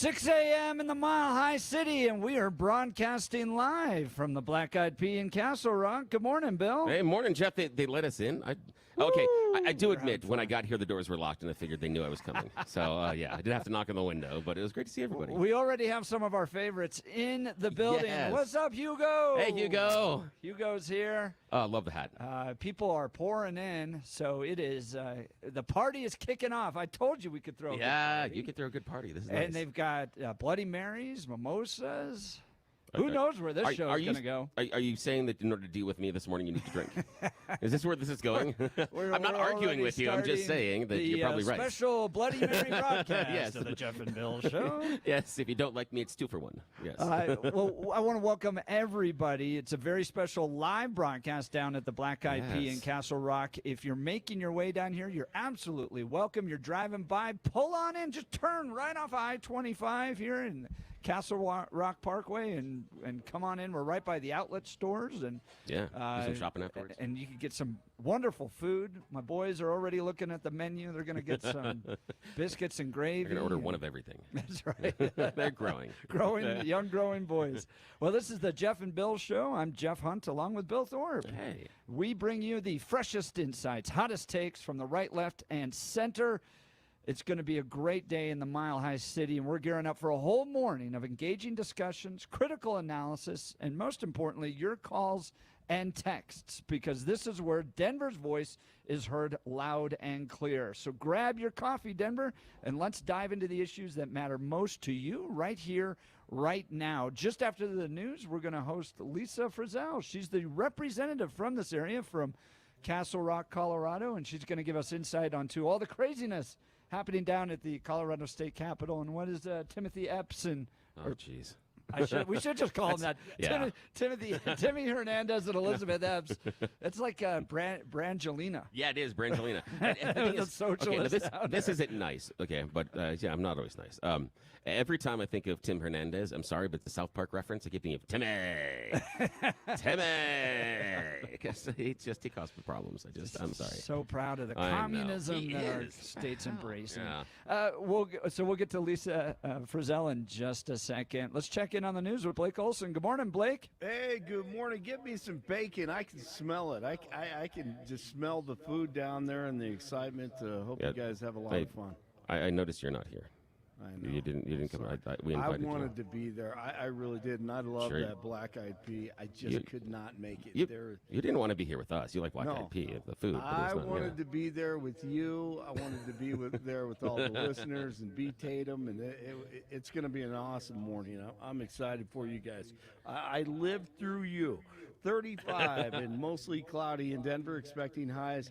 6 a.m. in the Mile High City, and we are broadcasting live from the Black-Eyed Pea in Castle Rock. Good morning, Bill. Hey, morning, Jeff. They let us in. I do admit, when I got here, the doors were locked, and I figured they knew I was coming. So, yeah, I did have to knock on the window, but it was great to see everybody. We already have some of our favorites in the building. Yes. What's up, Hugo? Hey, Hugo. Hugo's here. I love the hat. People are pouring in, so it is the party is kicking off. I told you we could throw a good party. You could throw a good party. This is and nice. they've got Bloody Marys, mimosas. Who knows where this show is going to go? Are you saying that in order to deal with me this morning, you need to drink? Is this where this is going? I'm not arguing with you. I'm just saying that you're probably right. Special Bloody Mary broadcast of the Jeff and Bill Show. Yes, if you don't like me, it's 2 for 1. Yes. Well, I want to welcome everybody. It's a very special live broadcast down at the Black-Eyed Pea in Castle Rock. If you're making your way down here, you're absolutely welcome. You're driving by, pull on in, just turn right off I-25 here in Castle Rock Parkway and come on in. We're right by the outlet stores and do some shopping afterwards. And you can get some wonderful food. My boys are already looking at the menu. They're going to get some biscuits and gravy. They're going to order one of everything. That's right. They're growing, young growing boys. Well, this is the Jeff and Bill Show. I'm Jeff Hunt along with Bill Thorpe. Hey, we bring you the freshest insights, hottest takes from the right, left, and center. It's going to be a great day in the Mile High City, and we're gearing up for a whole morning of engaging discussions, critical analysis, and most importantly, your calls and texts, because this is where Denver's voice is heard loud and clear. So grab your coffee, Denver, and let's dive into the issues that matter most to you right here, right now. Just after the news, we're going to host Lisa Frizell. She's the representative from this area, from Castle Rock, Colorado, and she's going to give us insight onto all the craziness happening down at the Colorado State Capitol. And what is Timothy Epps and... Oh, jeez. We should just call him that. Yeah. Timmy Hernandez and Elizabeth Epps. It's like Brangelina. Yeah, it is Brangelina. The socialist. This isn't nice. Okay, but I'm not always nice. Every time I think of Tim Hernandez, I'm sorry, but the South Park reference, I keep thinking of Timmy. Because he caused problems. I'm sorry. So proud of the communism that our state's embracing. Yeah. We'll get to Lisa Frizell in just a second. Let's check in on the news with Blake Olson. Good morning, Blake. Hey, good morning. Give me some bacon. I can smell it. I can just smell the food down there and the excitement. Hope you guys have a lot of fun. I noticed you're not here. I know. You didn't come. We I invited wanted to be there. I really did, and I love that Black-Eyed Pea. I just could not make it. You didn't want to be here with us. You like Black-Eyed Pea, the food. I wanted to be there with you. I wanted to be there with all the listeners and B. Tatum, and it's going to be an awesome morning. I'm excited for you guys. I lived through you. 35 and mostly cloudy in Denver, expecting highs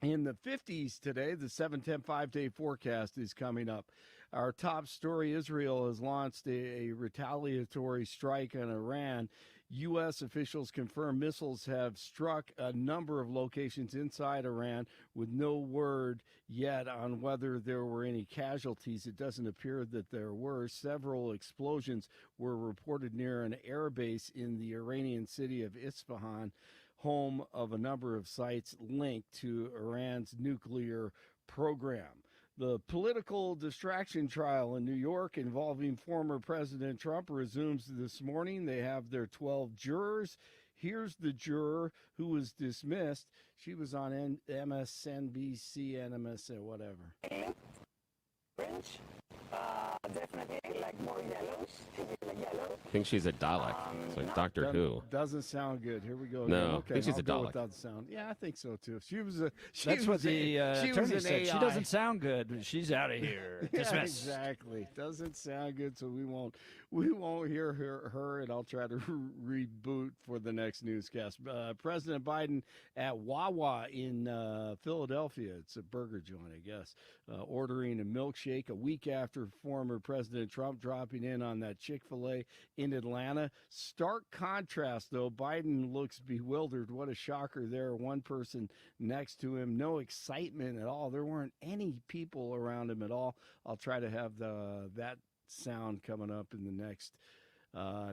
in the 50s today. The 7-10 5-day forecast is coming up. Our top story, Israel has launched a retaliatory strike on Iran. U.S. officials confirm missiles have struck a number of locations inside Iran, with no word yet on whether there were any casualties. It doesn't appear that there were. Several explosions were reported near an air base in the Iranian city of Isfahan, home of a number of sites linked to Iran's nuclear program. The political distraction trial in New York involving former President Trump resumes this morning. They have their 12 jurors. Here's the juror who was dismissed. She was on MSNBC, NMS, whatever. French, definitely like more yellows. Like yellow. I think she's a Dalek. It's like Doctor Who. Doesn't sound good. Here we go. No, okay, I think she's I'll a go Dalek. without the sound. Yeah, I think so too. That's what the attorney said. She doesn't sound good. She's out of here. Yeah, Dismissed. exactly. Doesn't sound good, so we won't hear her, and I'll try to reboot for the next newscast. President Biden at Wawa in Philadelphia. It's a burger joint, I guess. Ordering a milkshake a week after former President Trump dropping in on that Chick-fil-A in Atlanta. Stark contrast, though. Biden looks bewildered. What a shocker there. One person next to him. No excitement at all. There weren't any people around him at all. I'll try to have that sound coming up in the next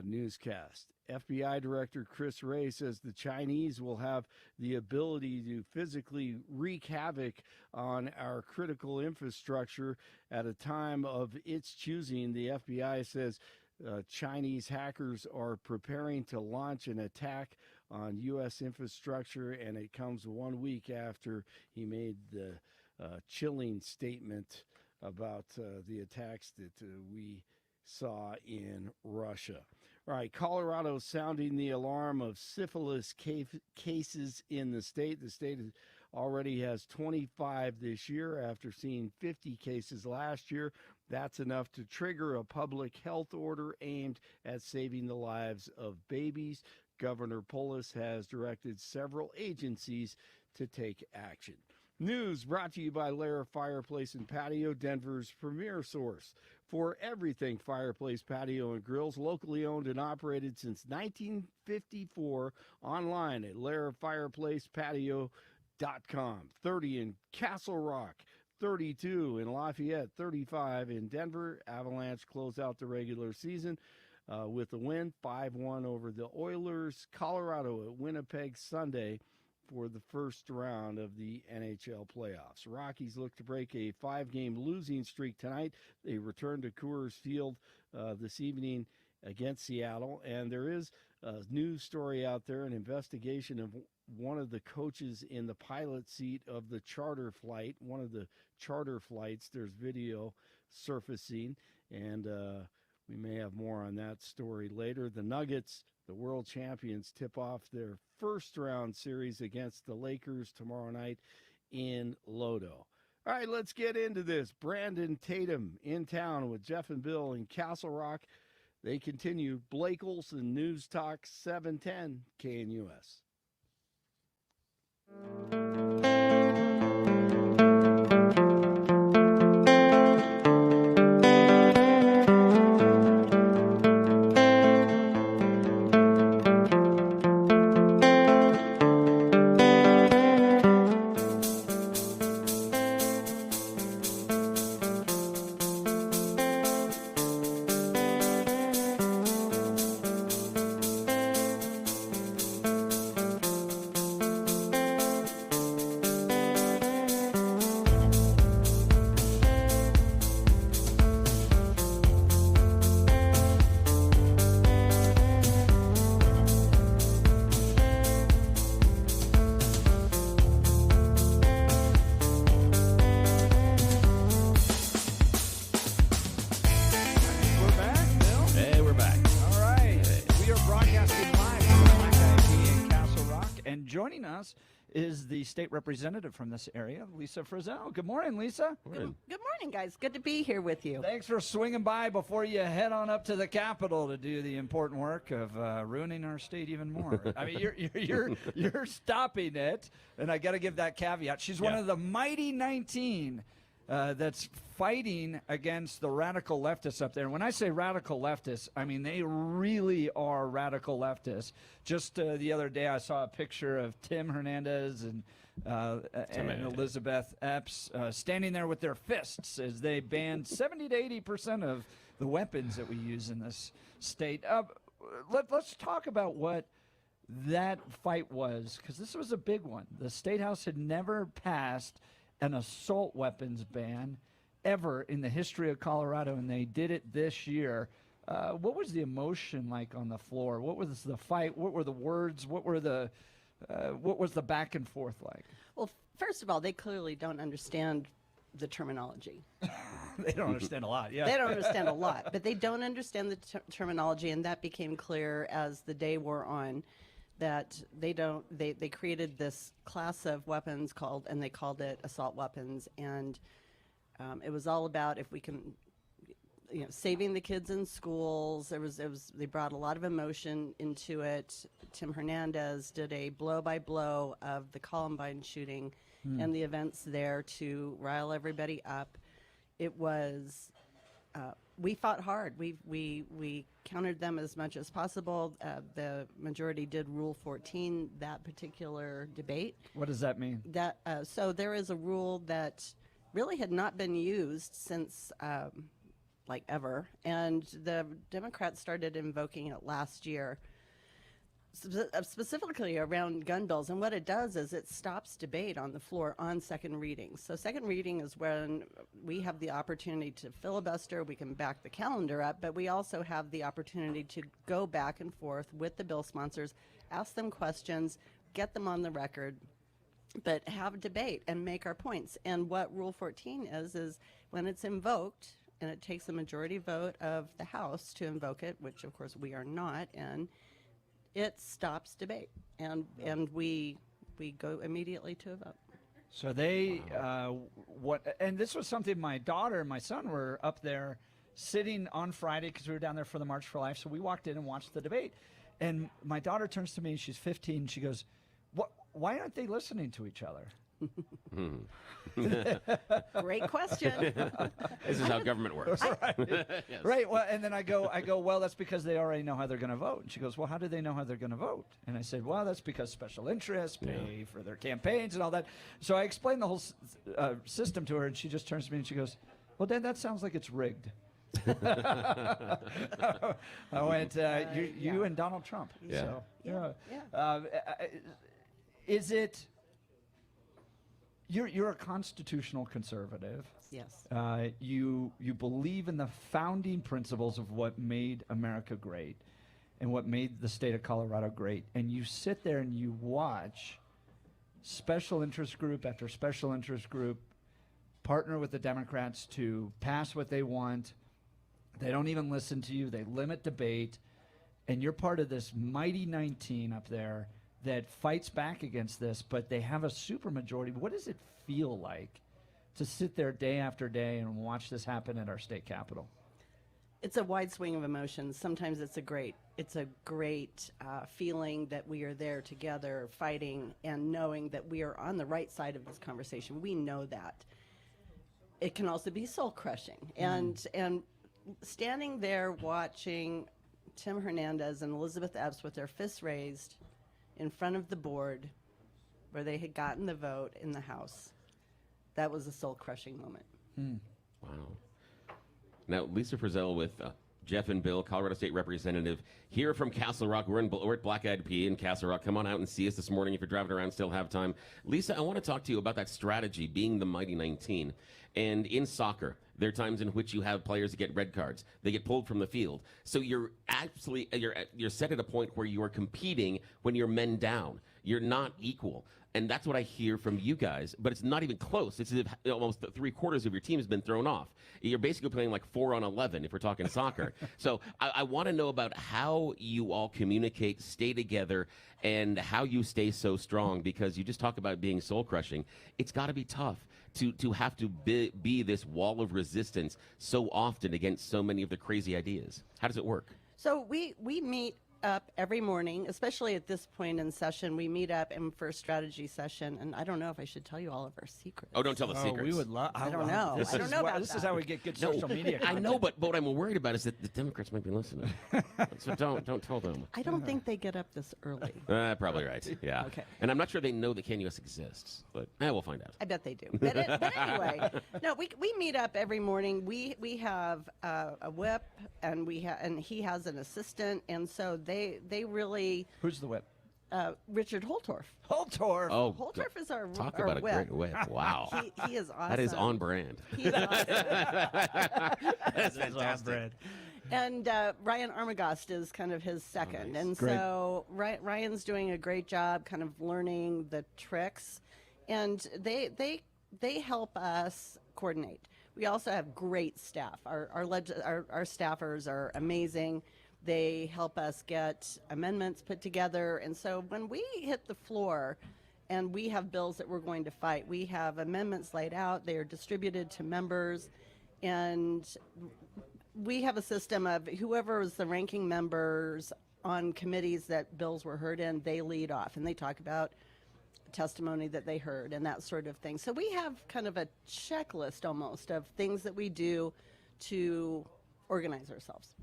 newscast. FBI Director Chris Wray says the Chinese will have the ability to physically wreak havoc on our critical infrastructure at a time of its choosing. The FBI says Chinese hackers are preparing to launch an attack on U.S. infrastructure, and it comes 1 week after he made the chilling statement about the attacks that we saw in Russia. All right, Colorado sounding the alarm of syphilis cases in the state. The state already has 25 this year after seeing 50 cases last year. That's enough to trigger a public health order aimed at saving the lives of babies. Governor Polis has directed several agencies to take action. News brought to you by Lair Fireplace and Patio, Denver's premier source for everything fireplace, patio, and grills. Locally owned and operated since 1954. Online at lairfireplacepatio.com. 30 in Castle Rock, 32 in Lafayette, 35 in Denver. Avalanche close out the regular season with a win, 5-1 over the Oilers. Colorado at Winnipeg Sunday for the first round of the NHL playoffs. Rockies look to break a 5-game losing streak tonight. They return to Coors Field this evening against Seattle. And there is a news story out there, an investigation of one of the coaches in the pilot seat of the charter flight, one of the charter flights. There's video surfacing, and we may have more on that story later. The Nuggets, the world champions, tip off their first-round series against the Lakers tomorrow night in Lodo. All right, let's get into this. Brandon Tatum in town with Jeff and Bill in Castle Rock. They continue. Blake Olson, News Talk 710 KNUS. Joining us is the state representative from this area, Lisa Frizell. Good morning, Lisa. Good morning, guys. Good to be here with you. Thanks for swinging by before you head on up to the Capitol to do the important work of ruining our state even more. I mean, you're stopping it, and I got to give that caveat. She's one of the mighty 19 that's fighting against the radical leftists up there. And when I say radical leftists, I mean they really are radical leftists. Just the other day I saw a picture of Tim Hernandez and Elizabeth Epps standing there with their fists as they banned 70 to 80% of the weapons that we use in this state. Let's talk about what that fight was, because this was a big one. The State House had never passed an assault weapons ban ever in the history of Colorado, and they did it this year. What was the emotion like on the floor? What was the fight? What were the words? What was the back and forth like? Well, first of all, they clearly don't understand the terminology. They don't understand a lot, yeah. They don't understand a lot, but they don't understand the terminology, and that became clear as the day wore on. That they created this class of weapons and they called it assault weapons, and it was all about if we can, saving the kids in schools. They brought a lot of emotion into it. Tim Hernandez did a blow by blow of the Columbine shooting and the events there to rile everybody up. It was. We fought hard. We countered them as much as possible. The majority did Rule 14 that particular debate. What does that mean? So there is a rule that really had not been used since ever, and the Democrats started invoking it last year. specifically around gun bills. And what it does is it stops debate on the floor on second reading. So second reading is when we have the opportunity to filibuster, we can back the calendar up, but we also have the opportunity to go back and forth with the bill sponsors, ask them questions, get them on the record, but have a debate and make our points. And what Rule 14 is when it's invoked, and it takes a majority vote of the House to invoke it, which of course we are not in, it stops debate, and we go immediately to a vote. So they and this was something my daughter and my son were up there sitting on Friday because we were down there for the March for Life. So we walked in and watched the debate, and my daughter turns to me, she's 15, she goes, why aren't they listening to each other? Great question. This is how government works. Right. Yes. Right. Well, and then I go, well, that's because they already know how they're going to vote. And she goes, well, how do they know how they're going to vote? And I said, well, that's because special interests pay for their campaigns and all that. So I explained the whole system to her, and she just turns to me and she goes, well, Dad, that sounds like it's rigged. I went, you and Donald Trump. Yeah. So, is it? You're a constitutional conservative. Yes. You believe in the founding principles of what made America great and what made the state of Colorado great. And you sit there and you watch special interest group after special interest group partner with the Democrats to pass what they want. They don't even listen to you. They limit debate. And you're part of this mighty 19 up there that fights back against this, but they have a supermajority. What does it feel like to sit there day after day and watch this happen at our state capitol? It's a wide swing of emotions. Sometimes it's a great feeling that we are there together fighting and knowing that we are on the right side of this conversation. We know that. It can also be soul crushing. And standing there watching Tim Hernandez and Elizabeth Epps with their fists raised in front of the board where they had gotten the vote in the House, that was a soul-crushing moment. Wow. Now, Lisa Frizell with Jeff and Bill, Colorado State Representative, here from Castle Rock. We're at Black-Eyed Pea in Castle Rock. Come on out and see us this morning if you're driving around, still have time. Lisa, I want to talk to you about that strategy, being the Mighty 19. And in soccer, there are times in which you have players that get red cards. They get pulled from the field. So you're set at a point where you are competing when you're men down. You're not equal. And that's what I hear from you guys, but it's not even close. It's as if almost 3/4 of your team has been thrown off. You're basically playing like 4 on 11 if we're talking soccer. So I want to know about how you all communicate, stay together, and how you stay so strong, because you just talk about being soul-crushing. It's got to be tough to have to be this wall of resistance so often against so many of the crazy ideas. How does it work? So we meet up every morning, especially at this point in session. We meet up in first strategy session, and I don't know if I should tell you all of our secrets. Oh, don't tell the secrets. We would love. I don't know. This I don't know about this that. is how we get good social media. I know, but what I'm worried about is that the Democrats might be listening. So don't tell them. I don't think they get up this early. Probably right. Yeah. Okay. And I'm not sure they know that CanUS exists, but we'll find out. I bet they do. But anyway, no, we meet up every morning. We have a whip, and he has an assistant, and so they really. Who's the whip? Richard Holtorf. Holtorf. Oh, Holtorf is our talk our about whip. a great whip. Wow. He is awesome. That is on brand. He is awesome. That's fantastic. And Ryan Armagost is kind of his second. Nice. And Great. so Ryan's doing a great job kind of learning the tricks. And they help us coordinate. We also have great staff. Our staffers are amazing. They help us get amendments put together. And so when we hit the floor and we have bills that we're going to fight, we have amendments laid out. They are distributed to members. And we have a system of whoever is the ranking members on committees that bills were heard in, they lead off. And they talk about testimony that they heard and that sort of thing. So we have kind of a checklist almost of things that we do to organize ourselves.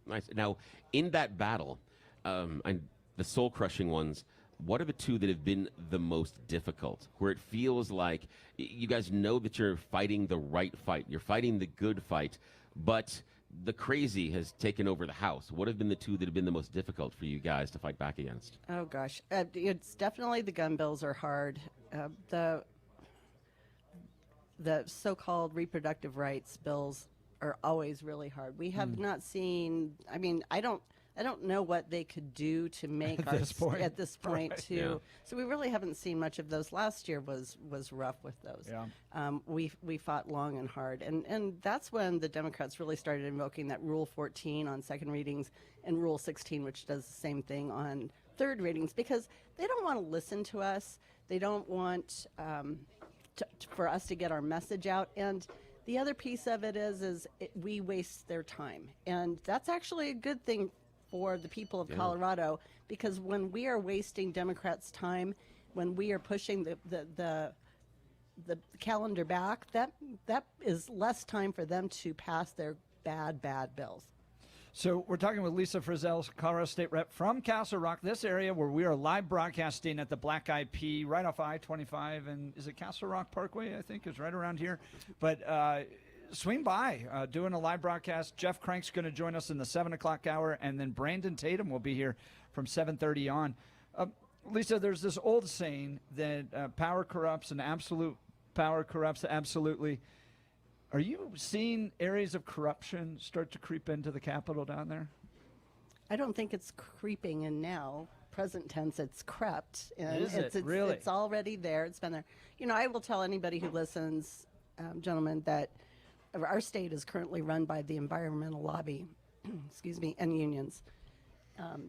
Nice. Now, in that battle, and the soul-crushing ones, what are the two that have been the most difficult, where it feels like you guys know that you're fighting the right fight, you're fighting the good fight, but the crazy has taken over the House. What have been the two that have been the most difficult for you guys to fight back against? Oh gosh, it's definitely the gun bills are hard. The so-called reproductive rights bills are always really hard. We have not seen. I mean, I don't know what they could do to make At this point. at this point Right. to. Yeah. So we really haven't seen much of those. Last year was rough with those. Yeah. We fought long and hard, and that's when the Democrats really started invoking that Rule 14 on second readings and Rule 16, which does the same thing on third readings, because they don't want to listen to us. They don't want for us to get our message out. And the other piece of it is we waste their time, and that's actually a good thing for the people of Colorado, because when we are wasting Democrats' time, when we are pushing the calendar back, that is less time for them to pass their bad bills. So we're talking with Lisa Frizell, Colorado State Rep from Castle Rock, this area where we are live broadcasting at the Black-Eyed Pea right off I-25, and is it Castle Rock Parkway, I think, is right around here. But swing by, doing a live broadcast. Jeff Crank's going to join us in the 7 o'clock hour, and then Brandon Tatum will be here from 7:30 on. Lisa, there's this old saying that power corrupts and absolute power corrupts absolutely. Are you seeing areas of corruption start to creep into the Capitol down there? I don't think it's creeping in now. Present tense, it's crept. And Is it? it's, Really? It's already there. It's been there. You know, I will tell anybody who listens, gentlemen, that our state is currently run by the environmental lobby, excuse me, and unions.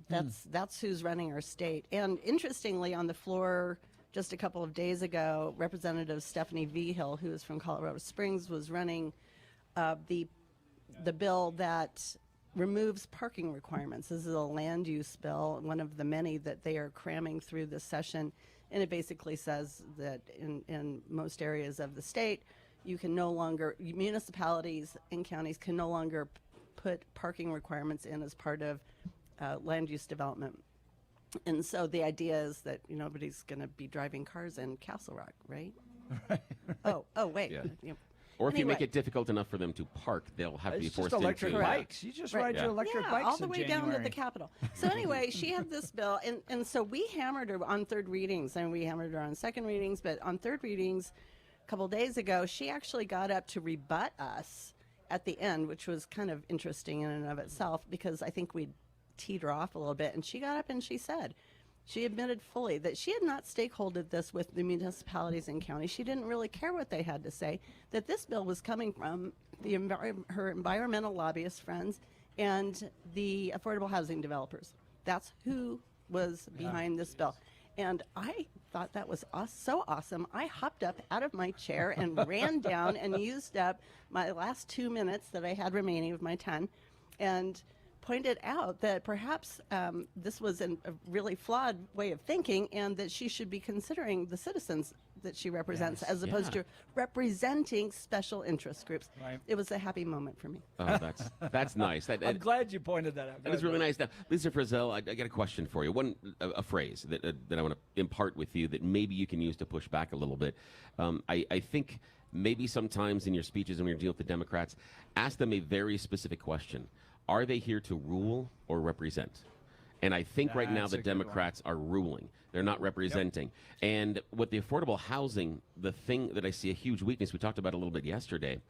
That's who's running our state. And interestingly, on the floor just a couple of days ago, Representative Stephanie Vigil, who is from Colorado Springs, was running the bill that removes parking requirements. This is a land use bill, one of the many that they are cramming through this session. And it basically says that in most areas of the state, you can no longer, municipalities and counties can no longer put parking requirements in as part of land use development. And so the idea is that nobody's going to be driving cars in Castle Rock, right? Oh, wait. Yeah. You know, Or if you make Anyway. it difficult enough for them to park, they'll have to be It's forced just electric into bikes. You just Right. ride your Yeah. electric yeah, bikes all the in way down to January. the Capitol. So anyway, she had this bill, and so we hammered her on third readings, and we hammered her on second readings, but on third readings, a couple days ago, she actually got up to rebut us at the end, which was kind of interesting in and of itself, because I think we teed her off a little bit, and she got up and she said, she admitted fully that she had not stakeholdered this with the municipalities and counties. She didn't really care what they had to say, that this bill was coming from her environmental lobbyist friends and the affordable housing developers. That's who was behind this bill. And I thought that was so awesome. I hopped up out of my chair and ran down and used up my last 2 minutes that I had remaining of my 10 and pointed out that perhaps this was a really flawed way of thinking, and that she should be considering the citizens that she represents as opposed to representing special interest groups. Right. It was a happy moment for me. Oh, that's nice. I'm glad you pointed that out. That is really nice. Now, Lisa Frizell, I got a question for you. A phrase that I want to impart with you that maybe you can use to push back a little bit. I think maybe sometimes in your speeches when you're dealing with the Democrats, ask them a very specific question. Are they here to rule or represent? And I think right now That's the a good one. Democrats are ruling. They're not representing. And with the affordable housing, the thing that I see a huge weakness, we talked about a little bit yesterday,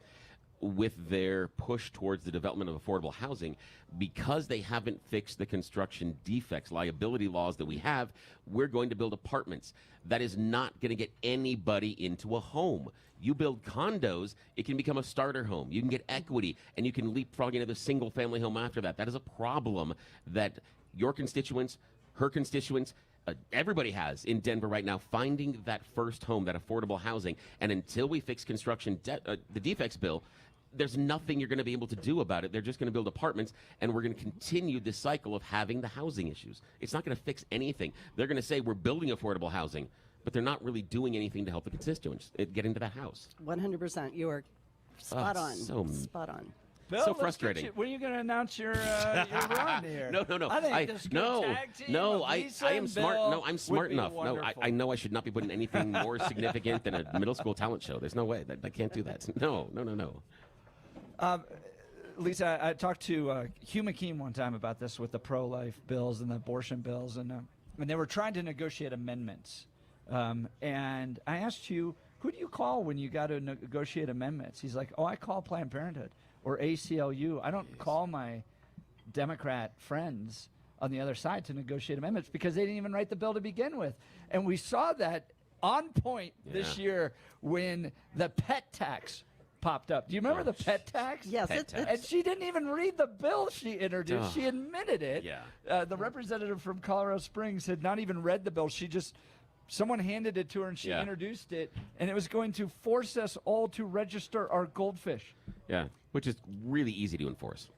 with their push towards the development of affordable housing, because they haven't fixed the construction defects, liability laws that we have, we're going to build apartments. That is not going to get anybody into a home. You build condos, it can become a starter home. You can get equity, and you can leapfrog into the single-family home after that. That is a problem that your constituents, her constituents, everybody has in Denver right now, finding that first home, that affordable housing. And until we fix construction, the defects bill, there's nothing you're going to be able to do about it. They're just going to build apartments, and we're going to continue this cycle of having the housing issues. It's not going to fix anything. They're going to say we're building affordable housing, but they're not really doing anything to help the constituents get into that house. 100%. You are spot on. Spot on. Bill, So let's frustrating. get you- when are you going to announce your run here? No. I think this good tag team of Lisa I am and smart. Bill No, I'm would smart be enough. No, wonderful. I know I should not be putting anything more significant than a middle school talent show. There's no way. I can't do that. No. Lisa, I talked to Hugh McKean one time about this with the pro-life bills and the abortion bills, and they were trying to negotiate amendments. And I asked Hugh, who do you call when you got to negotiate amendments? He's like, I call Planned Parenthood or ACLU. I don't call my Democrat friends on the other side to negotiate amendments because they didn't even write the bill to begin with. And we saw that on point this year when the pet tax popped up. Do you remember the pet tax? Yes. And she didn't even read the bill she introduced. She admitted it. Yeah. The representative from Colorado Springs had not even read the bill. Someone handed it to her and she introduced it, and it was going to force us all to register our goldfish. Yeah, which is really easy to enforce.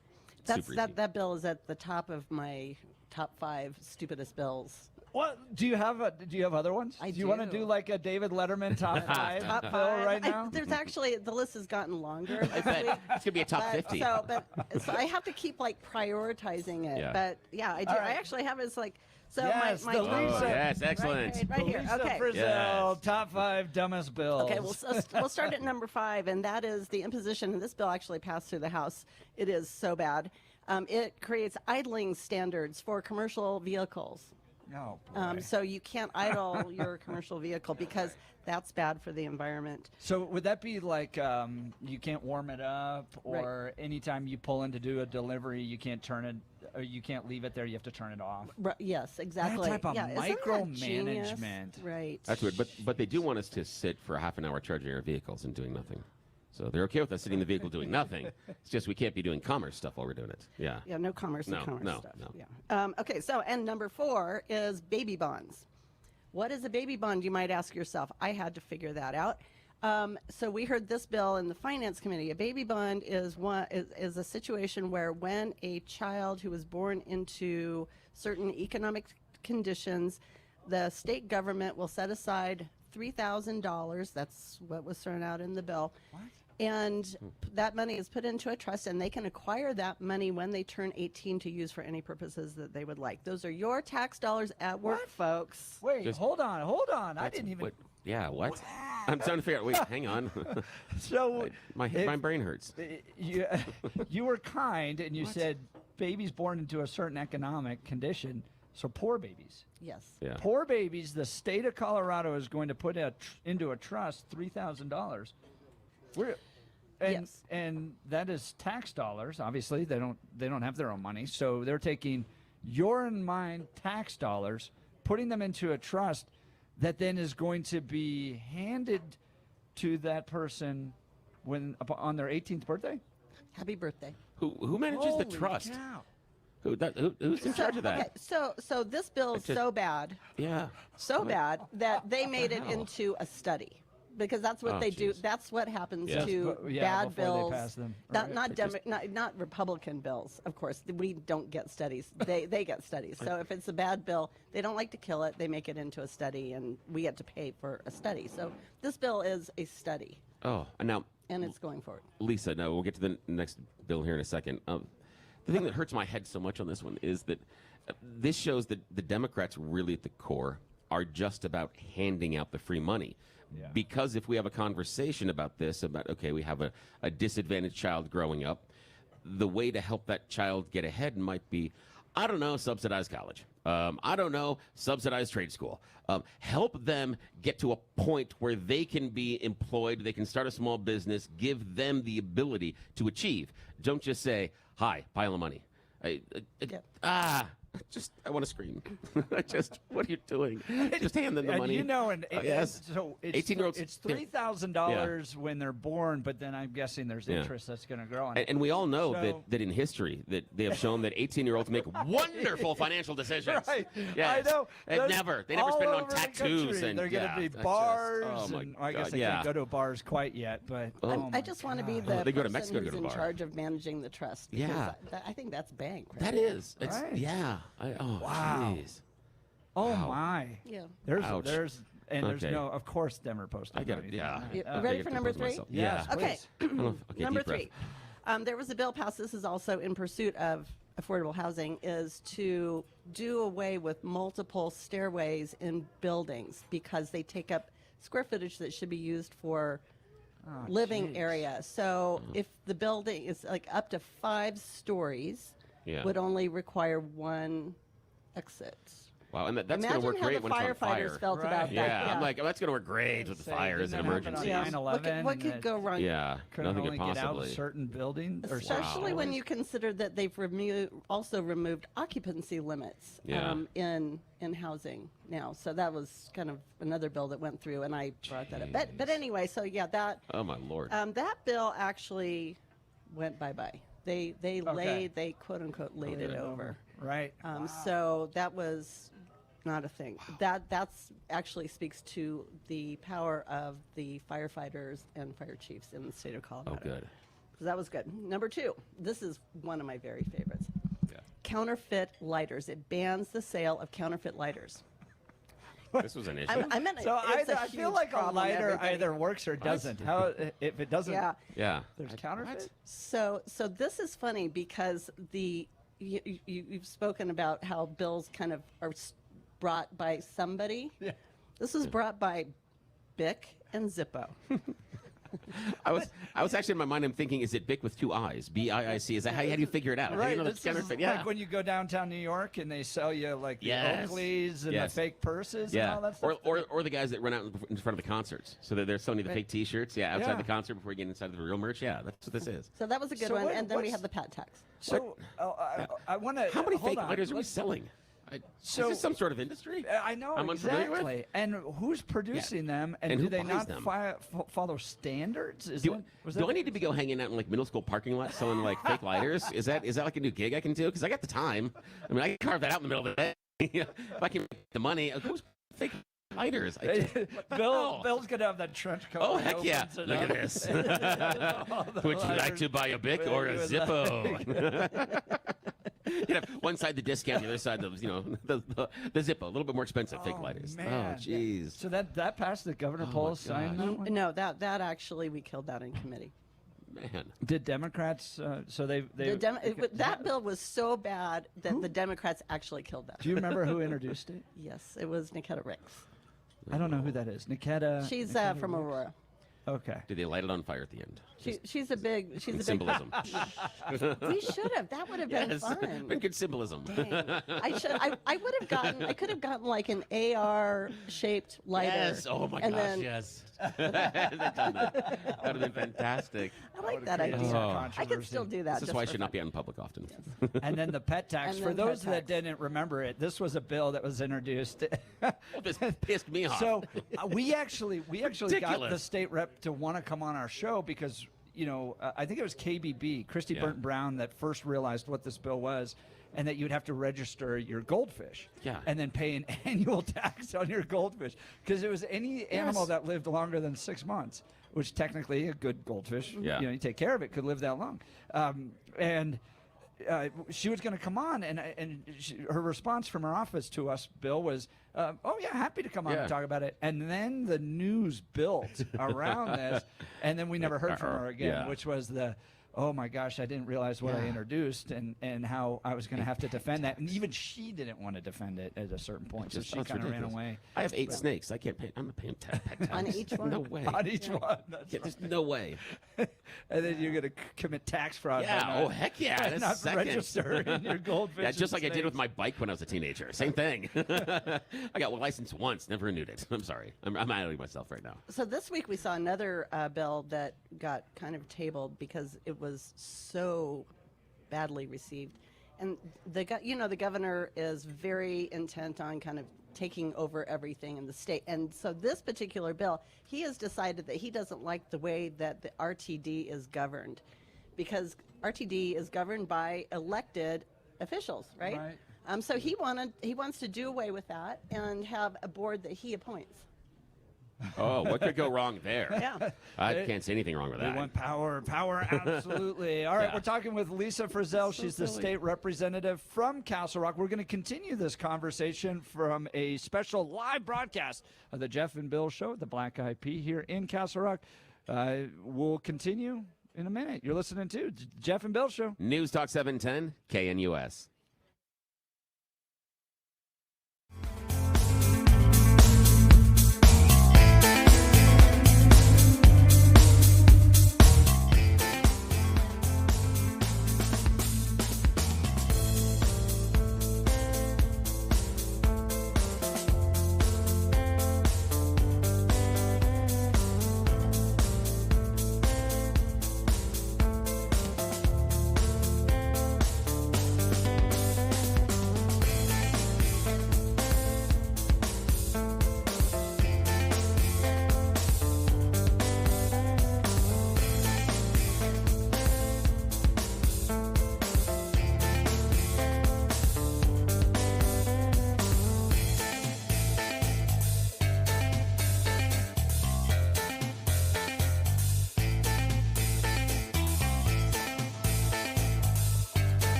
That bill is at the top of my top 5 stupidest bills. What do you have other ones? I do. You want to do like a David Letterman top 5 bill right now? There's actually the list has gotten longer. I bet it's gonna be a top 50. So I have to keep like prioritizing it. Yeah. But yeah, I do. All I right. actually have it's like so Yes, my the top Lisa- five- yes, excellent. Right here. Lisa Okay. Frizell, Yes. top 5 dumbest bills. Okay, we'll start at number 5, and that is the imposition. And this bill actually passed through the House. It is so bad. It creates idling standards for commercial vehicles. Oh, boy. So you can't idle your commercial vehicle because that's bad for the environment. So would that be like you can't warm it up, or anytime you pull in to do a delivery, you can't turn it, or you can't leave it there, you have to turn it off? Yes, exactly. That type of isn't that genius? micromanagement. Right. That's weird, but they do want us to sit for a half an hour charging our vehicles and doing nothing. So they're okay with us sitting in the vehicle doing nothing. It's just we can't be doing commerce stuff while we're doing it. Yeah. Yeah, no commerce No, commerce no, stuff. no. Yeah. Okay, so, and number 4 is baby bonds. What is a baby bond, you might ask yourself? I had to figure that out. So we heard this bill in the Finance Committee. A baby bond is a situation where when a child who was born into certain economic conditions, the state government will set aside $3,000. That's what was thrown out in the bill. What? And that money is put into a trust, and they can acquire that money when they turn 18 to use for any purposes that they would like. Those are your tax dollars at work, folks. Wait, Just- hold on. I didn't even. What? Yeah, what? I'm trying to figure out. Wait, hang on. So my brain hurts. you were kind and you said babies born into a certain economic condition, so poor babies. Yes. Yeah. Poor babies, the state of Colorado is going to put into a trust $3,000. Yes. And that is tax dollars. Obviously, they don't have their own money, so they're taking your and mine tax dollars, putting them into a trust that then is going to be handed to that person on their 18th birthday. Happy birthday. Who manages the Holy trust? cow. Who's in charge of that? Okay, so this bill is so bad, Yeah. bad that they made it into a study. Because that's what Oh, they do. jeez. That's what happens Yeah. to bad before bills. they pass them. Not Republican bills, of course. We don't get studies. They get studies. So if it's a bad bill, they don't like to kill it. They make it into a study, and we get to pay for a study. So this bill is a study, Oh, and now, and it's going forward. Lisa, no, we'll get to the next bill here in a second. The thing that hurts my head so much on this one is that this shows that the Democrats really at the core are just about handing out the free money. Yeah. Because if we have a conversation about this, okay, we have a disadvantaged child growing up, the way to help that child get ahead might be, I don't know, subsidized college. I don't know, subsidized trade school. Help them get to a point where they can be employed, they can start a small business, give them the ability to achieve. Don't just say, hi, pile of money. I want to scream. What are you doing? Just hand them the money. You know, yes. So it's 18-year-olds. It's $3,000 when they're born, but then I'm guessing there's interest that's going to grow on it. And we all know So- that in history that they have shown that 18-year-olds make wonderful financial decisions. Right. Yes. I know. They There's never spend all it on over the tattoos country, and they're going to be that's bars. oh my and I guess God, they yeah. can't go to bars quite yet, but I just want to be the They go to person Mexico to who's go to in bar. charge of managing the trust. because Yeah. I think that's bank. Right? That is. It's, Right. Yeah. Wow. Jeez. oh Wow. my. Yeah. There's Ouch. there's Okay. no, of course, Denver Post. I get it. Yeah. You I ready get for to number compose 3? myself. Yes. Yeah. Okay. Okay, Number deep breath. 3. There was a bill passed. This is also in pursuit of affordable housing, is to do away with multiple stairways in buildings because they take up square footage that should be used for living geez. area. So if the building is like up to 5 stories, Yeah. would only require 1 exit. Wow, and that's going to Imagine work how great the when it's on fire. firefighters felt Right. about that. Yeah, I'm like, oh, that's going to work great with the Say, fires and didn't that happen on emergencies. 9/11 What and could go wrong? Yeah, Couldn't nothing only could get out possibly. of certain buildings, or Especially Wow. when you consider that they've also removed occupancy limits Yeah. in housing now. So that was kind of another bill that went through, and I brought that up. But anyway, so yeah, that Oh my lord. that bill actually went bye-bye. They quote unquote laid it over. right? So that was not a thing. That's actually speaks to the power of the firefighters and fire chiefs in the state of Colorado. Oh, good. So that was good. Number 2, this is one of my very favorites. Yeah. Counterfeit lighters. It bans the sale of counterfeit lighters. This was an issue. I meant So it's a I feel huge like a problem, lighter everybody. either works or doesn't. How if it doesn't? Yeah. yeah. There's counterfeit. So this is funny because you've spoken about how bills kind of are brought by somebody. Yeah. This was brought by Bic and Zippo. I was actually in my mind. I'm thinking, is it Bic with 2 I's? B-I-I-C. Is that how do you figure it out? How do Right. you know This that's counterfeit? is Yeah. like when you go downtown New York and they sell you like the Yes. Oakleys and Yes. the fake purses and Yeah, all that stuff. or the guys that run out in front of the concerts, so that they're selling you the fake T-shirts. Yeah, outside Yeah. the concert before you get inside the real merch. Yeah, that's what this is. So that was a good So one. what- And then we what's- have the Pat tax. So I want to. How many hold fake on. lighters are we Let's- selling? So- is this some sort of industry? I know I'm unfamiliar with? exactly. And who's producing them? And, And do who they buys not them? follow standards? Is Do, that, was do that I need to be go hanging out in like middle school parking lots selling like fake lighters? Is that like a new gig I can do? Because I got the time. I mean, I can carve that out in the middle of the day. If I can make the money, who's fake lighters? What the hell? Bill's gonna have that trench coat. Oh when he heck yeah! opens it Look at up. this. All the Would you like lighters. to buy a Bic or a Would you Zippo? You know, one side the discount, the other side the the Zippo, a little bit more expensive fake lighters. Man. Oh jeez. So that passed the governor Oh, poll my sign gosh. that one? No, that actually we killed that in committee. Man. Did Democrats? So they That bill was so bad that the Democrats actually killed that. Do you remember who introduced it? Yes, it was Nikita Ricks. I don't know who that is. Nikita. She's Nikita from Ricks? Aurora. Okay. Did they light it on fire at the end? She's a big. She's a big. Symbolism. We should have. That would have been Yes, fun. been good symbolism. I would have gotten. I could have gotten like an AR shaped lighter. Yes. Oh my and gosh. then, Yes. They've done that. That would have been fantastic. I like that create idea. Oh. I could still do that. This is just why I for should not fun. be out in public often. And then the pet tax. And For then pet those that tax. didn't remember it, this was a bill that was introduced. This pissed me off. So we actually got the Ridiculous. state rep to want to come on our show because I think it was KBB, Christy Yeah. Burton Brown, that first realized what this bill was, and that you'd have to register your goldfish, Yeah. and then pay an annual tax on your goldfish because it was any animal that lived longer than 6 months, which technically a good goldfish, Yeah. you take care of it, could live that long, and. She was going to come on, and her response from her office to us, Bill, was, "Oh yeah, happy to come on Yeah. and talk about it." And then the news built around this, and then we never heard from her again, Yeah. which was the, "Oh my gosh, I didn't realize what I Yeah. introduced, and how I was going to have to defend that." And even she didn't want to defend it at a certain point, so Just- she oh, it's kind of ran ridiculous. away I have 8 snakes. I can't pay. I'm not paying pet tax. On each one? No way. on each one. That's Yeah, right. there's no way. And then you're going to commit tax fraud. by Yeah. not- Oh heck yeah. by That's not second. registering your goldfish. Yeah, just and like I did with snakes. my bike when I was a teenager. Same thing. I got a license once, never renewed it. I'm sorry. I'm outing myself right now. So this week we saw another bill that got kind of tabled because it was so badly received, and the governor is very intent on kind of taking over everything in the state, and so this particular bill, he has decided that he doesn't like the way that the RTD is governed, because RTD is governed by elected officials, right? Right. So he wants to do away with that and have a board that he appoints. Oh, what could go wrong there? Yeah. I can't see anything wrong with They that. want power, absolutely. All right, Yeah. we're talking with Lisa Frizell. She's the silly. state representative from Castle Rock. We're going to continue this conversation from a special live broadcast of the Jeff and Bill Show, the Black-Eyed Pea, here in Castle Rock. We'll continue in a minute. You're listening to Jeff and Bill Show. News Talk 710, KNUS.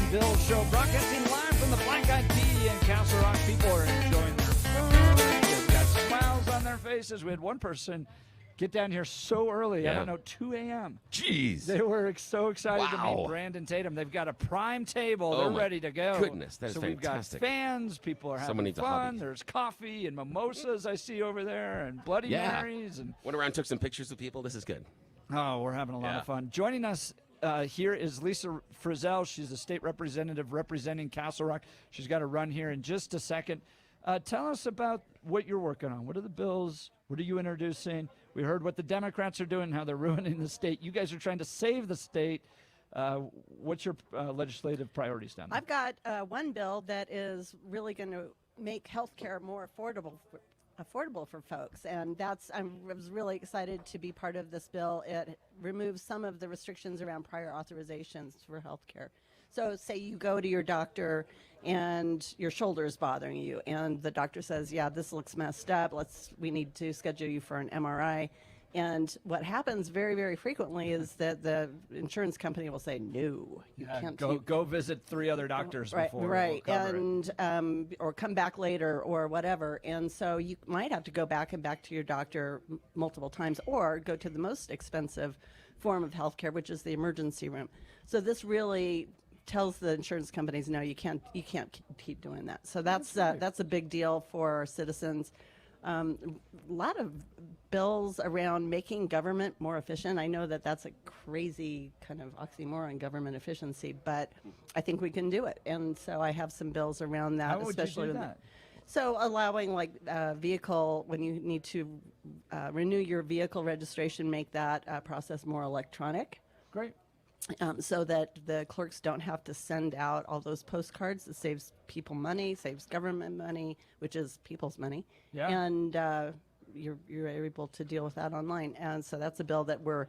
and Bill Show, broadcasting live from the Black-Eyed Pea in Castle Rock. People are enjoying their food. They've got smiles on their faces. We had one person get down here so early, I Yeah. don't know, 2 a.m. Jeez. They were so excited to Wow. meet Brandon Tatum. They've got a prime table. Oh They're my ready to go. goodness, that is so fantastic. we've got fans. People are having Someone needs a fun. hobby. There's coffee and mimosas I see over there and Bloody Yeah. Marys. And Went around, took some pictures with people. This is good. oh, we're having a lot Yeah. of fun. Joining us here is Lisa Frizell. She's a state representative representing Castle Rock. She's got to run here in just a second. Tell us about what you're working on. What are the bills? What are you introducing? We heard what the Democrats are doing, how they're ruining the state. You guys are trying to save the state. What's your legislative priorities down there? I've got one bill that is really going to make health care more affordable for folks, and I was really excited to be part of this bill. It removes some of the restrictions around prior authorizations for health care. So say you go to your doctor and your shoulder is bothering you, and the doctor says, yeah, this looks messed up, we need to schedule you for an MRI. And what happens very, very frequently is that the insurance company will say, no, you can't. Go visit 3 other doctors before. Right, we'll cover it. and or come back later or whatever. And so you might have to go back to your doctor multiple times, or go to the most expensive form of healthcare, which is the emergency room. So this really tells the insurance companies, no, you can't keep doing that. So that's a big deal for our citizens. A lot of bills around making government more efficient. I know that that's a crazy kind of oxymoron, government efficiency, but I think we can do it. And so I have some bills around that. How would you especially do with that? So allowing vehicle, when you need to renew your vehicle registration, make that process more electronic. Great. So that the clerks don't have to send out all those postcards. It saves people money, saves government money, which is people's money. Yeah. And you're able to deal with that online. And so that's a bill that we're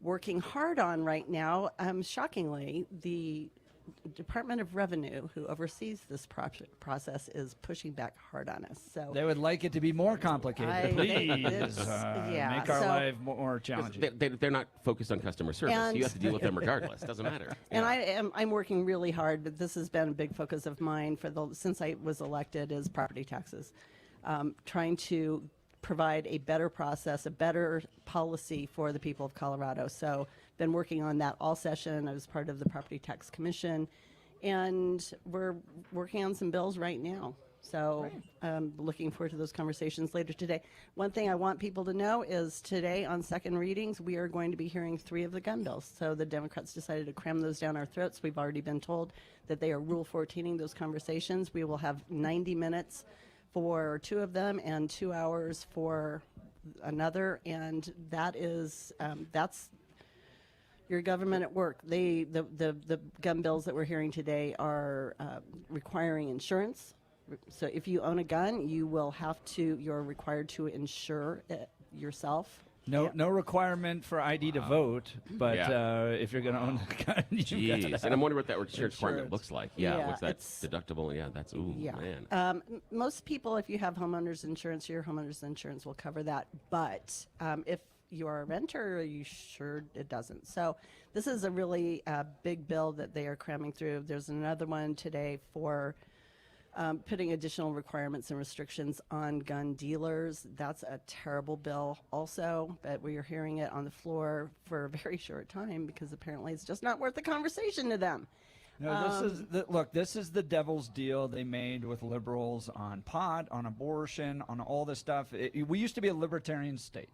working hard on right now. Shockingly, the Department of Revenue, who oversees this process, is pushing back hard on us. So They would like it to be more complicated. Please yeah, make our so- life more challenging. They're not focused on customer service. And- You have to deal with them regardless. Doesn't matter. And I'm working really hard, but this has been a big focus of mine since I was elected, is property taxes. Trying to provide a better process, a better policy for the people of Colorado. So been working on that all session. I was part of the Property Tax Commission, and we're working on some bills right now. So looking forward to those conversations later today. One thing I want people to know is today on second readings, we are going to be hearing 3 of the gun bills. So the Democrats decided to cram those down our throats. We've already been told that they are Rule 14ing those conversations. We will have 90 minutes for 2 of them and 2 hours for another. And that is, that's your government at work. The gun bills that we're hearing today are requiring insurance. So if you own a gun, you're required to insure it yourself. No requirement for ID to vote, but Yeah. if you're going to own a gun, you Jeez. And I'm wondering what that insurance requirement Insurance. looks like. Yeah. Yeah, What's that it's- deductible? Yeah. That's, ooh, Yeah. man. Most people, if you have homeowners insurance, your homeowners insurance will cover that. But if you're a renter, are you sure it doesn't? So this is a really big bill that they are cramming through. There's another one today for putting additional requirements and restrictions on gun dealers. That's a terrible bill also, but we are hearing it on the floor for a very short time because apparently it's just not worth the conversation to them. No, this is the devil's deal they made with liberals on pot, on abortion, on all this stuff. We used to be a libertarian state.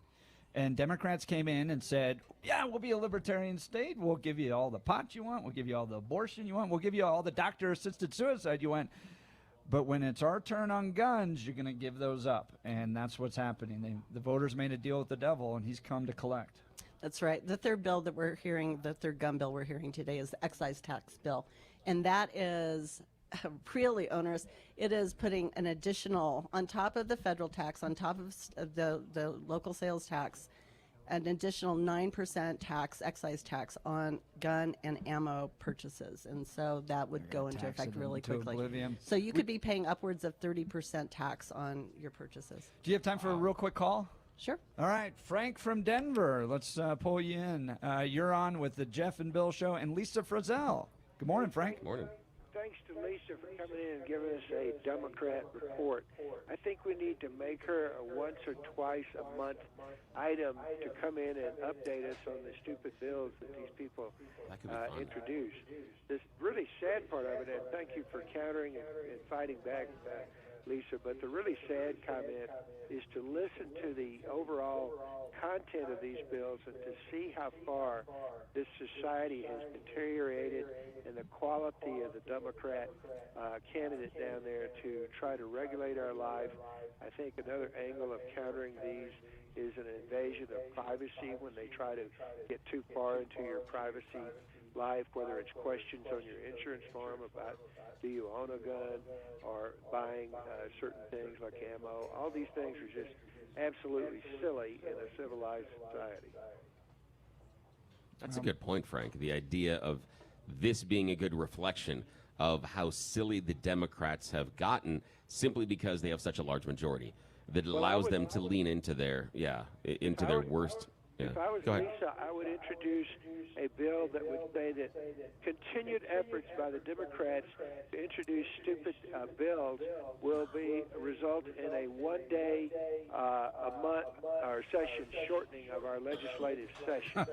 And Democrats came in and said, yeah, we'll be a libertarian state. We'll give you all the pot you want. We'll give you all the abortion you want. We'll give you all the doctor-assisted suicide you want. But when it's our turn on guns, you're going to give those up. And that's what's happening. The voters made a deal with the devil, and he's come to collect. That's right. The third bill that we're hearing, the third gun bill we're hearing today is the excise tax bill. And that is really onerous. It is putting an additional, on top of the federal tax, on top of the local sales tax, an additional 9% tax, excise tax on gun and ammo purchases. And so that would go into tax effect it really into quickly. oblivion. So you could be paying upwards of 30% tax on your purchases. Do you have time for a real quick call? Sure. All right, Frank from Denver. Let's pull you in. You're on with the Jeff and Bill Show and Lisa Frizell. Good morning, Frank. Morning. thanks to Lisa for coming in and giving us a Democrat report. I think we need to make her a once or twice a month item to come in and update us on the stupid bills that these people introduce. This really sad part of it, and thank you for countering and fighting back, Lisa, but the really sad comment is to listen to the overall content of these bills and to see how far this society has deteriorated and the quality of the Democrat candidate down there to try to regulate our life. I think another angle of countering these is an invasion of privacy when they try to get too far into your privacy life, whether it's questions on your insurance form about do you own a gun or buying certain things like ammo. All these things are just absolutely silly in a civilized society. That's a good point, Frank. The idea of this being a good reflection of how silly the Democrats have gotten simply because they have such a large majority that allows them to lean into their worst. Yeah. If I was Lisa, I would introduce a bill that would say that continued efforts by the Democrats to introduce stupid bills will result in a one-day a month or session shortening of our legislative session.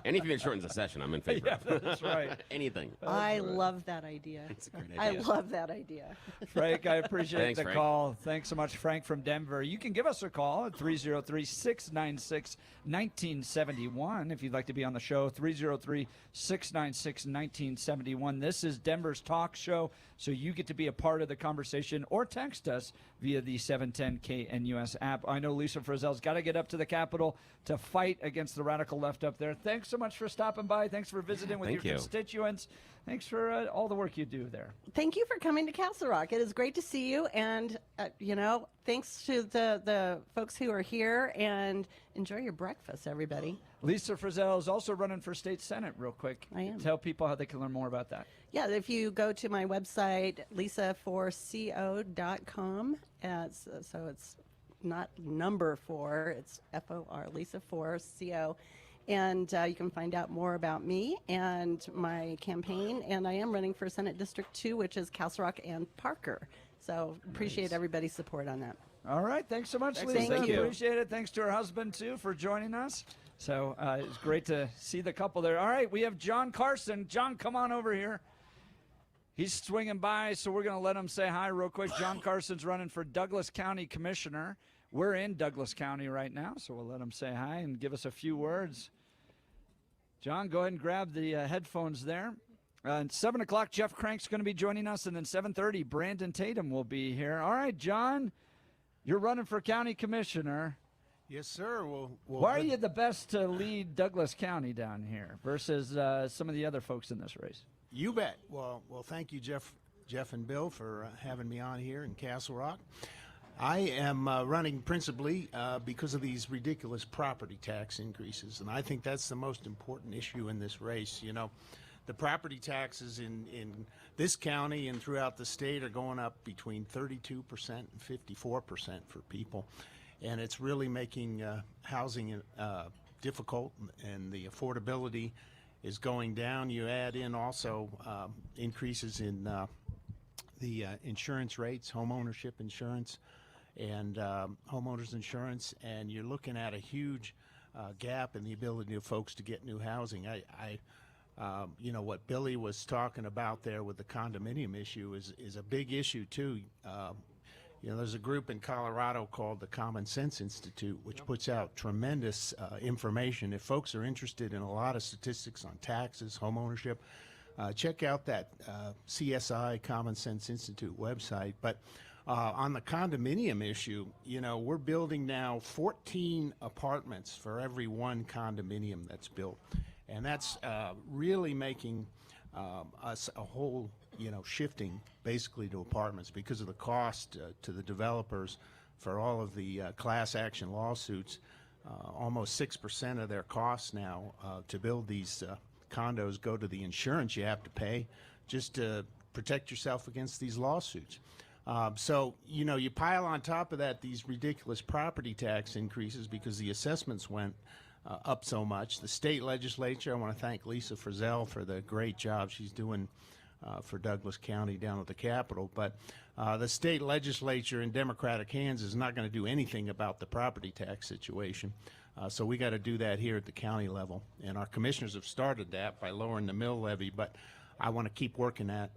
Anything that shortens a session, I'm in favor of. Yeah, that's right. Anything. I love that idea. It's a great idea. I love that idea. Frank, I appreciate Thanks, the Frank. call. Thanks so much, Frank from Denver. You can give us a call at 303-696-1971 if you'd like to be on the show. 303-696-1971. This is Denver's talk show, so you get to be a part of the conversation or text us via the 710 KNUS app. I know Lisa Frizell's got to get up to the Capitol to fight against the radical left up there. Thanks so much for stopping by. Thanks for visiting with your constituents. Thanks for all the work you do there. Thank you for coming to Castle Rock. It is great to see you, and thanks to the folks who are here, and enjoy your breakfast, everybody. Lisa Frizell is also running for state senate real quick. I am. Tell people how they can learn more about that. Yeah, if you go to my website, lisa4co.com, so it's not number 4, it's F-O-R, Lisa4CO. And you can find out more about me and my campaign. And I am running for Senate District 2, which is Castle Rock and Parker. So appreciate everybody's support on that. All right. Thanks so much, Lisa. Thank you. Appreciate it. Thanks to her husband, too, for joining us. So it's great to see the couple there. All right. We have John Carson. John, come on over here. He's swinging by, so we're going to let him say hi real quick. John Carson's running for Douglas County Commissioner. We're in Douglas County right now, so we'll let him say hi and give us a few words. John, go ahead and grab the headphones there. At 7 o'clock, Jeff Crank's going to be joining us, and then 7:30, Brandon Tatum will be here. All right, John, you're running for county commissioner. Yes, sir. Why are you the best to lead Douglas County down here versus some of the other folks in this race? You bet. Well, thank you, Jeff and Bill, for having me on here in Castle Rock. I am running principally because of these ridiculous property tax increases, and I think that's the most important issue in this race. You know, the property taxes in this county and throughout the state are going up between 32% and 54% for people, and it's really making housing difficult, and the affordability is going down. You add in also increases in the insurance rates, home ownership insurance, and homeowners insurance, and you're looking at a huge gap in the ability of folks to get new housing. What Billy was talking about there with the condominium issue is a big issue too. There's a group in Colorado called the Common Sense Institute, which puts out tremendous information. If folks are interested in a lot of statistics on taxes, home ownership, check out that CSI Common Sense Institute website. But on the condominium issue, we're building now 14 apartments for every one condominium that's built. And that's really making us a whole, shifting basically to apartments because of the cost to the developers for all of the class action lawsuits. Almost 6% of their costs now to build these condos go to the insurance you have to pay just to protect yourself against these lawsuits. So, you pile on top of that these ridiculous property tax increases because the assessments went up so much. The state legislature, I want to thank Lisa Frizell for the great job she's doing for Douglas County down at the Capitol. But the state legislature in Democratic hands is not going to do anything about the property tax situation. So we got to do that here at the county level. And our commissioners have started that by lowering the mill levy, but I want to keep working at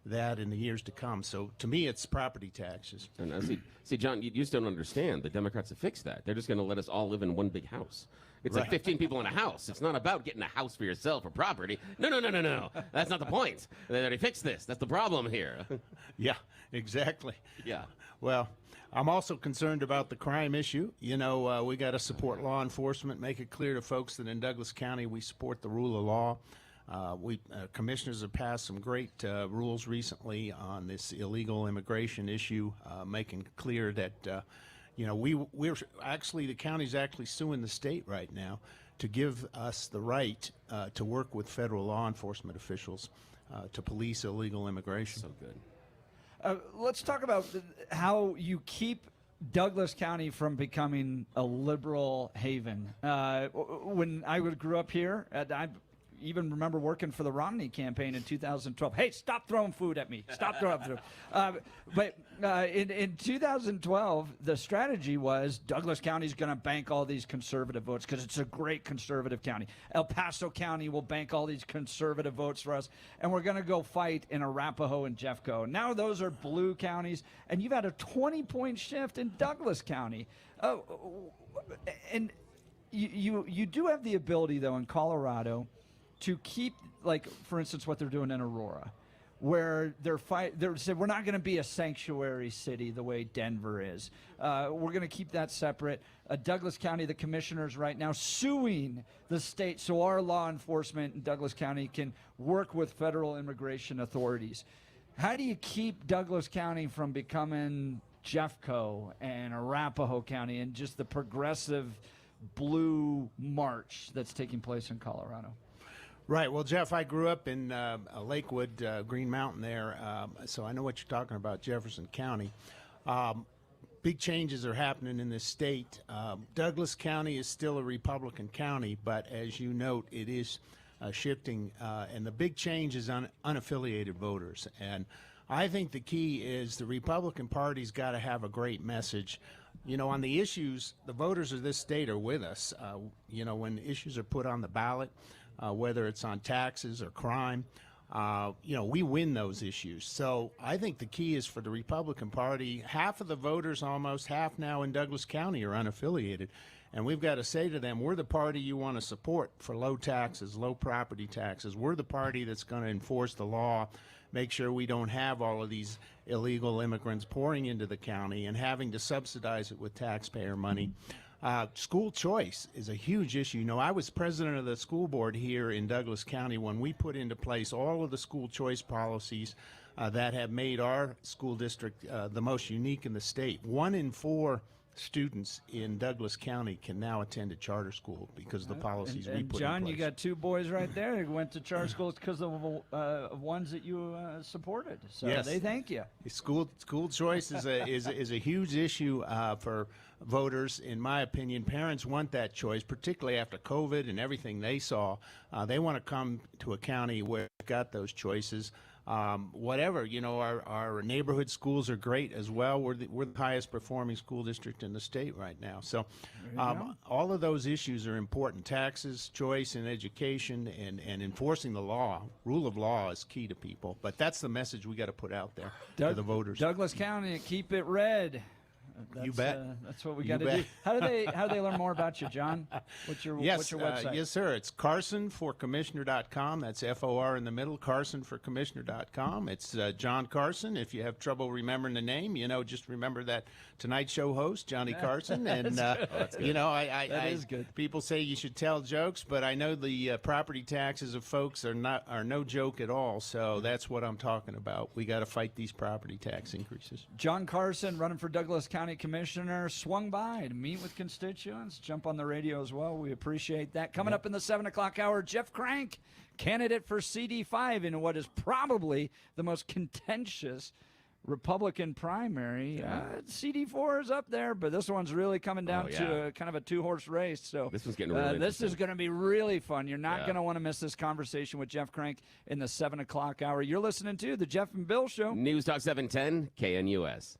that in the years to come. So to me, it's property taxes. And see, John, you just don't understand. The Democrats have fixed that. They're just going to let us all live in one big house. It's like 15 people in a house. It's not about getting a house for yourself or property. No. That's not the point. They already fixed this. That's the problem here. Yeah, exactly. Yeah. Well, I'm also concerned about the crime issue. You know, we got to support law enforcement, make it clear to folks that in Douglas County we support the rule of law. Commissioners have passed some great rules recently on this illegal immigration issue, making clear that we're actually, the county's actually suing the state right now to give us the right to work with federal law enforcement officials to police illegal immigration. So good. Let's talk about how you keep Douglas County from becoming a liberal haven. When I grew up here, I even remember working for the Romney campaign in 2012. Hey, stop throwing food at me. Stop throwing food. But in 2012, the strategy was Douglas County is going to bank all these conservative votes because it's a great conservative county. El Paso County will bank all these conservative votes for us, and we're going to go fight in Arapahoe and Jeffco. Now those are blue counties, and you've had a 20-point shift in Douglas County. And you do have the ability, though, in Colorado to keep, like, for instance, what they're doing in Aurora, where they're saying we're not going to be a sanctuary city the way Denver is. We're going to keep that separate. Douglas County, the commissioners right now suing the state so our law enforcement in Douglas County can work with federal immigration authorities. How do you keep Douglas County from becoming Jeffco and Arapahoe County and just the progressive blue march that's taking place in Colorado? Right. Well, Jeff, I grew up in Lakewood, Green Mountain there, so I know what you're talking about, Jefferson County. Big changes are happening in this state. Douglas County is still a Republican county, but as you note, it is shifting, and the big change is on unaffiliated voters. And I think the key is the Republican Party's got to have a great message. You know, on the issues, the voters of this state are with us. When issues are put on the ballot, whether it's on taxes or crime, we win those issues. So I think the key is for the Republican Party. Half of the voters, almost half now in Douglas County, are unaffiliated. And we've got to say to them, we're the party you want to support for low taxes, low property taxes. We're the party that's going to enforce the law, make sure we don't have all of these illegal immigrants pouring into the county and having to subsidize it with taxpayer money. School choice is a huge issue. You know, I was president of the school board here in Douglas County when we put into place all of the school choice policies that have made our school district the most unique in the state. 1 in 4 students in Douglas County can now attend a charter school because of the policies we put John, in place. you got 2 boys right there who went to charter schools because of ones that you supported. So yes. They thank you. School choice is a huge issue for voters, in my opinion. Parents want that choice, particularly after COVID and everything they saw. They want to come to a county where they've got those choices. Our neighborhood schools are great as well. We're the highest performing school district in the state right now. So all of those issues are important. Taxes, choice, and education, and enforcing the law. Rule of law is key to people. But that's the message we got to put out there to the voters. Douglas County, keep it red. You bet. That's what we got to do. How do they learn more about you, John? What's your website? Yes, sir. It's carsonforcommissioner.com. That's FOR in the middle, carsonforcommissioner.com. It's John Carson. If you have trouble remembering the name, just remember that Tonight Show host, Johnny Carson. And, that is good. People say you should tell jokes, but I know the property taxes of folks are no joke at all. So that's what I'm talking about. We got to fight these property tax increases. John Carson, running for Douglas County Commissioner, swung by to meet with constituents, jump on the radio as well. We appreciate that. Coming up in the 7 o'clock hour, Jeff Crank, candidate for CD5 in what is probably the most contentious Republican primary. CD4 is up there, but this one's really coming down to kind of a two-horse race. So this one's getting really this is going to be really fun. You're not going to want to miss this conversation with Jeff Crank in the 7 o'clock hour. You're listening to the Jeff and Bill Show. News Talk 710 KNUS.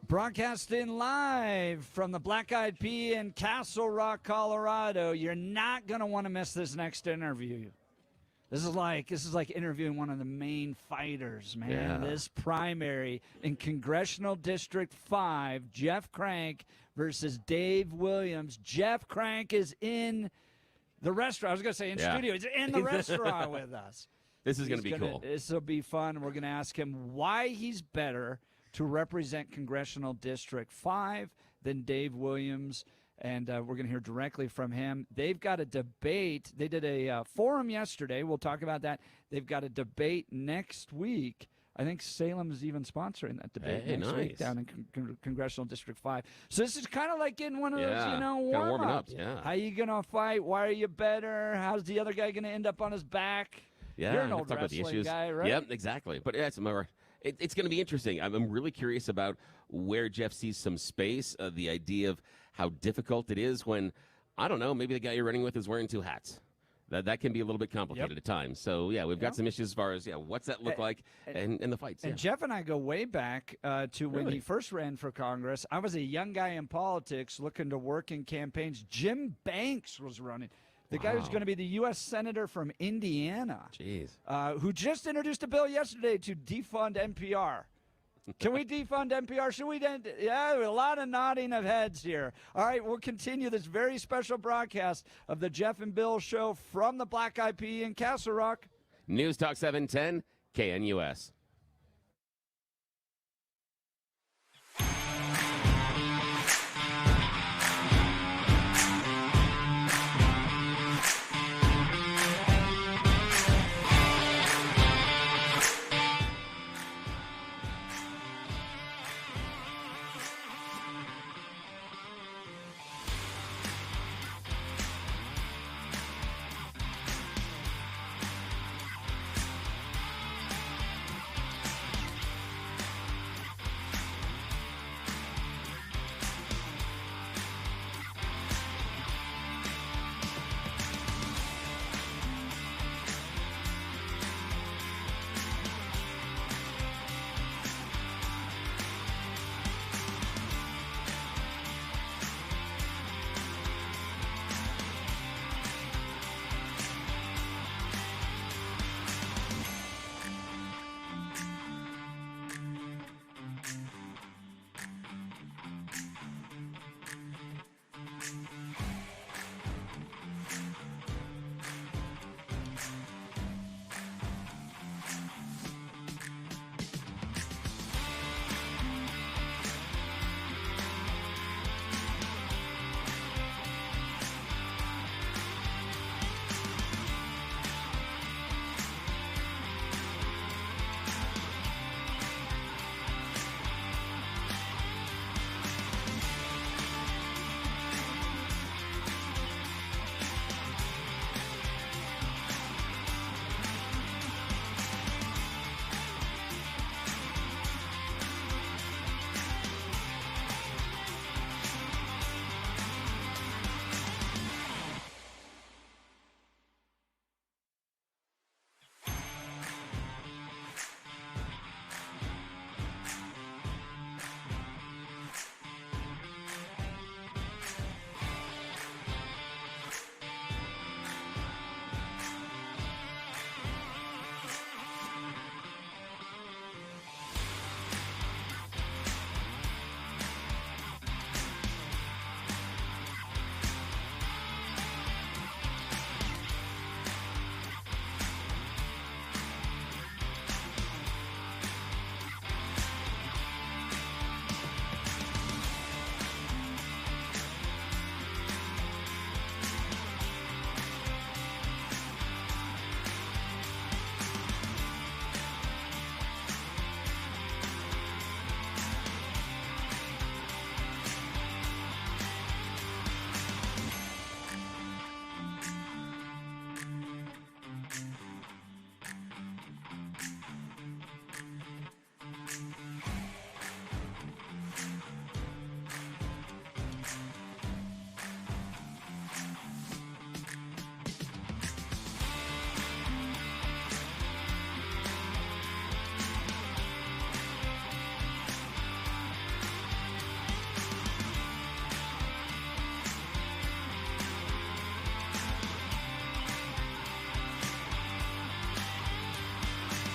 Broadcasting live from the Black-Eyed Pea in Castle Rock, Colorado. You're not going to want to miss this next interview. This is like interviewing one of the main fighters, man. Yeah. This primary in Congressional District 5, Jeff Crank versus Dave Williams. Jeff Crank is in the restaurant. I was going to say in studio. He's in the restaurant with us. This is going to be cool. This will be fun. We're going to ask him why he's better to represent Congressional District 5 than Dave Williams. And we're going to hear directly from him. They've got a debate. They did a forum yesterday. We'll talk about that. They've got a debate next week. I think Salem is even sponsoring that debate next week down in Congressional District 5. So this is kind of like getting one of those, warm-ups. Up. Yeah. How you going to fight? Why are you better? How's the other guy going to end up on his back? Yeah, You're an old talk about the wrestling issues. guy, right? Yep, exactly. But yeah, it's going to be interesting. I'm really curious about where Jeff sees some space, the idea of how difficult it is when, I don't know, maybe the guy you're running with is wearing two hats. That can be a little bit complicated at times. So, yeah, we've got some issues as far as, what's that look like and the fights. And Jeff and I go way back to when he first ran for Congress. I was a young guy in politics looking to work in campaigns. Jim Banks was running. The guy who's going to be the U.S. Senator from Indiana. Jeez. Who just introduced a bill yesterday to defund NPR. Can we defund NPR? Should we? Yeah, a lot of nodding of heads here. All right, we'll continue this very special broadcast of the Jeff and Bill Show from the Black-Eyed Pea in Castle Rock. News Talk 710, KNUS.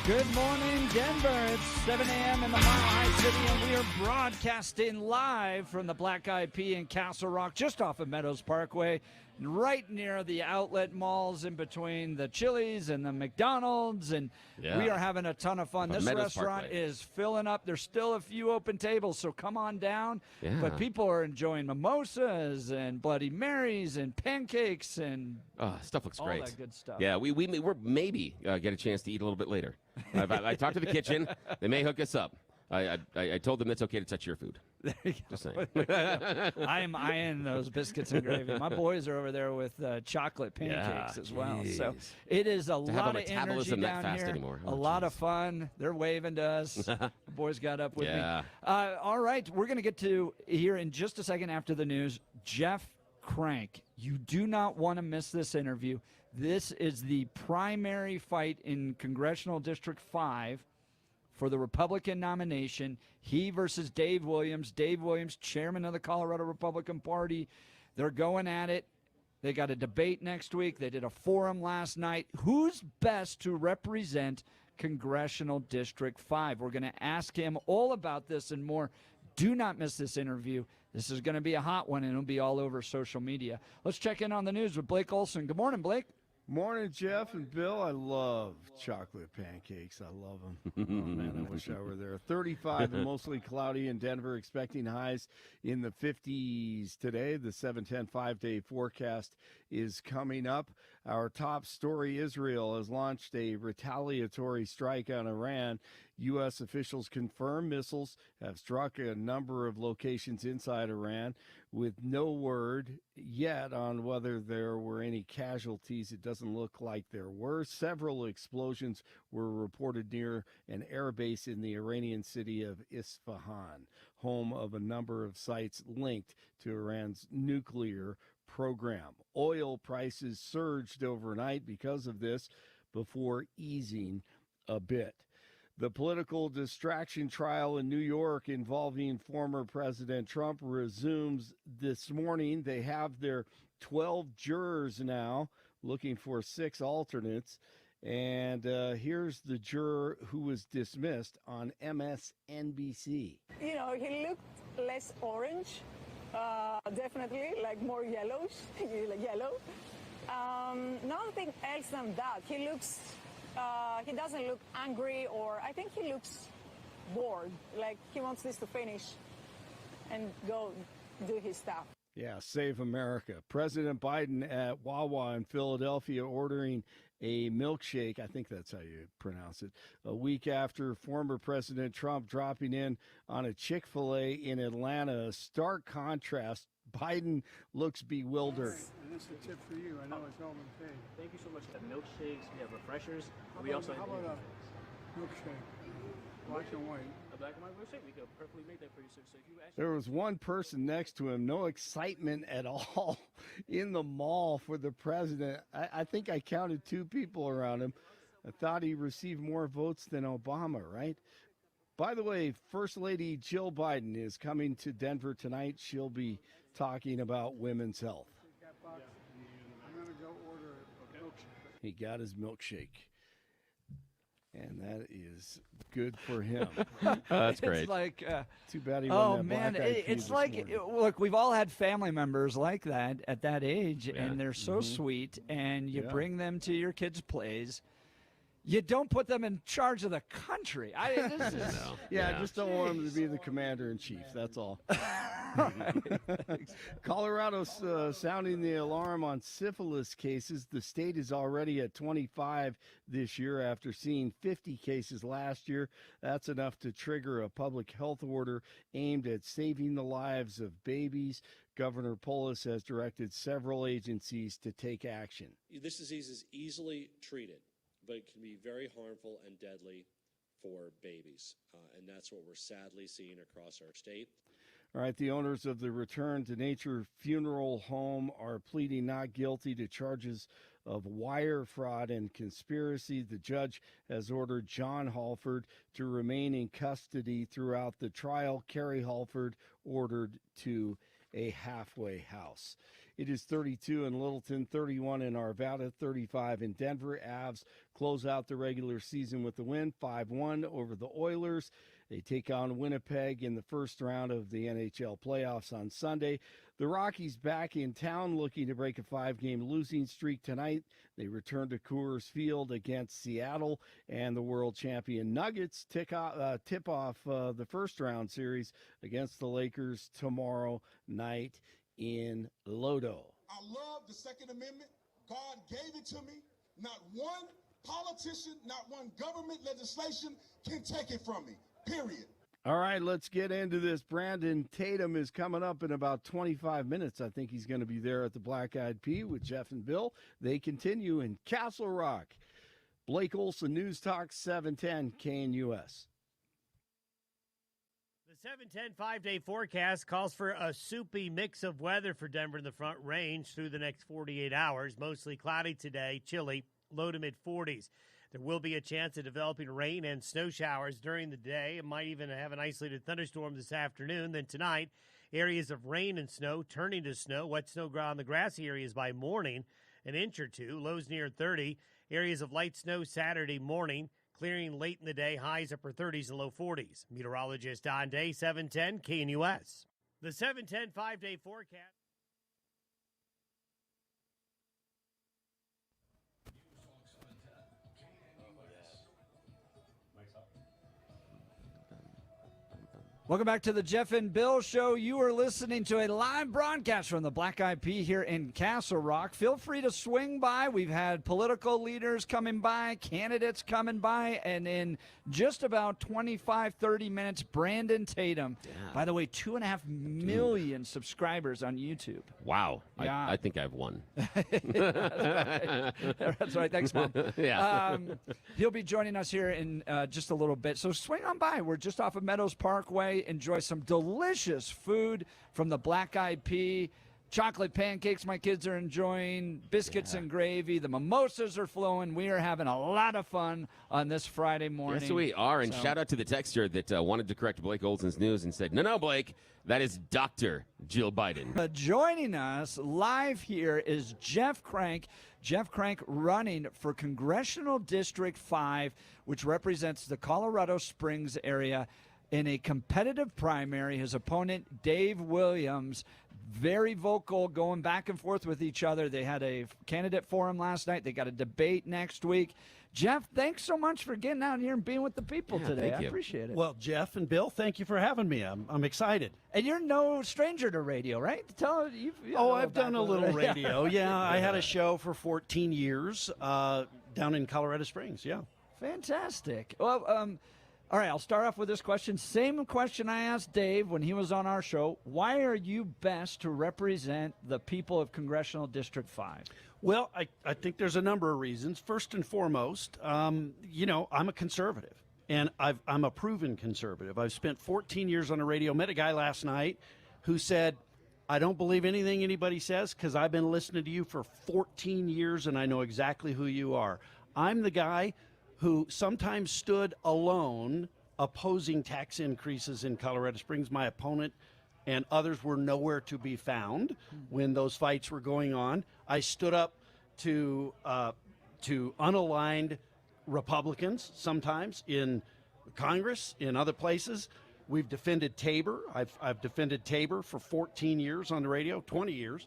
Good morning, Denver. It's 7 a.m. in the Mile High City, and we are broadcasting live from the Black-Eyed Pea in Castle Rock, just off of Meadows Parkway, right near the outlet malls in between the Chili's and the McDonald's, and we are having a ton of fun. This Meadows restaurant Parkway is filling up. There's still a few open tables, so come on down. Yeah. But people are enjoying mimosas and Bloody Marys and pancakes and stuff looks all great. that good stuff. Yeah, we're maybe get a chance to eat a little bit later. I talked to the kitchen. They may hook us up. I told them it's okay to touch your food. There you go. Just saying. I am eyeing those biscuits and gravy. My boys are over there with chocolate pancakes as well. So it is a To have lot a of energy metabolism that down fast here. anymore. A Oh, lot jeez. of fun. They're waving to us. The boys got up with Yeah. me. All right, we're going to get to here in just a second after the news. Jeff Crank, you do not want to miss this interview. This is the primary fight in Congressional District 5 for the Republican nomination. He versus Dave Williams. Dave Williams, chairman of the Colorado Republican Party. They're going at it. They got a debate next week. They did a forum last night. Who's best to represent Congressional District 5? We're going to ask him all about this and more. Do not miss this interview. This is going to be a hot one, and it'll be all over social media. Let's check in on the news with Blake Olson. Good morning, Blake. Morning, Jeff and Bill. I love chocolate pancakes. I love them. Oh, man, I wish I were there. 35 and mostly cloudy in Denver, expecting highs in the 50s today. The 7-10 5-day forecast is coming up. Our top story, Israel has launched a retaliatory strike on Iran. U.S. officials confirm missiles have struck a number of locations inside Iran, with no word yet on whether there were any casualties. It doesn't look like there were. Several explosions were reported near an airbase in the Iranian city of Isfahan, home of a number of sites linked to Iran's nuclear program. Oil prices surged overnight because of this before easing a bit. The political distraction trial in New York involving former President Trump resumes this morning. They have their 12 jurors now, looking for 6 alternates. And here's the juror who was dismissed on MSNBC. You know, he looked less orange, definitely, like more yellows, like yellow. Nothing else than that. He doesn't look angry, or I think he looks bored, like he wants this to finish and go do his stuff. Yeah, save America. President Biden at Wawa in Philadelphia ordering a milkshake, I think that's how you pronounce it, a week after former President Trump dropping in on a Chick-fil-A in Atlanta. A stark contrast. Biden looks bewildered. And this is a tip for you. I know it's all been paid. Thank you so much. We have milkshakes, we have refreshers. How We about, also how about a milkshake? Black and white. a black and white milkshake. We could perfectly make that for you, sir. So if you actually There was one person next to him, no excitement at all in the mall for the president. I think I counted 2 people around him. I thought he received more votes than Obama, right? By the way, First Lady Jill Biden is coming to Denver tonight. She'll be talking about women's health. I'm going to go order a milkshake. He got his milkshake. And that is good for him. That's great. It's like, Too bad he won oh that man, Black-Eyed Pea it's this like, morning. look, we've all had family members like that at that age, Yeah. and they're so sweet, and you Yeah. bring them to your kids' plays. You don't put them in charge of the country. This is, No. Yeah, I just don't want him to be the commander-in-chief. That's all. Colorado's sounding the alarm on syphilis cases. The state is already at 25 this year after seeing 50 cases last year. That's enough to trigger a public health order aimed at saving the lives of babies. Governor Polis has directed several agencies to take action. This disease is easily treated, but it can be very harmful and deadly for babies. And that's what we're sadly seeing across our state. All right, the owners of the Return to Nature Funeral Home are pleading not guilty to charges of wire fraud and conspiracy. The judge has ordered John Halford to remain in custody throughout the trial. Carrie Halford ordered to a halfway house. It is 32 in Littleton, 31 in Arvada, 35 in Denver. Avs close out the regular season with the win, 5-1 over the Oilers. They take on Winnipeg in the first round of the NHL playoffs on Sunday. The Rockies back in town looking to break a 5-game losing streak tonight. They return to Coors Field against Seattle, and the world champion Nuggets tip off the first round series against the Lakers tomorrow night in Lodo. I love the Second Amendment. God gave it to me. Not one politician, not one government legislation can take it from me. Period. All right, let's get into this. Brandon Tatum is coming up in about 25 minutes. I think he's going to be there at the Black-Eyed Pea with Jeff and Bill. They continue in Castle Rock. Blake Olson, News Talk 710 KNUS. The 710 5-day forecast calls for a soupy mix of weather for Denver in the Front Range through the next 48 hours. Mostly cloudy today, chilly, low to mid-40s. There will be a chance of developing rain and snow showers during the day. It might even have an isolated thunderstorm this afternoon. Then tonight, areas of rain and snow turning to snow. Wet snow on the grassy areas by morning, an inch or two. Lows near 30. Areas of light snow Saturday morning. Clearing late in the day. Highs upper 30s and low 40s. Meteorologist Don Day, 710 KNUS. The 710 5-day forecast. Welcome back to the Jeff and Bill Show. You are listening to a live broadcast from the Black-Eyed Pea here in Castle Rock. Feel free to swing by. We've had political leaders coming by, candidates coming by, and in just about 25, 30 minutes, Brandon Tatum. Yeah. By the way, 2.5 million subscribers on YouTube. Wow. Yeah. I think I've won. That's right. Thanks, Mom. Yeah. He'll be joining us here in just a little bit. So swing on by. We're just off of Meadows Parkway. Enjoy some delicious food from the Black-Eyed Pea. Chocolate pancakes my kids are enjoying, biscuits and gravy. The mimosas are flowing. We are having a lot of fun on this Friday morning. Yes, we are. And shout out to the texter that wanted to correct Blake Olson's news and said, no, Blake, that is Dr. Jill Biden. Joining us live here is Jeff Crank. Jeff Crank running for Congressional District 5, which represents the Colorado Springs area. In a competitive primary, his opponent, Dave Williams, very vocal, going back and forth with each other. They had a candidate forum last night. They got a debate next week. Jeff, thanks so much for getting out here and being with the people today. I appreciate it. Well, Jeff and Bill, thank you for having me. I'm excited. And you're no stranger to radio, right? I've done a little radio. Yeah, I had a show for 14 years down in Colorado Springs. Yeah. Fantastic. Well, all right, I'll start off with this question. Same question I asked Dave when he was on our show. Why are you best to represent the people of Congressional District 5? Well, I think there's a number of reasons. First and foremost, I'm a conservative, and I'm a proven conservative. I've spent 14 years on the radio. Met a guy last night who said, I don't believe anything anybody says because I've been listening to you for 14 years, and I know exactly who you are. I'm the guy who sometimes stood alone opposing tax increases in Colorado Springs. My opponent and others were nowhere to be found when those fights were going on. I stood up to unaligned Republicans sometimes in Congress, in other places. We've defended Tabor. I've defended Tabor for 14 years on the radio, 20 years.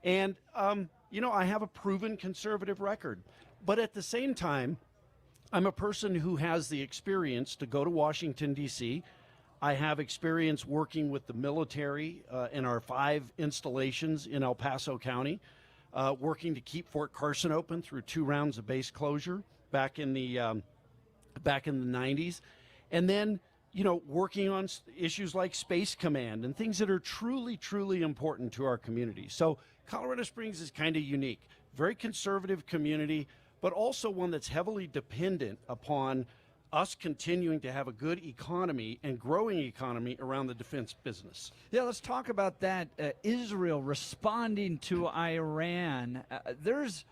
And, I have a proven conservative record. But at the same time, I'm a person who has the experience to go to Washington, D.C. I have experience working with the military in our 5 installations in El Paso County, working to keep Fort Carson open through 2 rounds of base closure back in the 90s. And then, working on issues like Space Command and things that are truly, truly important to our community. So Colorado Springs is kind of unique. Very conservative community, but also one that's heavily dependent upon us continuing to have a good economy and growing economy around the defense business. Yeah, let's talk about that. Israel responding to Iran. There's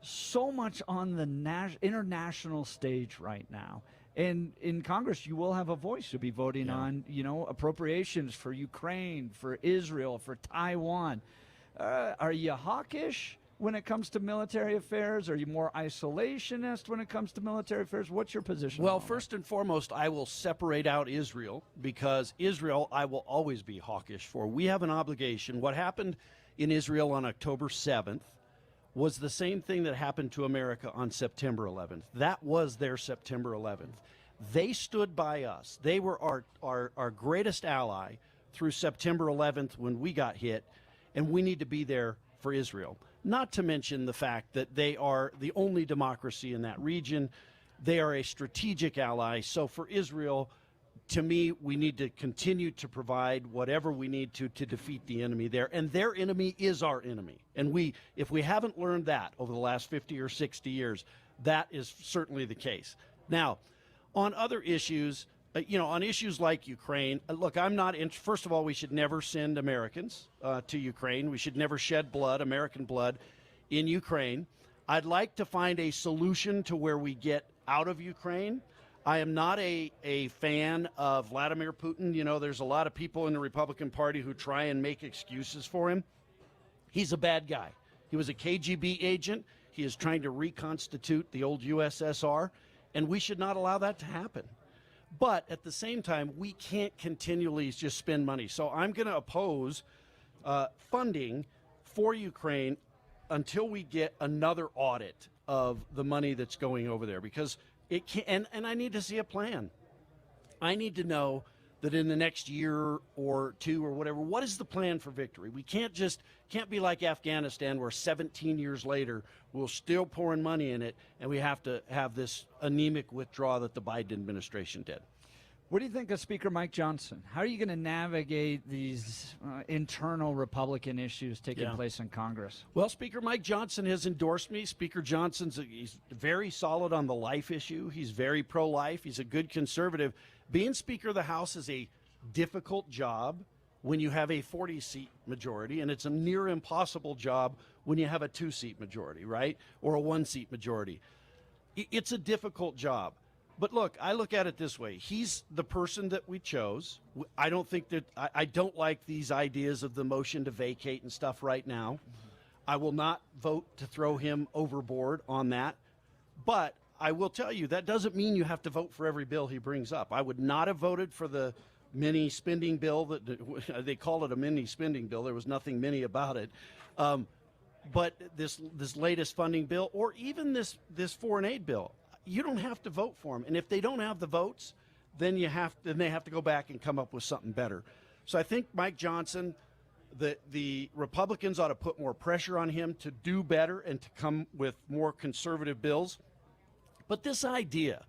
so much on the international stage right now. And in Congress, you will have a voice. You'll be voting on, appropriations for Ukraine, for Israel, for Taiwan. Are you hawkish when it comes to military affairs? Are you more isolationist when it comes to military affairs? What's your position? Well, on all first and foremost, I will separate out Israel, because Israel I will always be hawkish for. We have an obligation. What happened in Israel on October 7th was the same thing that happened to America on September 11th. That was their September 11th. They stood by us. They were our greatest ally through September 11th when we got hit, and we need to be there for Israel. Not to mention the fact that they are the only democracy in that region. They are a strategic ally. So for Israel, to me, we need to continue to provide whatever we need to defeat the enemy there. And their enemy is our enemy. And if we haven't learned that over the last 50 or 60 years, that is certainly the case. Now, on other issues, on issues like Ukraine, look, I'm not first of all, we should never send Americans to Ukraine. We should never shed blood, American blood, in Ukraine. I'd like to find a solution to where we get out of Ukraine. I am not a fan of Vladimir Putin. There's a lot of people in the Republican Party who try and make excuses for him. He's a bad guy. He was a KGB agent. He is trying to reconstitute the old USSR, and we should not allow that to happen. But at the same time, we can't continually just spend money. So I'm going to oppose funding for Ukraine until we get another audit of the money that's going over there, because it can. And I need to see a plan. I need to know that in the next year or two or whatever, what is the plan for victory? We can't be like Afghanistan, where 17 years later we're still pouring money in it, and we have to have this anemic withdrawal that the Biden administration did. What do you think of Speaker Mike Johnson? How are you going to navigate these internal Republican issues taking place in Congress? Well, Speaker Mike Johnson has endorsed me. Speaker he's very solid on the life issue. He's very pro-life. He's a good conservative. Being Speaker of the House is a difficult job when you have a 40-seat majority, and it's a near impossible job when you have a 2-seat majority, right? Or a 1-seat majority. It's a difficult job. But look, I look at it this way. He's the person that we chose. I don't like these ideas of the motion to vacate and stuff right now. I will not vote to throw him overboard on that. But I will tell you, that doesn't mean you have to vote for every bill he brings up. I would not have voted for the mini spending bill that they call it a mini spending bill. There was nothing mini about it. But this latest funding bill, or even this foreign aid bill, you don't have to vote for them. And if they don't have the votes, then they have to go back and come up with something better. So I think Mike Johnson, the Republicans ought to put more pressure on him to do better and to come with more conservative bills. But this idea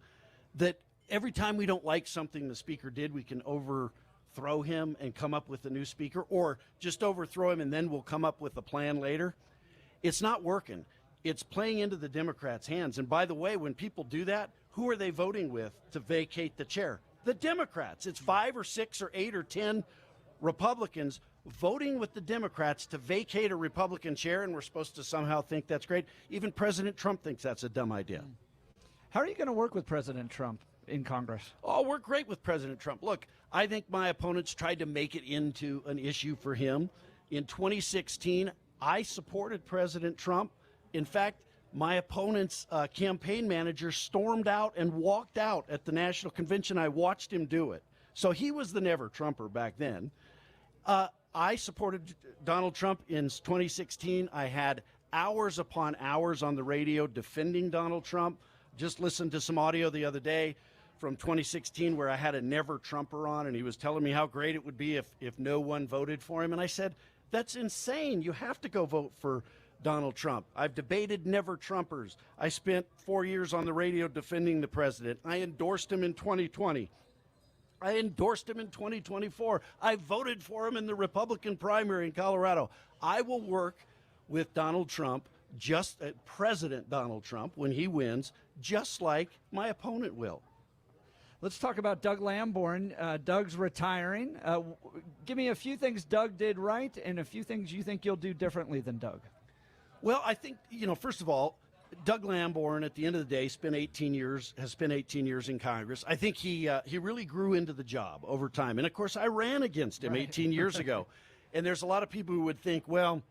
that every time we don't like something the speaker did, we can overthrow him and come up with a new speaker, or just overthrow him and then we'll come up with a plan later, it's not working. It's playing into the Democrats' hands. And by the way, when people do that, who are they voting with to vacate the chair? The Democrats. It's 5 or 6 or 8 or 10 Republicans voting with the Democrats to vacate a Republican chair, and we're supposed to somehow think that's great. Even President Trump thinks that's a dumb idea. How are you going to work with President Trump in Congress? Oh, we're great with President Trump. Look, I think my opponents tried to make it into an issue for him. In 2016, I supported President Trump. In fact, my opponent's campaign manager stormed out and walked out at the national convention. I watched him do it. So he was the never-Trumper back then. I supported Donald Trump in 2016. I had hours upon hours on the radio defending Donald Trump. Just listened to some audio the other day from 2016 where I had a never-Trumper on, and he was telling me how great it would be if no one voted for him. And I said, that's insane. You have to go vote for Donald Trump. I've debated never-Trumpers. I spent 4 years on the radio defending the president. I endorsed him in 2020. I endorsed him in 2024. I voted for him in the Republican primary in Colorado. I will work with Donald Trump, President Donald Trump, when he wins, just like my opponent will. Let's talk about Doug Lamborn. Doug's retiring. Give me a few things Doug did right and a few things you think you'll do differently than Doug. Well, I think, first of all, Doug Lamborn, at the end of the day, has spent 18 years in Congress. I think he really grew into the job over time. And, of course, I ran against him 18 years ago. And there's a lot of people who would think, well,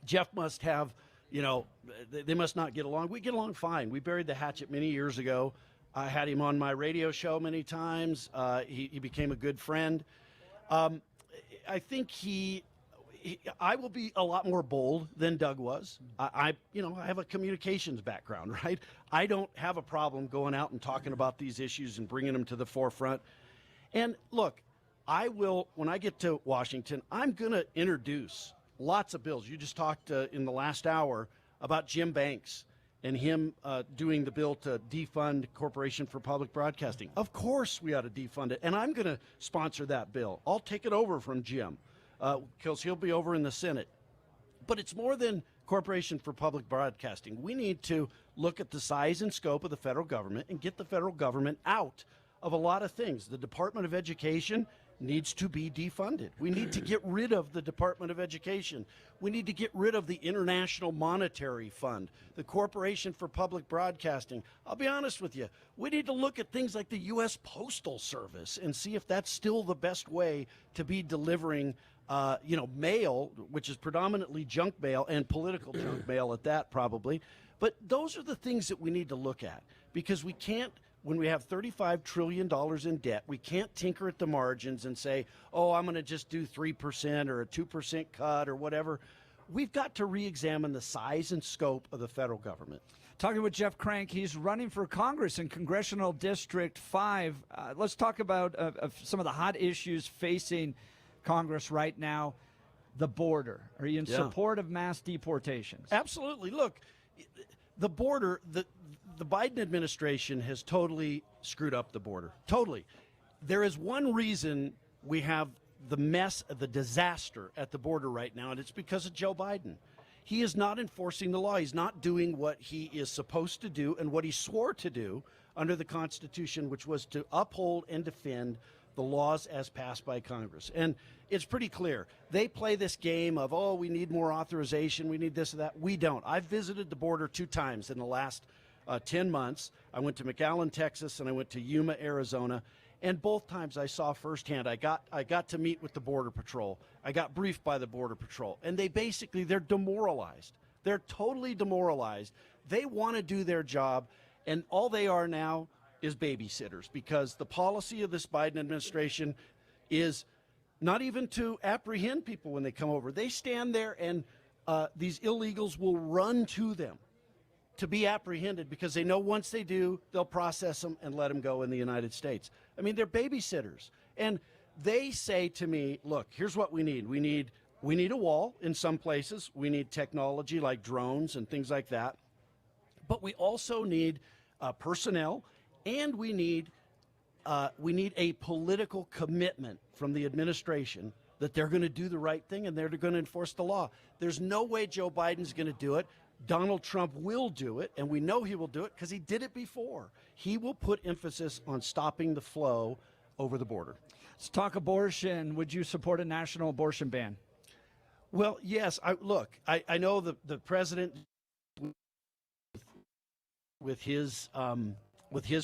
Jeff must have, they must not get along. We get along fine. We buried the hatchet many years ago. I had him on my radio show many times. He became a good friend. I think I will be a lot more bold than Doug was. I have a communications background, right? I don't have a problem going out and talking about these issues and bringing them to the forefront. And look, I will, when I get to Washington, I'm going to introduce lots of bills. You just talked in the last hour about Jim Banks and him doing the bill to defund Corporation for Public Broadcasting. Of course we ought to defund it, and I'm going to sponsor that bill. I'll take it over from Jim because he'll be over in the Senate. But it's more than Corporation for Public Broadcasting. We need to look at the size and scope of the federal government and get the federal government out of a lot of things. The Department of Education needs to be defunded. We need to get rid of the Department of Education. We need to get rid of the International Monetary Fund, the Corporation for Public Broadcasting. I'll be honest with you. We need to look at things like the U.S. Postal Service and see if that's still the best way to be delivering mail, which is predominantly junk mail and political junk mail at that probably. But those are the things that we need to look at, because we can't, when we have $35 trillion in debt, we can't tinker at the margins and say, oh, I'm going to just do 3% or a 2% cut or whatever. We've got to re-examine the size and scope of the federal government. Talking with Jeff Crank, he's running for Congress in Congressional District 5. Let's talk about some of the hot issues facing Congress right now. The border. Are you in support of mass deportations? Absolutely. Look, the border, the Biden administration has totally screwed up the border. Totally. There is one reason we have the mess, the disaster at the border right now, and it's because of Joe Biden. He is not enforcing the law. He's not doing what he is supposed to do and what he swore to do under the Constitution, which was to uphold and defend the laws as passed by Congress. And it's pretty clear. They play this game of, oh, we need more authorization, we need this or that. We don't. I've visited the border 2 times in the last 10 months. I went to McAllen, Texas, and I went to Yuma, Arizona. And both times I saw firsthand, I got to meet with the Border Patrol. I got briefed by the Border Patrol. And they're demoralized. They're totally demoralized. They want to do their job, and all they are now is babysitters, because the policy of this Biden administration is not even to apprehend people when they come over. They stand there and these illegals will run to them to be apprehended, because they know once they do, they'll process them and let them go in the United States. I mean, they're babysitters. And they say to me, look, here's what we need. We need a wall in some places. We need technology like drones and things like that. But we also need personnel, and we need a political commitment from the administration that they're going to do the right thing and they're going to enforce the law. There's no way Joe Biden's going to do it. Donald Trump will do it, and we know he will do it because he did it before. He will put emphasis on stopping the flow over the border. Let's talk abortion. Would you support a national abortion ban? Well, yes. I know the president with his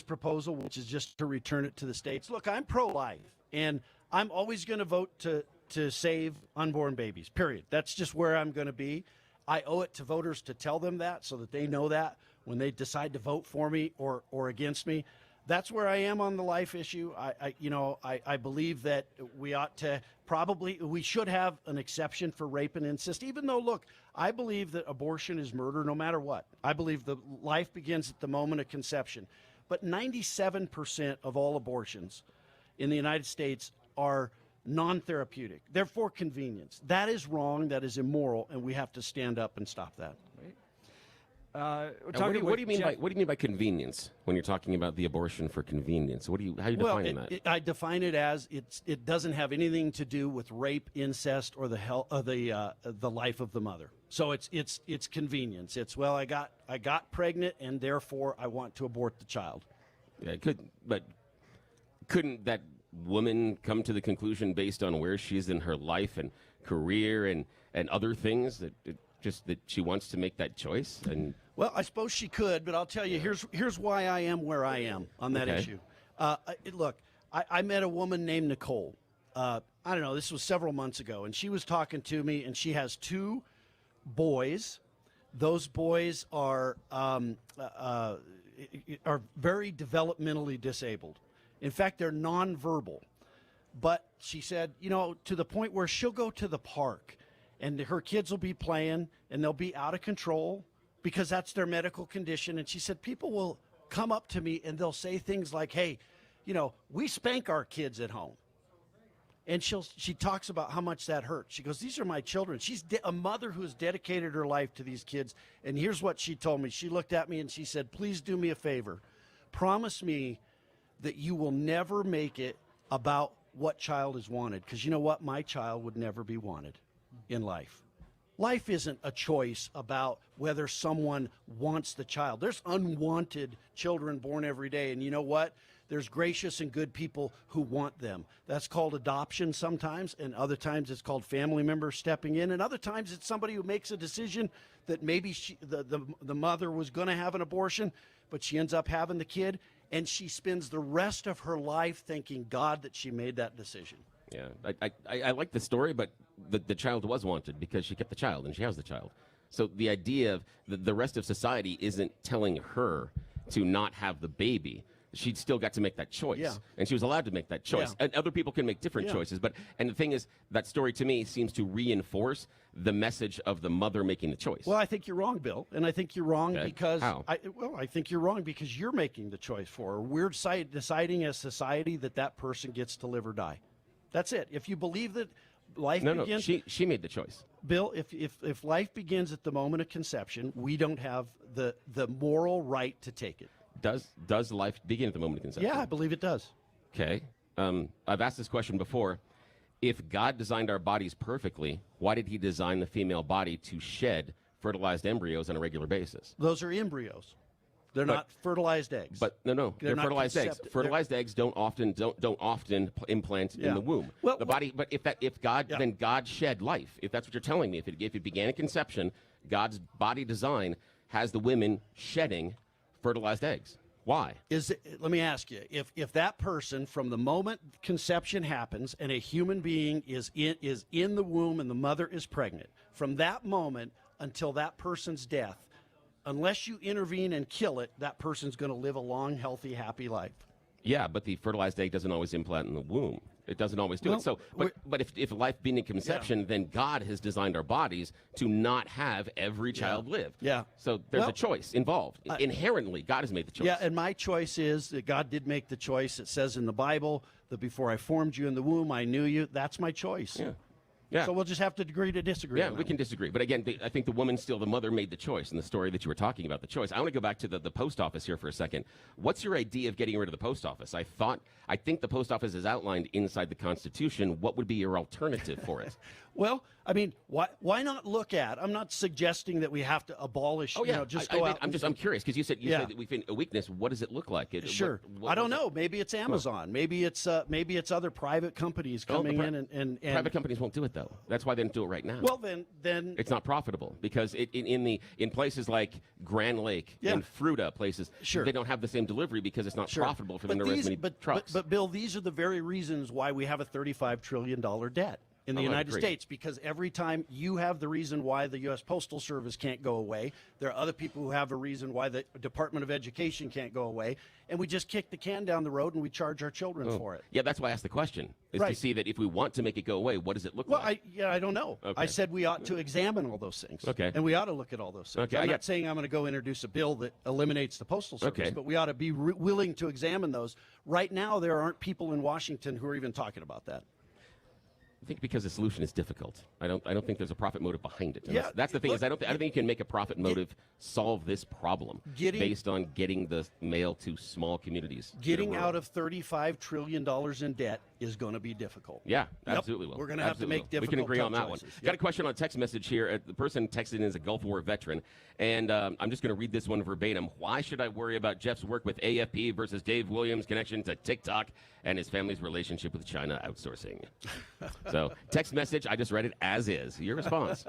proposal, which is just to return it to the states. Look, I'm pro-life, and I'm always going to vote to save unborn babies, period. That's just where I'm going to be. I owe it to voters to tell them that, so that they know that when they decide to vote for me or against me. That's where I am on the life issue. I believe that we should have an exception for rape and incest, even though, look, I believe that abortion is murder no matter what. I believe the life begins at the moment of conception. But 97% of all abortions in the United States are non-therapeutic. They're for convenience. That is wrong. That is immoral, and we have to stand up and stop that. What do you mean by convenience when you're talking about the abortion for convenience? How are you defining that? I define it as it doesn't have anything to do with rape, incest, or the life of the mother. So it's convenience. It's, well, I got pregnant and therefore I want to abort the child. Yeah, couldn't that woman come to the conclusion based on where she is in her life and career and other things that she wants to make that choice? And well, I suppose she could, but I'll tell you, here's why I am where I am on that issue. Look, I met a woman named Nicole. I don't know, this was several months ago, and she was talking to me, and she has 2 boys. Those boys are very developmentally disabled. In fact, they're nonverbal. But she said, to the point where she'll go to the park and her kids will be playing and they'll be out of control because that's their medical condition. And she said, people will come up to me and they'll say things like, hey, we spank our kids at home. And she talks about how much that hurts. She goes, these are my children. She's a mother who has dedicated her life to these kids. And here's what she told me. She looked at me and she said, please do me a favor. Promise me that you will never make it about what child is wanted. Because you know what? My child would never be wanted in life. Life isn't a choice about whether someone wants the child. There's unwanted children born every day. And you know what? There's gracious and good people who want them. That's called adoption sometimes, and other times it's called family members stepping in, and other times it's somebody who makes a decision that maybe the mother was going to have an abortion, but she ends up having the kid, and she spends the rest of her life thanking God that she made that decision. Yeah, I like the story, but the child was wanted because she kept the child, and she has the child. So the idea of the rest of society isn't telling her to not have the baby. She still got to make that choice, Yeah. and she was allowed to make that choice. Yeah. And other people can make different Yeah. choices, and the thing is, that story to me seems to reinforce the message of the mother making the choice. Well, I think you're wrong, Bill, and I think you're wrong Okay. because How? I think you're wrong because you're making the choice for her. We're deciding as society that person gets to live or die. That's it. If you believe that life begins, she made the choice. Bill, if life begins at the moment of conception, we don't have the moral right to take it. Does life begin at the moment of conception? Yeah, I believe it does. Okay. I've asked this question before. If God designed our bodies perfectly, why did he design the female body to shed fertilized embryos on a regular basis? Those are embryos. They're not fertilized eggs. But no, they're not fertilized eggs. concept- Fertilized eggs don't often implant in Yeah. the womb. Well, the body, but then God shed life. If that's what you're telling me, if it began at conception, God's body design has the women shedding fertilized eggs. Why? Let me ask you, if that person from the moment conception happens and a human being is in the womb and the mother is pregnant, from that moment until that person's death, unless you intervene and kill it, that person's going to live a long, healthy, happy life. Yeah, but the fertilized egg doesn't always implant in the womb. It doesn't always do Well, it. So, but if life being in conception, then God has designed our bodies to not have every child live. Yeah. So there's a choice involved. Inherently, God has made the choice. Yeah, and my choice is that God did make the choice. It says in the Bible that before I formed you in the womb, I knew you. That's my choice. Yeah. Yeah. So we'll just have to agree to disagree. Yeah, on we that can one. disagree. But again, I think the mother made the choice in the story that you were talking about, the choice. I want to go back to the post office here for a second. What's your idea of getting rid of the post office? I think the post office is outlined inside the Constitution. What would be your alternative for it? Well, I mean, why not look at? I'm not suggesting that we have to abolish. Oh yeah, just I go mean, out. I'm curious because you said that we find a weakness. What does it look like? Sure. I don't know. Maybe it's Amazon. Maybe it's other private companies coming in and private companies won't do it though. That's why they don't do it right now. Well, then it's not profitable because in places like Grand Lake and Fruita places, they don't have the same delivery because it's not profitable for them to raise many trucks. But Bill, these are the very reasons why we have a $35 trillion debt in the United States, because every time you have the reason why the U.S. Postal Service can't go away, there are other people who have a reason why the Department of Education can't go away, and we just kick the can down the road and we charge our children for it. Yeah, that's why I asked the question, is to see that if we want to make it go away, what does it look like? I don't know. Okay. I said we ought to examine all those things. Okay. And we ought to look at all those things. Okay, I'm not saying I'm going to go introduce a bill that eliminates the Postal Service, but we ought to be willing to examine those. Right now, there aren't people in Washington who are even talking about that. I think because the solution is difficult. I don't think there's a profit motive behind it. And Yeah, that's the thing. look, Is I don't think you can make a profit motive solve this problem based on getting the mail to small communities. Getting out of $35 trillion in debt is going to be difficult. Yeah, absolutely. Will. We're going to have to make difficult. We can agree on that choices. one. Got a question on a text message here. The person texted in is a Gulf War veteran, and I'm just going to read this one verbatim. Why should I worry about Jeff's work with AFP versus Dave Williams' connection to TikTok and his family's relationship with China outsourcing? So, text message. I just read it as is. Your response.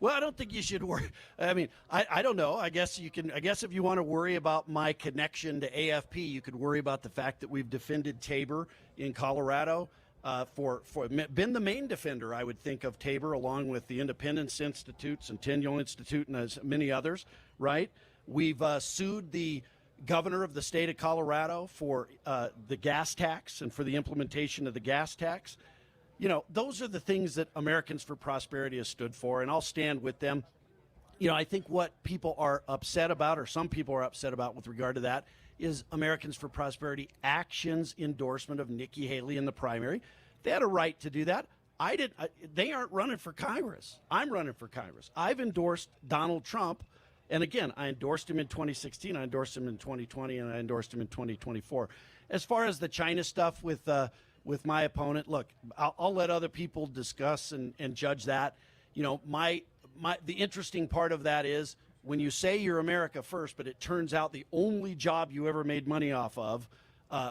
Well, I don't think you should worry. I mean, I don't know. I guess you can. I guess if you want to worry about my connection to AFP, you could worry about the fact that we've defended Tabor in Colorado. been the main defender, I would think, of Tabor, along with the Independence Institute, Centennial Institute, and as many others, right? We've sued the governor of the state of Colorado for the gas tax and for the implementation of the gas tax. You know, those are the things that Americans for Prosperity has stood for, and I'll stand with them. You know, I think what people are upset about, or some people are upset about with regard to that, is Americans for Prosperity Action's endorsement of Nikki Haley in the primary. They had a right to do that. They aren't running for Congress. I'm running for Congress. I've endorsed Donald Trump. And again, I endorsed him in 2016, I endorsed him in 2020, and I endorsed him in 2024. As far as the China stuff with my opponent, look, I'll let other people discuss and judge that. You know, the interesting part of that is when you say you're America first, but it turns out the only job you ever made money off of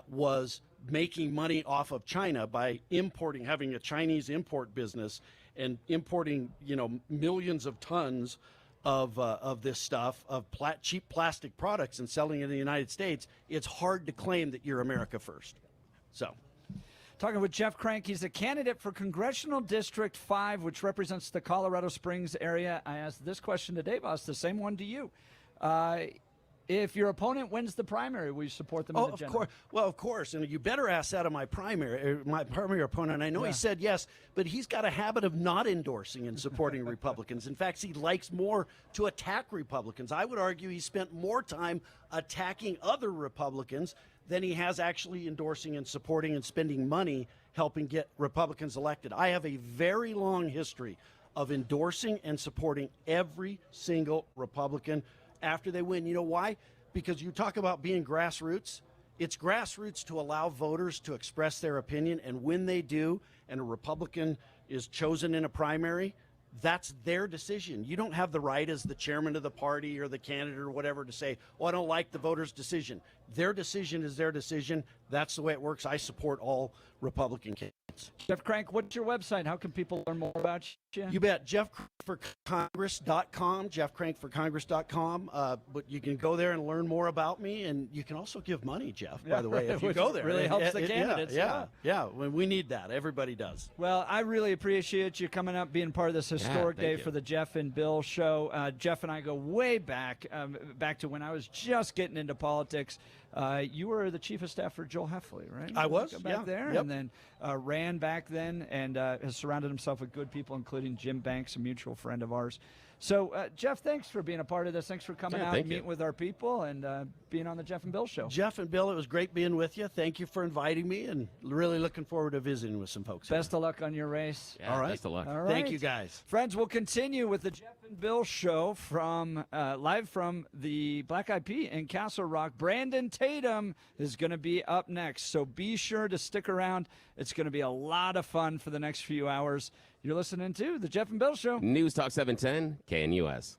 was making money off of China by importing, having a Chinese import business and importing, you know, millions of tons of this stuff, of cheap plastic products, and selling it in the United States. It's hard to claim that you're America first. So. Talking with Jeff Crank, he's a candidate for Congressional District 5, which represents the Colorado Springs area. I asked this question to Dave. I'll ask the same one to you. If your opponent wins the primary, will you support them in the general? Of course. Well, of course. And you better ask that of my primary opponent. I know he said yes, but he's got a habit of not endorsing and supporting Republicans. In fact, he likes more to attack Republicans. I would argue he spent more time attacking other Republicans than he has actually endorsing and supporting and spending money helping get Republicans elected. I have a very long history of endorsing and supporting every single Republican after they win. You know why? Because you talk about being grassroots. It's grassroots to allow voters to express their opinion, and when they do, and a Republican is chosen in a primary, that's their decision. You don't have the right as the chairman of the party or the candidate or whatever to say, oh, I don't like the voters' decision. Their decision is their decision. That's the way it works. I support all Republican candidates. Jeff Crank, what's your website? How can people learn more about you? You bet. JeffCrankForCongress.com, JeffCrankForCongress.com. But you can go there and learn more about me, and you can also give money, Jeff, by the way, if you go there. Really helps the candidates. Yeah. We need that. Everybody does. Well, I really appreciate you coming up, being part of this historic day for the Jeff and Bill show. Jeff and I go way back, back to when I was just getting into politics. You were the chief of staff for Joel Heffley, right? I was, back there, Yep. and then ran back then, and has surrounded himself with good people, including Jim Banks, a mutual friend of ours. So, Jeff, thanks for being a part of this. Thanks for coming out and meeting with our people and being on the Jeff and Bill show. Jeff and Bill, it was great being with you. Thank you for inviting me, and really looking forward to visiting with some folks. Best of luck on your race. Yeah, all right. Best of luck. All right. Thank you, guys. Friends, we'll continue with the Jeff and Bill show from live from the Black-Eyed Pea in Castle Rock. Brandon Tatum is going to be up next, so be sure to stick around. It's going to be a lot of fun for the next few hours. You're listening to the Jeff and Bill show. News Talk 710, KNUS.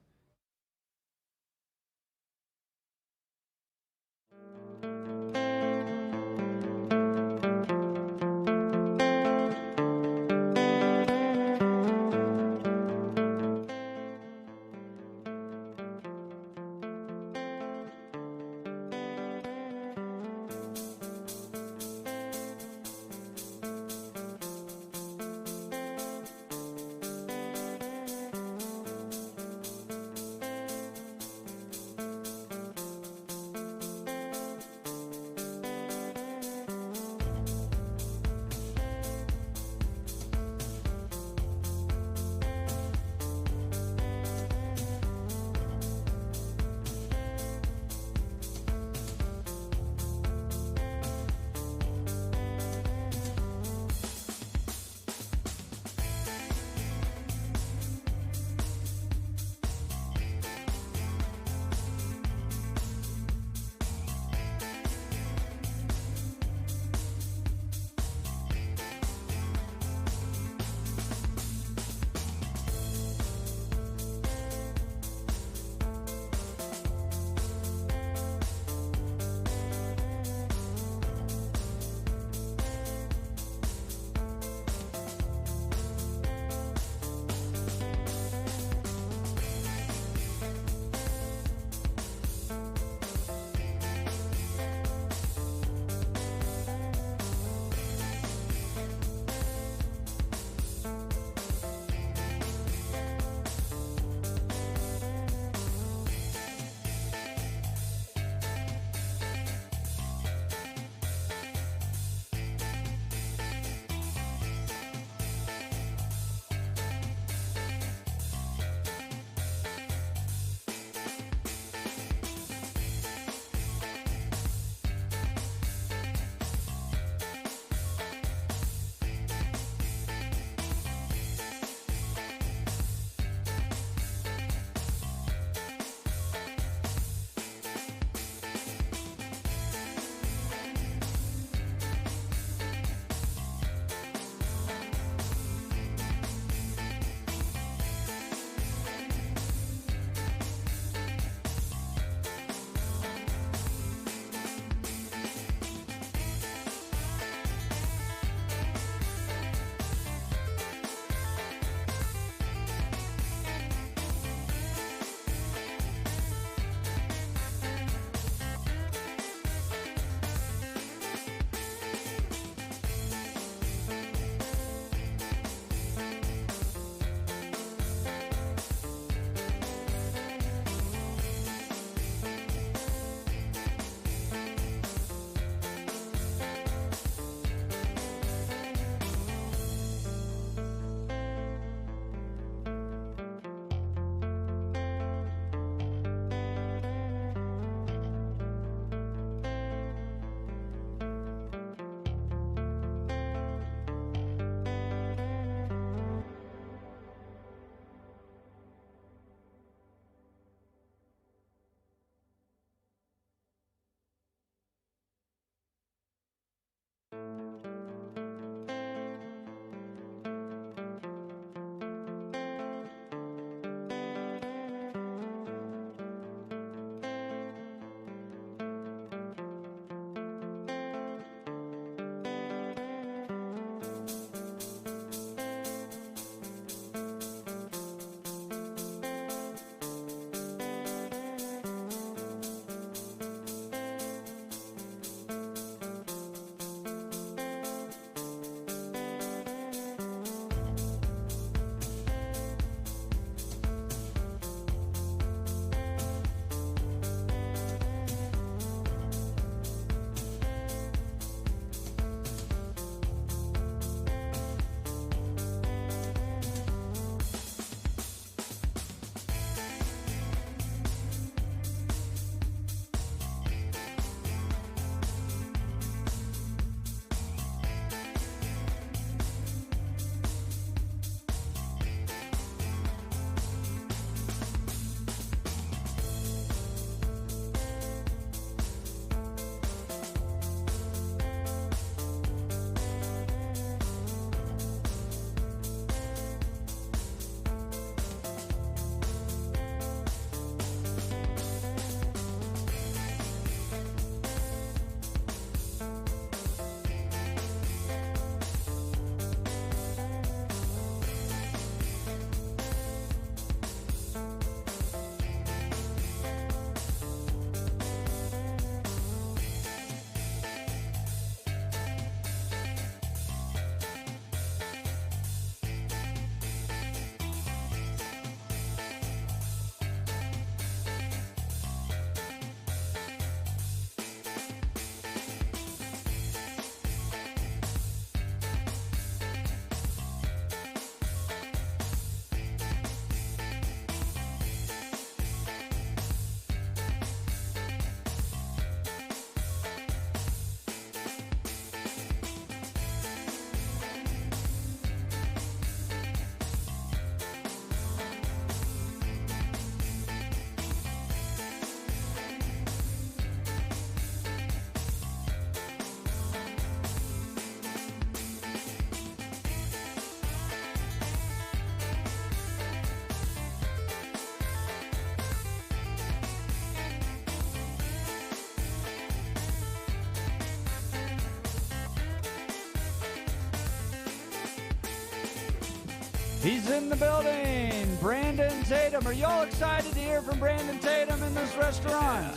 He's in the building. Brandon Tatum. Are y'all excited to hear from Brandon Tatum in this restaurant?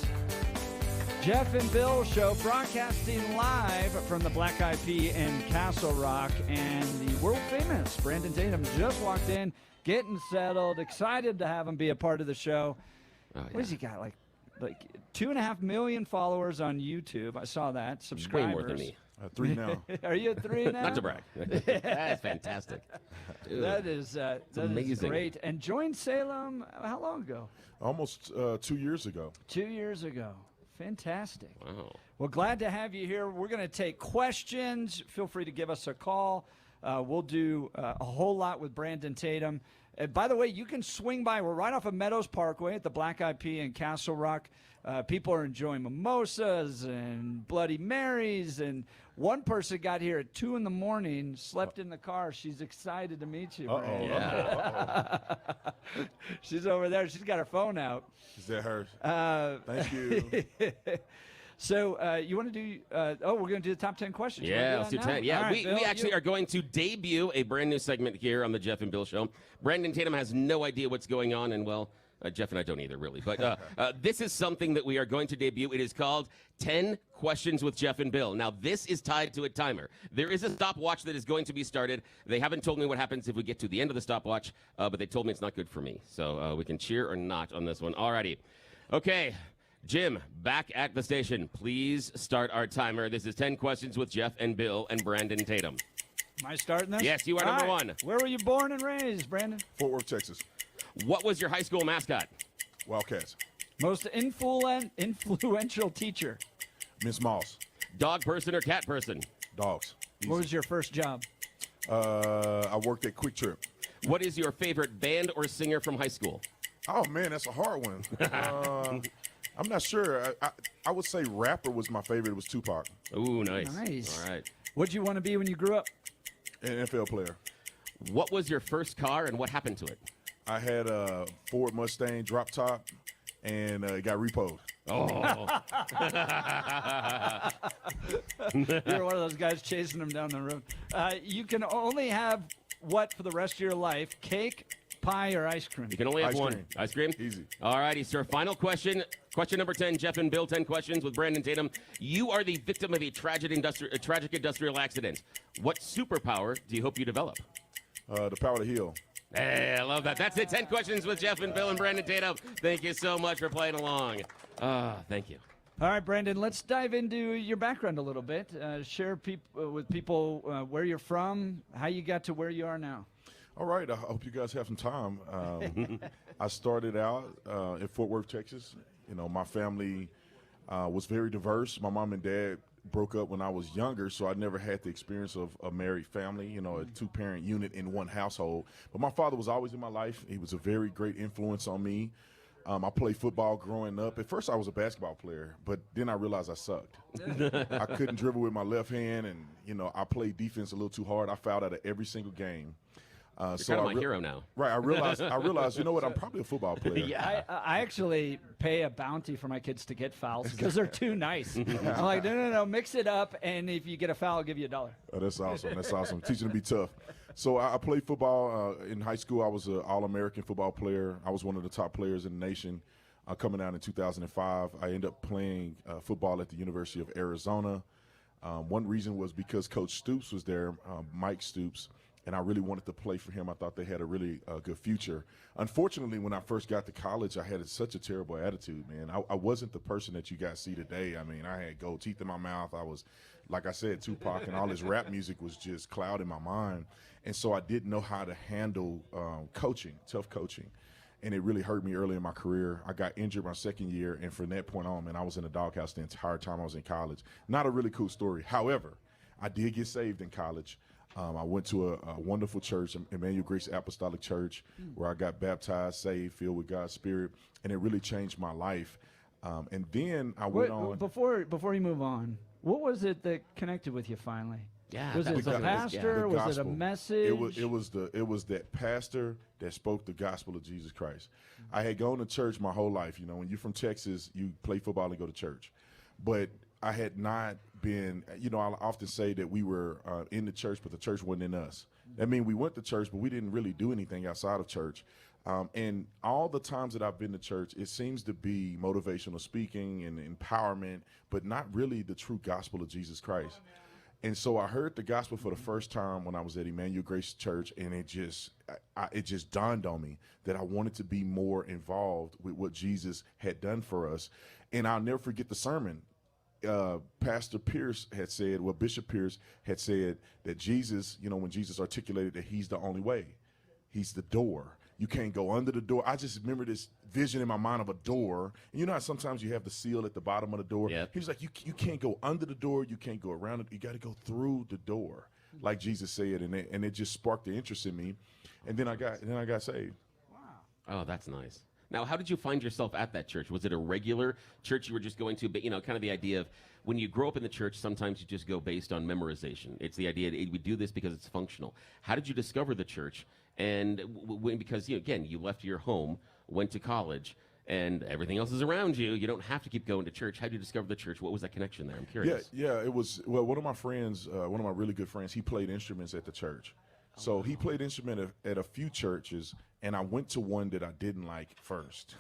Jeff and Bill Show, broadcasting live from the Black-Eyed Pea in Castle Rock. And the world-famous Brandon Tatum just walked in, getting settled, excited to have him be a part of the show. Oh, yeah. What has he got, like 2.5 million followers on YouTube? I saw that. Subscribers. Way more than me. 3 now. Are you at 3 now? Not to brag. That's fantastic. Dude, that is amazing. Great. And joined Salem how long ago? Almost 2 years ago. 2 years ago. Fantastic. Wow. Well, glad to have you here. We're going to take questions. Feel free to give us a call. We'll do a whole lot with Brandon Tatum. By the way, you can swing by. We're right off of Meadows Parkway at the Black-Eyed Pea in Castle Rock. People are enjoying mimosas and Bloody Marys. And one person got here at 2 in the morning, slept in the car. She's excited to meet you, Brandon. Yeah. She's over there. She's got her phone out. Is that hers? Thank you. So you want to do we're going to do the top 10 questions. Yeah, let's do 10. Yeah, right, we actually are going to debut a brand new segment here on the Jeff and Bill Show. Brandon Tatum has no idea what's going on, and, well, Jeff and I don't either, really. But this is something that we are going to debut. It is called 10 Questions with Jeff and Bill. Now, this is tied to a timer. There is a stopwatch that is going to be started. They haven't told me what happens if we get to the end of the stopwatch, but they told me it's not good for me. So we can cheer or not on this one. All righty. Okay. Jim, back at the station. Please start our timer. This is 10 Questions with Jeff and Bill and Brandon Tatum. Am I starting this? Yes, you are number one. Where were you born and raised, Brandon? Fort Worth, Texas. What was your high school mascot? Wildcats. Most influential teacher? Miss Moss. Dog person or cat person? Dogs. Easy. What was your first job? I worked at Quick Trip. What is your favorite band or singer from high school? Oh, man, that's a hard one. I'm not sure. I would say rapper was my favorite. It was Tupac. Ooh, nice. Nice. All right. What'd you want to be when you grew up? An NFL player. What was your first car and what happened to it? I had a Ford Mustang drop top, and it got repoed. Oh. You're one of those guys chasing them down the road. You can only have what for the rest of your life? Cake, pie, or ice cream? You can only have Ice one. cream. Ice cream? Easy. All righty, sir. Final question. Question number 10, Jeff and Bill, 10 questions with Brandon Tatum. You are the victim of a tragic industrial accident. What superpower do you hope you develop? The power to heal. Hey, I love that. That's it. 10 questions with Jeff and Bill and Brandon Tatum. Thank you so much for playing along. Thank you. All right, Brandon, let's dive into your background a little bit. Share with people where you're from, how you got to where you are now. All right. I hope you guys have some time. I started out in Fort Worth, Texas. You know, my family was very diverse. My mom and dad broke up when I was younger, so I never had the experience of a married family, you know, a two-parent unit in one household. But my father was always in my life. He was a very great influence on me. I played football growing up. At first, I was a basketball player, but then I realized I sucked. I couldn't dribble with my left hand, and, you know, I played defense a little too hard. I fouled out of every single game. You're kind of my hero now. Right. I realized, you know what, I'm probably a football player. Yeah. I actually pay a bounty for my kids to get fouls because they're too nice. I'm like, no, mix it up, and if you get a foul, I'll give you $1. Oh, that's awesome. That's awesome. Teaching them to be tough. So I played football in high school. I was an All-American football player. I was one of the top players in the nation. Coming out in 2005, I ended up playing football at the University of Arizona. One reason was because Coach Stoops was there, Mike Stoops, and I really wanted to play for him. I thought they had a really good future. Unfortunately, when I first got to college, I had such a terrible attitude, man. I wasn't the person that you guys see today. I mean, I had gold teeth in my mouth. I was, like I said, Tupac, and all his rap music was just clouding my mind. And so I didn't know how to handle coaching, tough coaching. And it really hurt me early in my career. I got injured my second year, and from that point on, man, I was in the doghouse the entire time I was in college. Not a really cool story. However, I did get saved in college. I went to a wonderful church, Emmanuel Grace Apostolic Church, where I got baptized, saved, filled with God's Spirit, and it really changed my life. And then I went on. Before you move on, what was it that connected with you finally? Yeah, was it the pastor? Was it a message? It was that pastor that spoke the gospel of Jesus Christ. I had gone to church my whole life. You know, when you're from Texas, you play football and go to church. But I had not been, you know, I often say that we were in the church, but the church wasn't in us. That means we went to church, but we didn't really do anything outside of church. And all the times that I've been to church, it seems to be motivational speaking and empowerment, but not really the true gospel of Jesus Christ. And so I heard the gospel for the first time when I was at Emmanuel Grace Church, and it just dawned on me that I wanted to be more involved with what Jesus had done for us. And I'll never forget the sermon. Pastor Pierce had said, well, Bishop Pierce had said that Jesus, when Jesus articulated that he's the only way, he's the door. You can't go under the door. I just remember this vision in my mind of a door. And you know how sometimes you have the seal at the bottom of the door? Yep. He was like, you can't go under the door. You can't go around it. You got to go through the door, like Jesus said. And it just sparked the interest in me. And then I got saved. Oh, that's nice. Now, how did you find yourself at that church? Was it a regular church you were just going to? But, kind of the idea of when you grow up in the church, sometimes you just go based on memorization. It's the idea that we do this because it's functional. How did you discover the church? And because, again, you left your home, went to college, and everything else is around you. You don't have to keep going to church. How did you discover the church? What was that connection there? I'm curious. Yeah, it was, one of my friends, one of my really good friends, he played instruments at the church. So he played instrument at a few churches, and I went to one that I didn't like first.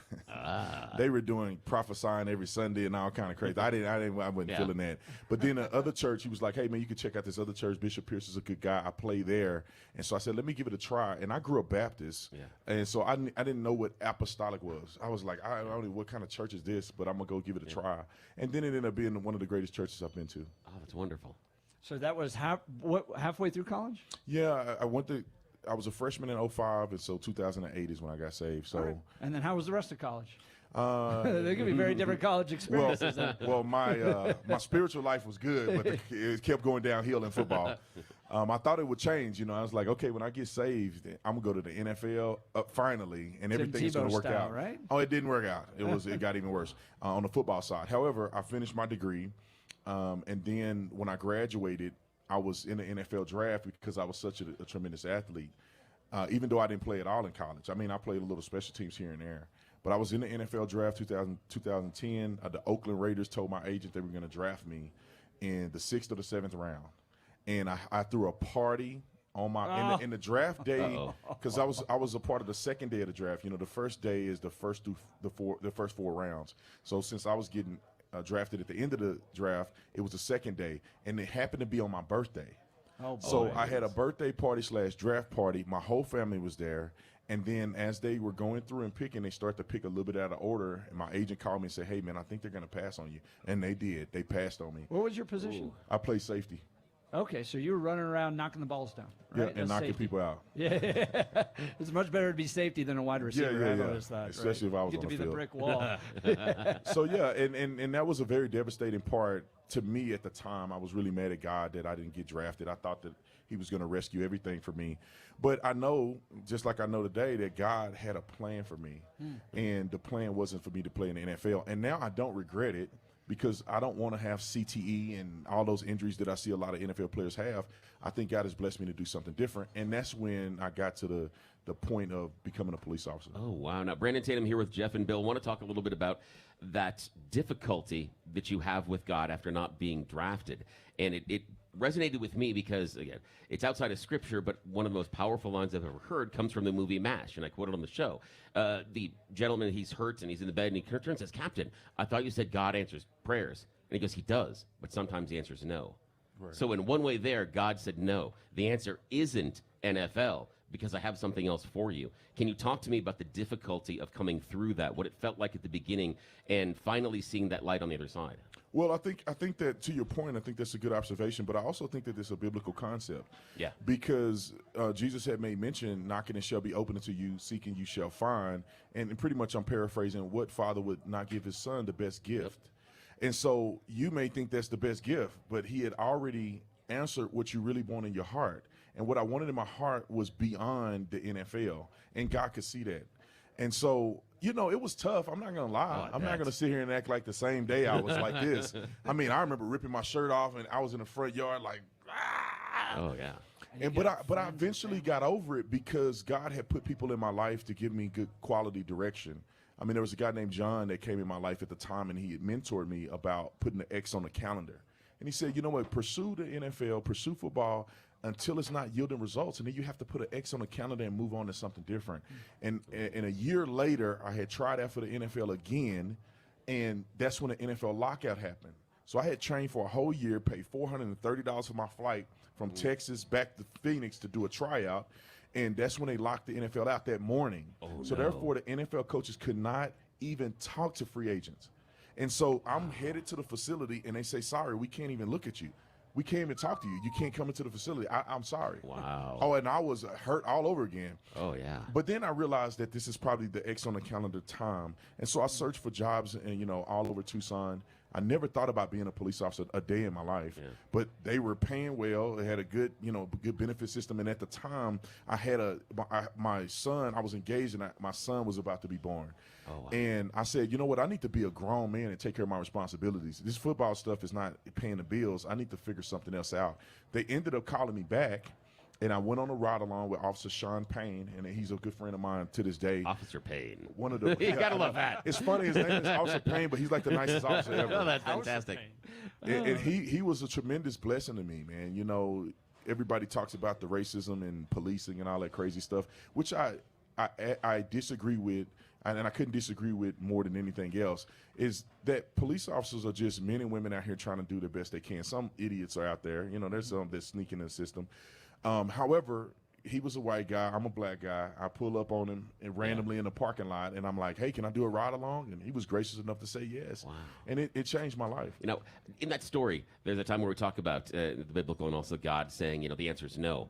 They were doing prophesying every Sunday and all kind of crazy. I wasn't feeling that. But then the other church, he was like, "Hey man, you can check out this other church. Bishop Pierce is a good guy. I play there." And so I said, "Let me give it a try." And I grew up Baptist, and so I didn't know what apostolic was. I was like, I don't know what kind of church is this, but I'm gonna go give it a try. And then it ended up being one of the greatest churches I've been to. Oh, that's wonderful. So that was halfway through college? Yeah, I was a freshman in 05, and so 2008 is when I got saved. So, right. And then how was the rest of college? They could be very different college experiences. Well, my spiritual life was good, but it kept going downhill in football. I thought it would change. I was like, okay, when I get saved, I'm gonna go to the NFL finally, and everything is gonna work out. Right? Oh, it didn't work out. It got even worse on the football side. However, I finished my degree. And then when I graduated, I was in the NFL draft because I was such a tremendous athlete, even though I didn't play at all in college. I mean, I played a little special teams here and there. But I was in the NFL draft 2010. The Oakland Raiders told my agent they were going to draft me in the 6th or the 7th round. And I threw a party on my in the draft day because I was a part of the second day of the draft. The first day is the first four rounds. So since I was getting drafted at the end of the draft, it was the second day, and it happened to be on my birthday. So I had a birthday party / draft party. My whole family was there, and then as they were going through and picking, they started to pick a little bit out of order, and my agent called me and said, "Hey man, I think they're going to pass on you," and they did. They passed on me. What was your position? Ooh. I played safety. Okay, so you were running around knocking the balls down, right? Yeah, and knocking people out. Yeah, it's much better to be safety than a wide receiver. Yeah. I've always thought, especially if I was you on the get to be field. the brick wall. So yeah, and that was a very devastating part to me at the time. I was really mad at God that I didn't get drafted. I thought that He was going to rescue everything for me, but I know, just like I know today, that God had a plan for me, and the plan wasn't for me to play in the NFL. And now I don't regret it, because I don't want to have CTE and all those injuries that I see a lot of NFL players have. I think God has blessed me to do something different, and that's when I got to the point of becoming a police officer. Oh, wow. Now, Brandon Tatum here with Jeff and Bill. I want to talk a little bit about that difficulty that you have with God after not being drafted. And it resonated with me because, again, it's outside of Scripture, but one of the most powerful lines I've ever heard comes from the movie MASH, and I quoted on the show. The gentleman, he's hurt, and he's in the bed, and he turns and says, "Captain, I thought you said God answers prayers." And he goes, "He does, but sometimes the answer is no." Right. So in one way there, God said no. The answer isn't NFL, because I have something else for you. Can you talk to me about the difficulty of coming through that, what it felt like at the beginning, and finally seeing that light on the other side? Well, I think that, to your point, I think that's a good observation, but I also think that it's a biblical concept. Yeah. Because Jesus had made mention, knocking and shall be open unto you, seeking you shall find. And pretty much I'm paraphrasing, what father would not give his son the best gift? Yep. And so you may think that's the best gift, but he had already answered what you really want in your heart. And what I wanted in my heart was beyond the NFL, and God could see that. And so, it was tough. I'm not going to lie. I'm not going to sit here and act like the same day I was like this. I mean, I remember ripping my shirt off, and I was in the front yard like, ah! Oh, yeah. But I eventually got over it because God had put people in my life to give me good quality direction. I mean, there was a guy named John that came in my life at the time, and he had mentored me about putting the X on the calendar. And he said, you know what, pursue the NFL, pursue football, until it's not yielding results, and then you have to put an X on the calendar and move on to something different. And a year later, I had tried out for the NFL again, and that's when the NFL lockout happened. So I had trained for a whole year, paid $430 for my flight from Texas back to Phoenix to do a tryout, and that's when they locked the NFL out that morning. So therefore, the NFL coaches could not even talk to free agents. And so I'm headed to the facility, and they say, sorry, we can't even look at you. We can't even talk to you. You can't come into the facility. I'm sorry. Wow. Oh, and I was hurt all over again. Oh, yeah. But then I realized that this is probably the X on the calendar time. And so I searched for jobs, and, you know, all over Tucson. I never thought about being a police officer a day in my life, but they were paying well. They had a good, you know, good benefit system. And at the time, I had my son, I was engaged, and my son was about to be born. Oh, wow. And I said, you know what? I need to be a grown man and take care of my responsibilities. This football stuff is not paying the bills. I need to figure something else out. They ended up calling me back, and I went on a ride along with Officer Sean Payne, and he's a good friend of mine to this day. Officer Payne. One of the you gotta love that. It's funny, his name is Officer Payne, but he's like the nicest officer ever. Oh, that's fantastic. And he was a tremendous blessing to me, man. You know, everybody talks about the racism and policing and all that crazy stuff, which I disagree with, and I couldn't disagree with more than anything else, is that police officers are just men and women out here trying to do the best they can. Some idiots are out there. You know, there's some that sneak in the system. However, he was a white guy. I'm a black guy. I pull up on him and randomly in the parking lot, and I'm like, hey, can I do a ride along? And he was gracious enough to say yes. Wow. And it changed my life. You know, in that story, there's a time where we talk about the biblical and also God saying, you know, the answer is no.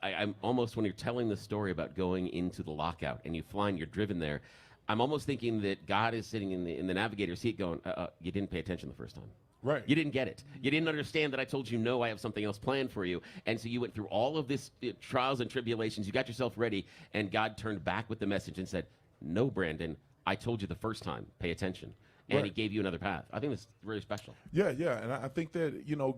I'm almost, when you're telling the story about going into the lockout and you fly and you're driven there, I'm almost thinking that God is sitting in the navigator seat going, you didn't pay attention the first time. Right. You didn't get it. You didn't understand that I told you no, I have something else planned for you. And so you went through all of this trials and tribulations. You got yourself ready, and God turned back with the message and said, no, Brandon, I told you the first time, pay attention. And he gave you another path. I think that's really special. Yeah. And I think that, you know,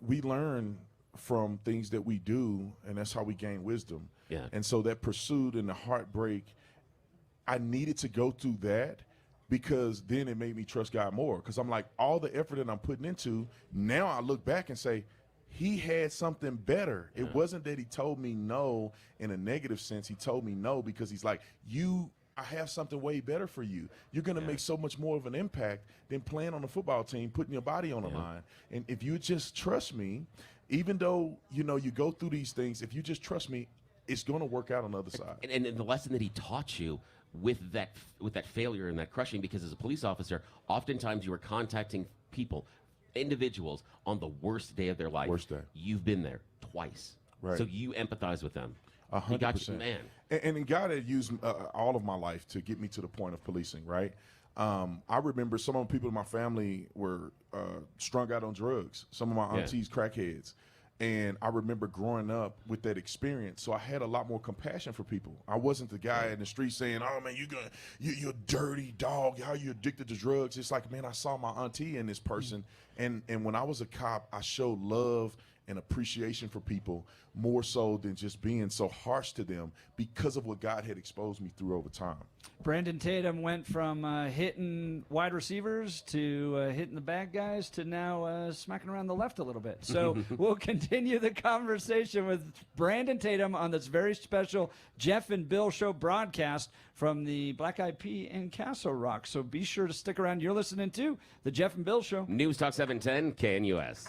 we learn from things that we do, and that's how we gain wisdom. Yeah. And so that pursuit and the heartbreak, I needed to go through that, because then it made me trust God more. Because I'm like, all the effort that I'm putting into, now I look back and say, he had something better. It wasn't that he told me no in a negative sense. He told me no because he's like, I have something way better for you. You're going to make so much more of an impact than playing on the football team, putting your body on the line. And if you just trust me, even though, you know, you go through these things, if you just trust me, it's going to work out on the other side. And the lesson that he taught you with that failure and that crushing, because as a police officer, oftentimes you are contacting people, individuals, on the worst day of their life. Worst day. You've been there twice. Right. So you empathize with them. 100%. Man. And God had used all of my life to get me to the point of policing, right? I remember some of the people in my family were strung out on drugs. Some of my aunties, crackheads. And I remember growing up with that experience, so I had a lot more compassion for people. I wasn't the guy in the street saying, "Oh man, you're a dirty dog. How you addicted to drugs?" It's like, man, I saw my auntie in this person, and when I was a cop, I showed love and appreciation for people more so than just being so harsh to them because of what God had exposed me through over time. Brandon Tatum went from hitting wide receivers to hitting the bad guys to now smacking around the left a little bit. So we'll continue the conversation with Brandon Tatum on this very special Jeff and Bill Show broadcast from the Black-Eyed Pea in Castle Rock. So be sure to stick around. You're listening to the Jeff and Bill Show. News Talk 710 KNUS.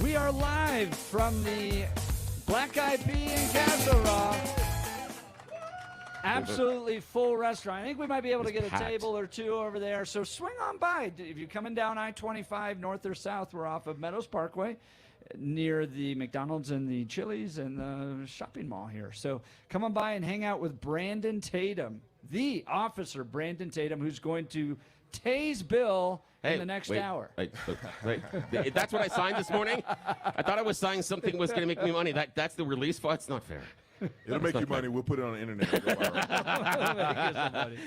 We are live from the Black-Eyed Pea in Castle Rock. Absolutely full restaurant. I think we might be able to get a table or two over there. So swing on by. If you're coming down I-25 north or south, we're off of Meadows Parkway near the McDonald's and the Chili's and the shopping mall here. So come on by and hang out with Brandon Tatum, the officer Brandon Tatum, who's going to tase Bill in the next hour. Wait. That's what I signed this morning? I thought I was signing something was going to make me money. That's the release file? It's not fair. It'll make you money. We'll put it on the internet.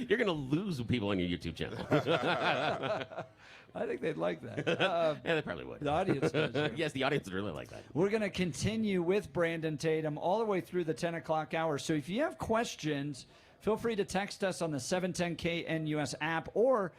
You're going to lose people on your YouTube channel. I think they'd like that. Yeah, they probably would. The audience does. Yes, the audience would really like that. We're going to continue with Brandon Tatum all the way through the 10 o'clock hour. So if you have questions, feel free to text us on the 710KNUS app or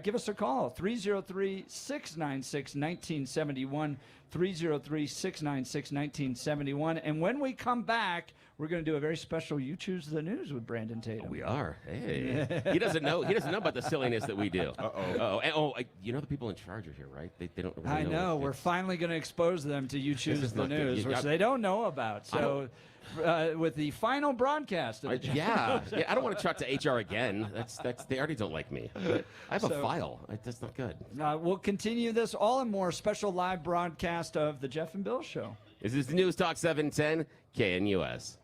give us a call, 303-696-1971, 303-696-1971. And when we come back, we're going to do a very special You Choose the News with Brandon Tatum. We are. Hey. He doesn't know about the silliness that we do. You know the people in charge are here, right? They don't really I know. We're finally going to expose them to You Choose the News, which they don't know about. So with the final broadcast of the I don't want to talk to HR again. That's they already don't like me. I have a file. That's not good. We'll continue this all and more special live broadcast of the Jeff and Bill Show. This is News Talk 710 KNUS.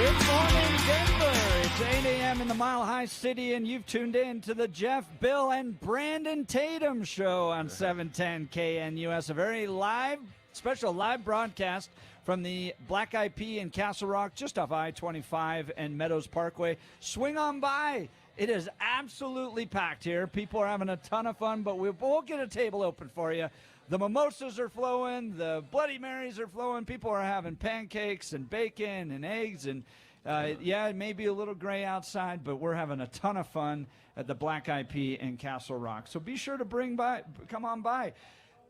Good morning, Denver. It's 8 a.m. in the Mile High City, and you've tuned in to the Jeff, Bill, and Brandon Tatum show on 710 KNUS. A very special live broadcast from the Black-Eyed Pea in Castle Rock, just off I-25 and Meadows Parkway. Swing on by. It is absolutely packed here. People are having a ton of fun, but we'll get a table open for you. The mimosas are flowing. The Bloody Marys are flowing. People are having pancakes and bacon and eggs. And, it may be a little gray outside, but we're having a ton of fun at the Black-Eyed Pea in Castle Rock. So be sure to come on by.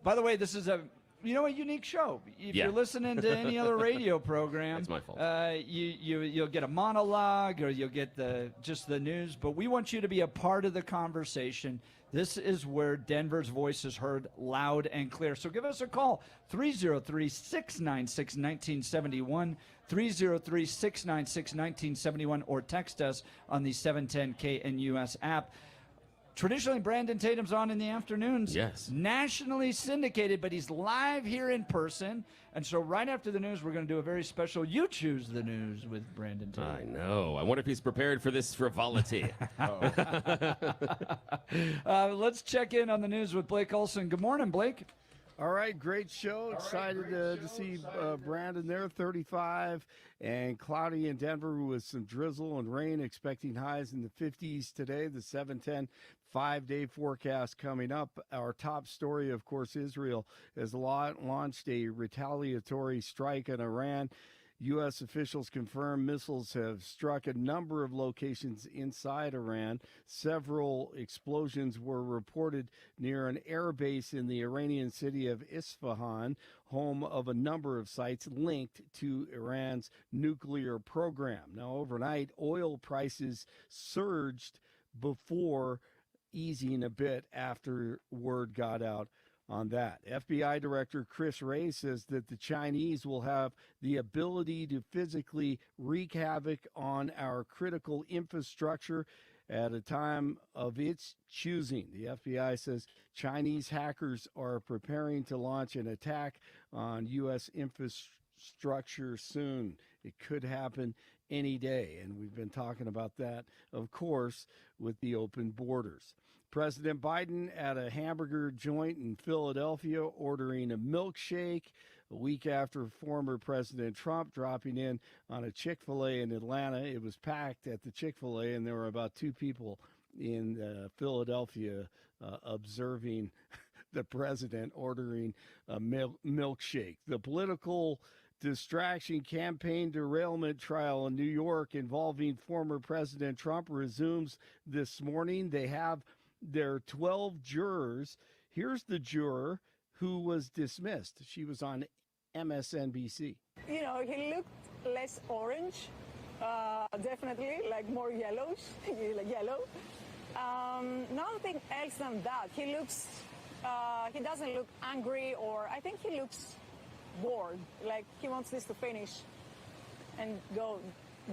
By the way, this is a unique show. If you're listening to any other radio program, that's my fault. You'll get a monologue or you'll get just the news. But we want you to be a part of the conversation. This is where Denver's voice is heard loud and clear. So give us a call, 303-696-1971, 303-696-1971, or text us on the 710 KNUS app. Traditionally, Brandon Tatum's on in the afternoons. Yes. Nationally syndicated, but he's live here in person. And so right after the news, we're going to do a very special You Choose the News with Brandon Tatum. I know. I wonder if he's prepared for this frivolity. Let's check in on the news with Blake Olson. Good morning, Blake. All right, great show. Excited to see Brandon there, 35, and cloudy in Denver with some drizzle and rain, expecting highs in the 50s today. The 710 5-day forecast coming up. Our top story, of course, Israel has launched a retaliatory strike on Iran. U.S. officials confirm missiles have struck a number of locations inside Iran. Several explosions were reported near an air base in the Iranian city of Isfahan, home of a number of sites linked to Iran's nuclear program. Now, overnight, oil prices surged before easing a bit after word got out on that. FBI Director Chris Wray says that the Chinese will have the ability to physically wreak havoc on our critical infrastructure at a time of its choosing. The FBI says Chinese hackers are preparing to launch an attack on U.S. infrastructure soon. It could happen any day, and we've been talking about that, of course, with the open borders. President Biden at a hamburger joint in Philadelphia ordering a milkshake a week after former President Trump dropping in on a Chick-fil-A in Atlanta. It was packed at the Chick-fil-A, and there were about 2 people in Philadelphia observing the president ordering a milkshake. The political distraction campaign derailment trial in New York involving former President Trump resumes this morning. They have their 12 jurors. Here's the juror who was dismissed. She was on MSNBC. He looked less orange, definitely, like more yellows, like yellow. Nothing else than that. He doesn't look angry, or I think he looks bored, like he wants this to finish and go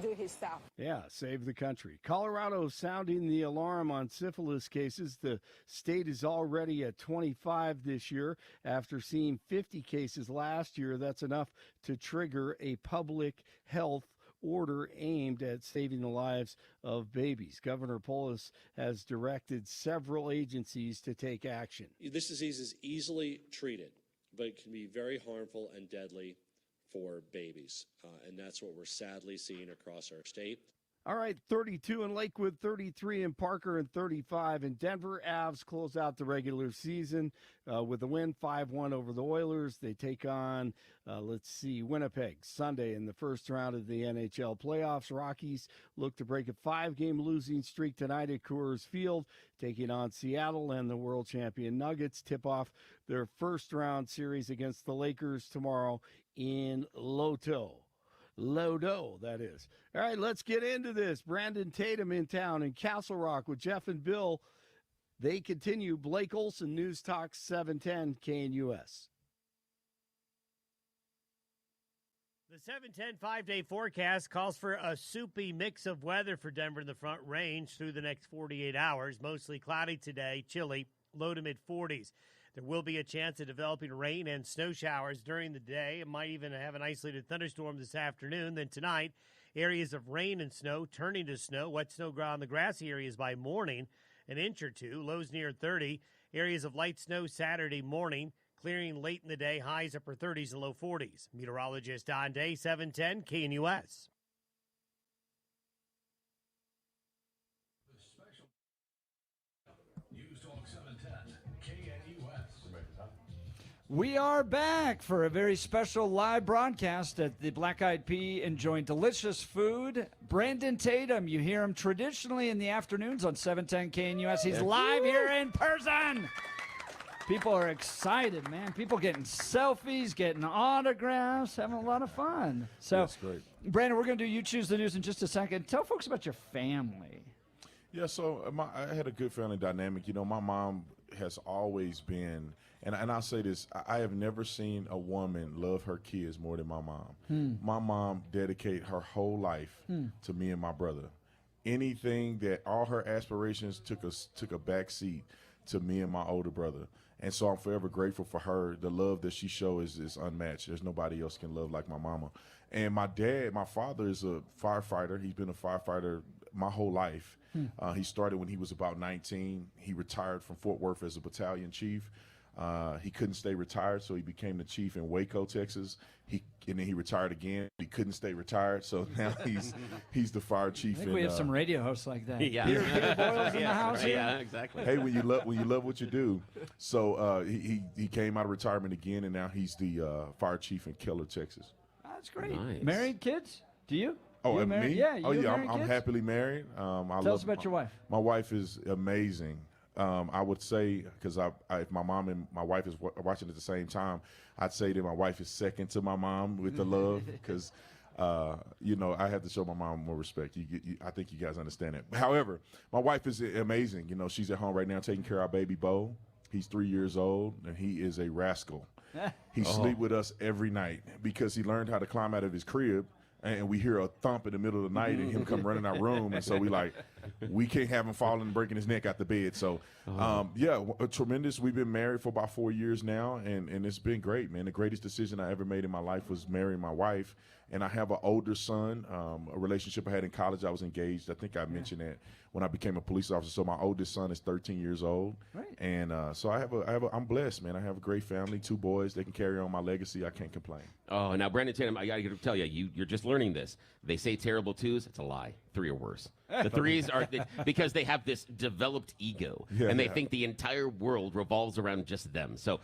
do his stuff. Yeah, save the country. Colorado sounding the alarm on syphilis cases. The state is already at 25 this year after seeing 50 cases last year. That's enough to trigger a public health order aimed at saving the lives of babies. Governor Polis has directed several agencies to take action. This disease is easily treated, but it can be very harmful and deadly for babies, and that's what we're sadly seeing across our state. All right, 32 in Lakewood, 33 in Parker, and 35 in Denver. Avs close out the regular season with a win, 5-1 over the Oilers. They take on, Winnipeg Sunday in the first round of the NHL playoffs. Rockies look to break a 5-game losing streak tonight at Coors Field, taking on Seattle, and the world champion Nuggets tip off their first round series against the Lakers tomorrow in Lodo, that is. All right, let's get into this. Brandon Tatum in town in Castle Rock with Jeff and Bill. They continue. Blake Olson, News Talk 710 KNUS. The 710 5-day forecast calls for a soupy mix of weather for Denver in the Front Range through the next 48 hours. Mostly cloudy today, chilly, low to mid-40s. There will be a chance of developing rain and snow showers during the day. It might even have an isolated thunderstorm this afternoon. Then tonight, Areas of rain and snow turning to snow. Wet snow on the grassy areas by morning, an inch or two. Lows near 30. Areas of light snow Saturday morning. Clearing late in the day. Highs upper 30s and low 40s. Meteorologist Don Day, 710 KNUS. We are back for a very special live broadcast at the Black-Eyed Pea, enjoying delicious food. Brandon Tatum, you hear him traditionally in the afternoons on 710 KNUS. He's live here in person. People are excited, man. People getting selfies, getting autographs, having a lot of fun. So, That's great. Brandon, we're going to do You Choose the News in just a second. Tell folks about your family. Yeah, so I had a good family dynamic. You know, my mom has always been, and I'll say this, I have never seen a woman love her kids more than my mom. My mom dedicated her whole life to me and my brother. Anything that all her aspirations took a back seat to me and my older brother. And so I'm forever grateful for her. The love that she shows is unmatched. There's nobody else can love like my mama. And my father is a firefighter. He's been a firefighter my whole life. He started when he was about 19. He retired from Fort Worth as a battalion chief. He couldn't stay retired, so he became the chief in Waco, Texas. And then he retired again. He couldn't stay retired, so now he's the fire chief. I think we have some radio hosts like that. Yeah. Beer boils in the house here. Yeah, exactly. Hey, when you love what you do. So he came out of retirement again, and now he's the fire chief in Keller, Texas. That's great. Nice. Married, kids? Do you? Oh, You and married? me? Yeah, Oh, you yeah. married I'm kids? happily married. Tell us about your wife. My wife is amazing. I would say, because if my mom and my wife is watching at the same time, I'd say that my wife is second to my mom with the love, because I have to show my mom more respect. I think you guys understand that. However, my wife is amazing. You know, she's at home right now taking care of our baby Bo. He's 3 years old, and he is a rascal. He sleep with us every night because he learned how to climb out of his crib. And we hear a thump in the middle of the night and him come running our room. And so we can't have him falling and breaking his neck out the bed. So, tremendous. We've been married for about 4 years now, and it's been great, man. The greatest decision I ever made in my life was marrying my wife. And I have an older son, a relationship I had in college. I was engaged. I think I mentioned that when I became a police officer. So my oldest son is 13 years old. Right. And so I'm blessed, man. I have a great family, 2 boys. They can carry on my legacy. I can't complain. Oh, now, Brandon Tatum, I got to tell you, you're just learning this. They say terrible 2s. It's a lie. 3 or worse. The 3s are because they have this developed ego, and they think the entire world revolves around just them. So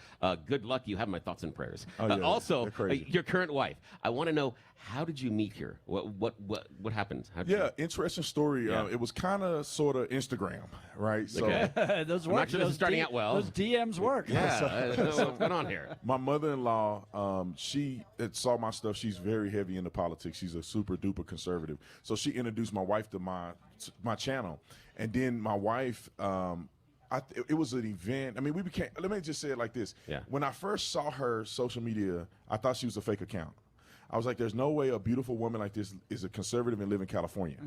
good luck. You have my thoughts and prayers. Also, your current wife. I want to know, how did you meet her? What happened? Interesting story. It was kind of sort of Instagram, right? So those work. Not sure this is starting out well. Those DMs work. Yeah. What's going on here? My mother-in-law, she saw my stuff. She's very heavy into politics. She's a super duper conservative. So she introduced my wife to my channel, and then my wife. It was an event. I mean, we became. Let me just say it like this. Yeah. When I first saw her social media, I thought she was a fake account. I was like, there's no way a beautiful woman like this is a conservative and live in California.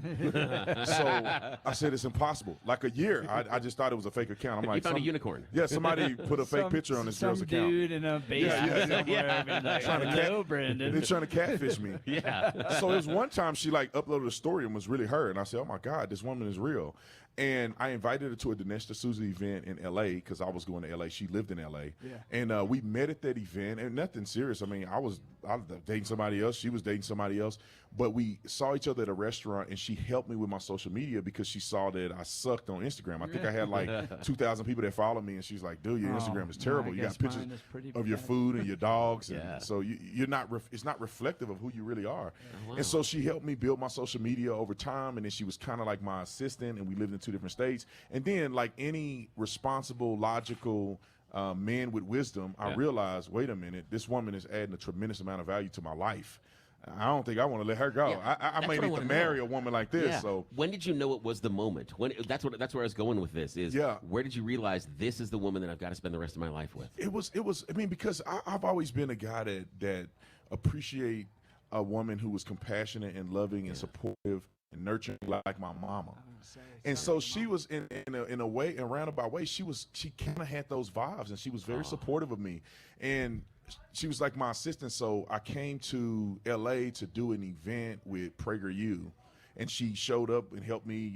So I said, it's impossible. Like a year, I just thought it was a fake account. I'm like, you found a unicorn. Yeah, somebody put a fake picture on this girl's account. Some dude in a basement somewhere. Hello, Brandon. They're trying to catfish me. Yeah. So it was one time she uploaded a story and was really her. And I said, oh my God, this woman is real. And I invited her to a Dinesh D'Souza event in L.A. because I was going to L.A. She lived in L.A. Yeah. And we met at that event, and nothing serious. I mean, I was dating somebody else. She was dating somebody else. But we saw each other at a restaurant, and she helped me with my social media because she saw that I sucked on Instagram. I think I had 2,000 people that followed me, and she's like, dude, your Instagram is terrible. You got pictures of your food and your dogs. And so you're not it's not reflective of who you really are. Wow. And so she helped me build my social media over time, and then she was kind of like my assistant, and we lived in 2 different states. And then, like any responsible, logical man with wisdom, I realized, wait a minute, this woman is adding a tremendous amount of value to my life. I don't think I want to let her go. Yeah, I may need to marry a woman like this. Yeah. So when did you know it was the moment? That's where I was going with this. Where did you realize this is the woman that I've got to spend the rest of my life with? It was. I mean, because I've always been a guy that appreciate a woman who was compassionate and loving and supportive and nurturing like my mama. And so she was in a way, in a roundabout way, she kind of had those vibes, and she was very supportive of me. And she was like my assistant. So I came to LA to do an event with PragerU, and she showed up and helped me,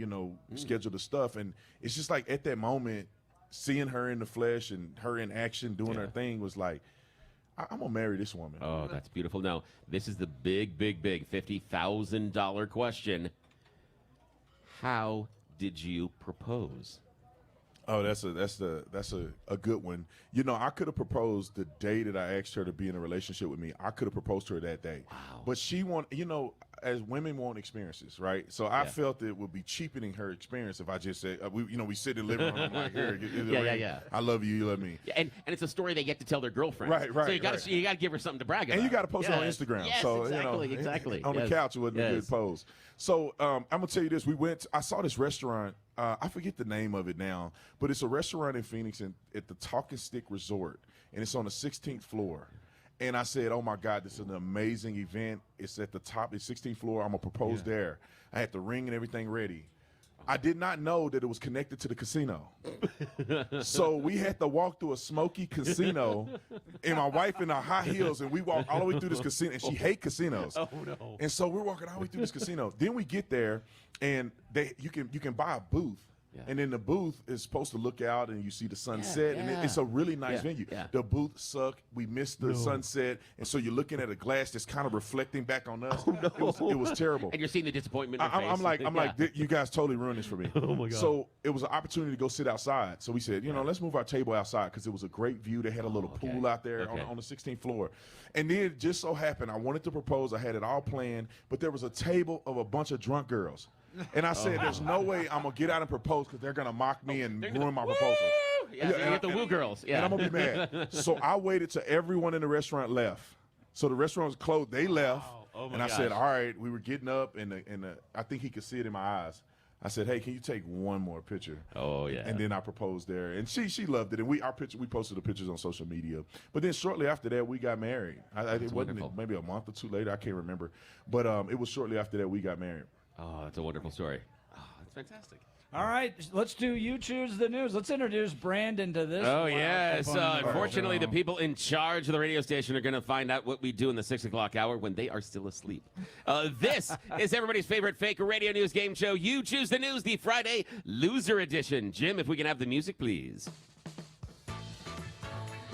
schedule the stuff. And it's just like at that moment, seeing her in the flesh and her in action doing her thing was like, I'm gonna marry this woman. Oh, that's beautiful. Now, this is the big $50,000 question. How did you propose? Oh, that's a good one. I could have proposed the day that I asked her to be in a relationship with me. I could have proposed to her that day. Wow. But she as women want experiences, right? So I felt it would be cheapening her experience if I just said, we sit in the living room. I'm like, here, yeah. I love you, you love me. Yeah, and it's a story they get to tell their girlfriends. Right. So you got to give her something to brag about. And you got to post it on Instagram. Yes, so exactly. On the couch, it wasn't a good pose. So I'm gonna tell you this: I saw this restaurant. I forget the name of it now, but it's a restaurant in Phoenix at the Talking Stick Resort, and it's on the 16th floor. And I said, oh, my God, this is an amazing event. It's at the top, the 16th floor. I'm going to propose there. I had the ring and everything ready. I did not know that it was connected to the casino. So we had to walk through a smoky casino, and my wife in our high heels, and we walked all the way through this casino, and she hates casinos. Oh, no. And so we're walking all the way through this casino. Then we get there, and you can buy a booth. Yeah. And then the booth is supposed to look out and you see the sunset. And it's a really nice venue. Yeah. The booth sucked. We missed the sunset. And so you're looking at a glass that's kind of reflecting back on us. Oh, no. It was terrible. And you're seeing the disappointment in her face. I'm like, you guys totally ruined this for me. Oh, my God. So it was an opportunity to go sit outside. So we said, let's move our table outside because it was a great view. They had a little pool out there on the 16th floor. And then it just so happened, I wanted to propose. I had it all planned. But there was a table of a bunch of drunk girls. And I said, there's no way I'm going to get out and propose because they're going to mock me and ruin my proposal. Yeah, so you get the woo girls. Yeah. And I'm going to be mad. So I waited till everyone in the restaurant left. So the restaurant was closed. They left. Wow. Oh, and I said, all right, we were getting up, and I think he could see it in my eyes. I said, hey, can you take one more picture? Oh, yeah. And then I proposed there. And she loved it. And we posted the pictures on social media. But then shortly after that, we got married. It wasn't maybe a month or two later. I can't remember. But it was shortly after that we got married. Oh, that's a wonderful story. Oh, that's fantastic. All right, let's do You Choose the News. Let's introduce Brandon to this. Oh, yes. Unfortunately, the people in charge of the radio station are going to find out what we do in the 6 o'clock hour when they are still asleep. This is everybody's favorite fake radio news game show, You Choose the News, the Friday Loser Edition. Jim, if we can have the music, please.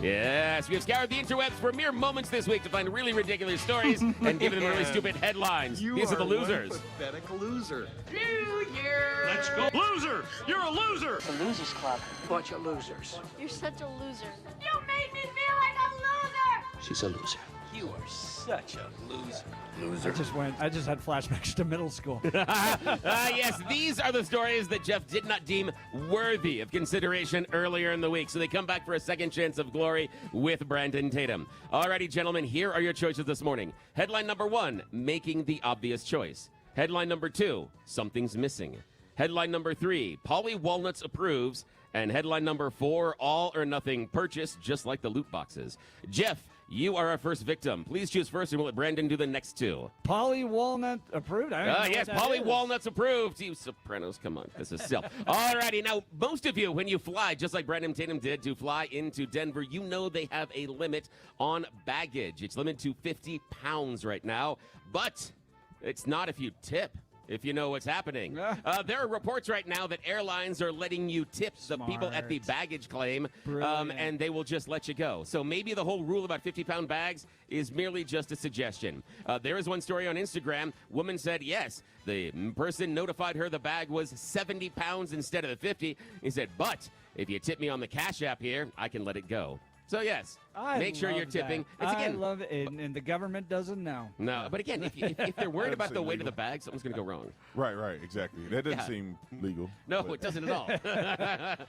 Yes, we have scoured the interwebs for mere moments this week to find really ridiculous stories and given them really stupid headlines. These are the losers. Pathetic loser. Loser! Let's go. Loser! You're a loser! It's a losers club. Bunch of losers. You're such a loser. You made me feel like a loser! She's a loser. You are such a loser. Loser. I just had flashbacks to middle school. Yes, these are the stories that Jeff did not deem worthy of consideration earlier in the week. So they come back for a second chance of glory with Brandon Tatum. Alrighty, gentlemen, here are your choices this morning. Headline number 1, making the obvious choice. Headline number 2, something's missing. Headline number 3, Polly Walnuts approves. And headline number 4, all or nothing purchase, just like the loot boxes. Jeff, you are our first victim. Please choose first, and we'll let Brandon do the next 2. Polly Walnut approved? Yes, Polly Walnuts approved. You Sopranos, come on. This is silly. All righty. Now, most of you, when you fly, just like Brandon Tatum did, to fly into Denver, you know they have a limit on baggage. It's limited to 50 pounds right now, but it's not if you tip. If you know what's happening. There are reports right now that airlines are letting you tip the people at the baggage claim, and they will just let you go. So maybe the whole rule about 50-pound bags is merely just a suggestion. There is one story on Instagram. Woman said, yes, the person notified her the bag was 70 pounds instead of the 50. He said, but if you tip me on the Cash App here, I can let it go. So, yes, make sure you're tipping. I love it, and the government doesn't know. No, but again, if they're worried about the weight of the bag, something's going to go wrong. Right, exactly. That doesn't seem legal. No, it doesn't at all.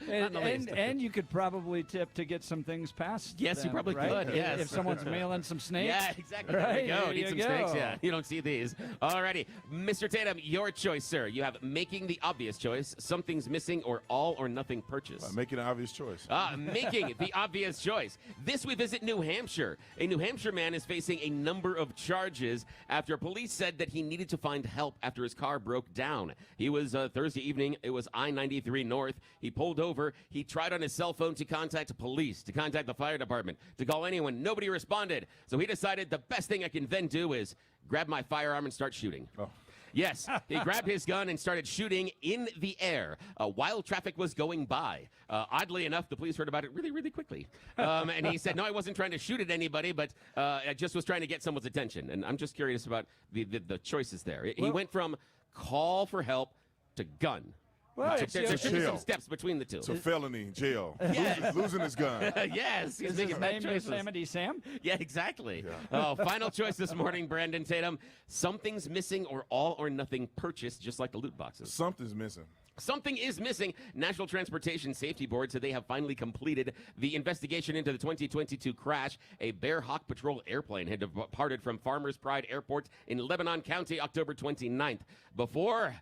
and you could probably tip to get some things passed. Yes, them, you probably right? could, yes. If someone's mailing some snakes. Yeah, exactly. Right? There you go. Need some snakes, yeah. You don't see these. All righty. Mr. Tatum, your choice, sir. You have making the obvious choice, something's missing, or all or nothing purchase. Making an obvious choice. Making the obvious choice. This week, we visit New Hampshire. A New Hampshire man is facing a number of charges after police said that he needed to find help after his car broke down. He was Thursday evening. It was I-93 North. He pulled over. He tried on his cell phone to contact police, to contact the fire department, to call anyone. Nobody responded. So he decided the best thing I can then do is grab my firearm and start shooting. Oh. Yes, he grabbed his gun and started shooting in the air while traffic was going by. Oddly enough, the police heard about it really, really quickly. And he said, no, I wasn't trying to shoot at anybody, but I just was trying to get someone's attention. And I'm just curious about the choices there. He went from call for help to gun. Well, there should be some steps between the two. It's a felony, jail. Yes. Losing his gun. Yes, he's Is making his bad name choices. Yosemite Sam? Yeah, exactly. Oh, final choice this morning, Brandon Tatum. Something's missing or all or nothing purchase, just like the loot boxes. Something's missing. Something is missing. National Transportation Safety Board said they have finally completed the investigation into the 2022 crash. A Bear Hawk Patrol airplane had departed from Farmers Pride Airport in Lebanon County October 29th before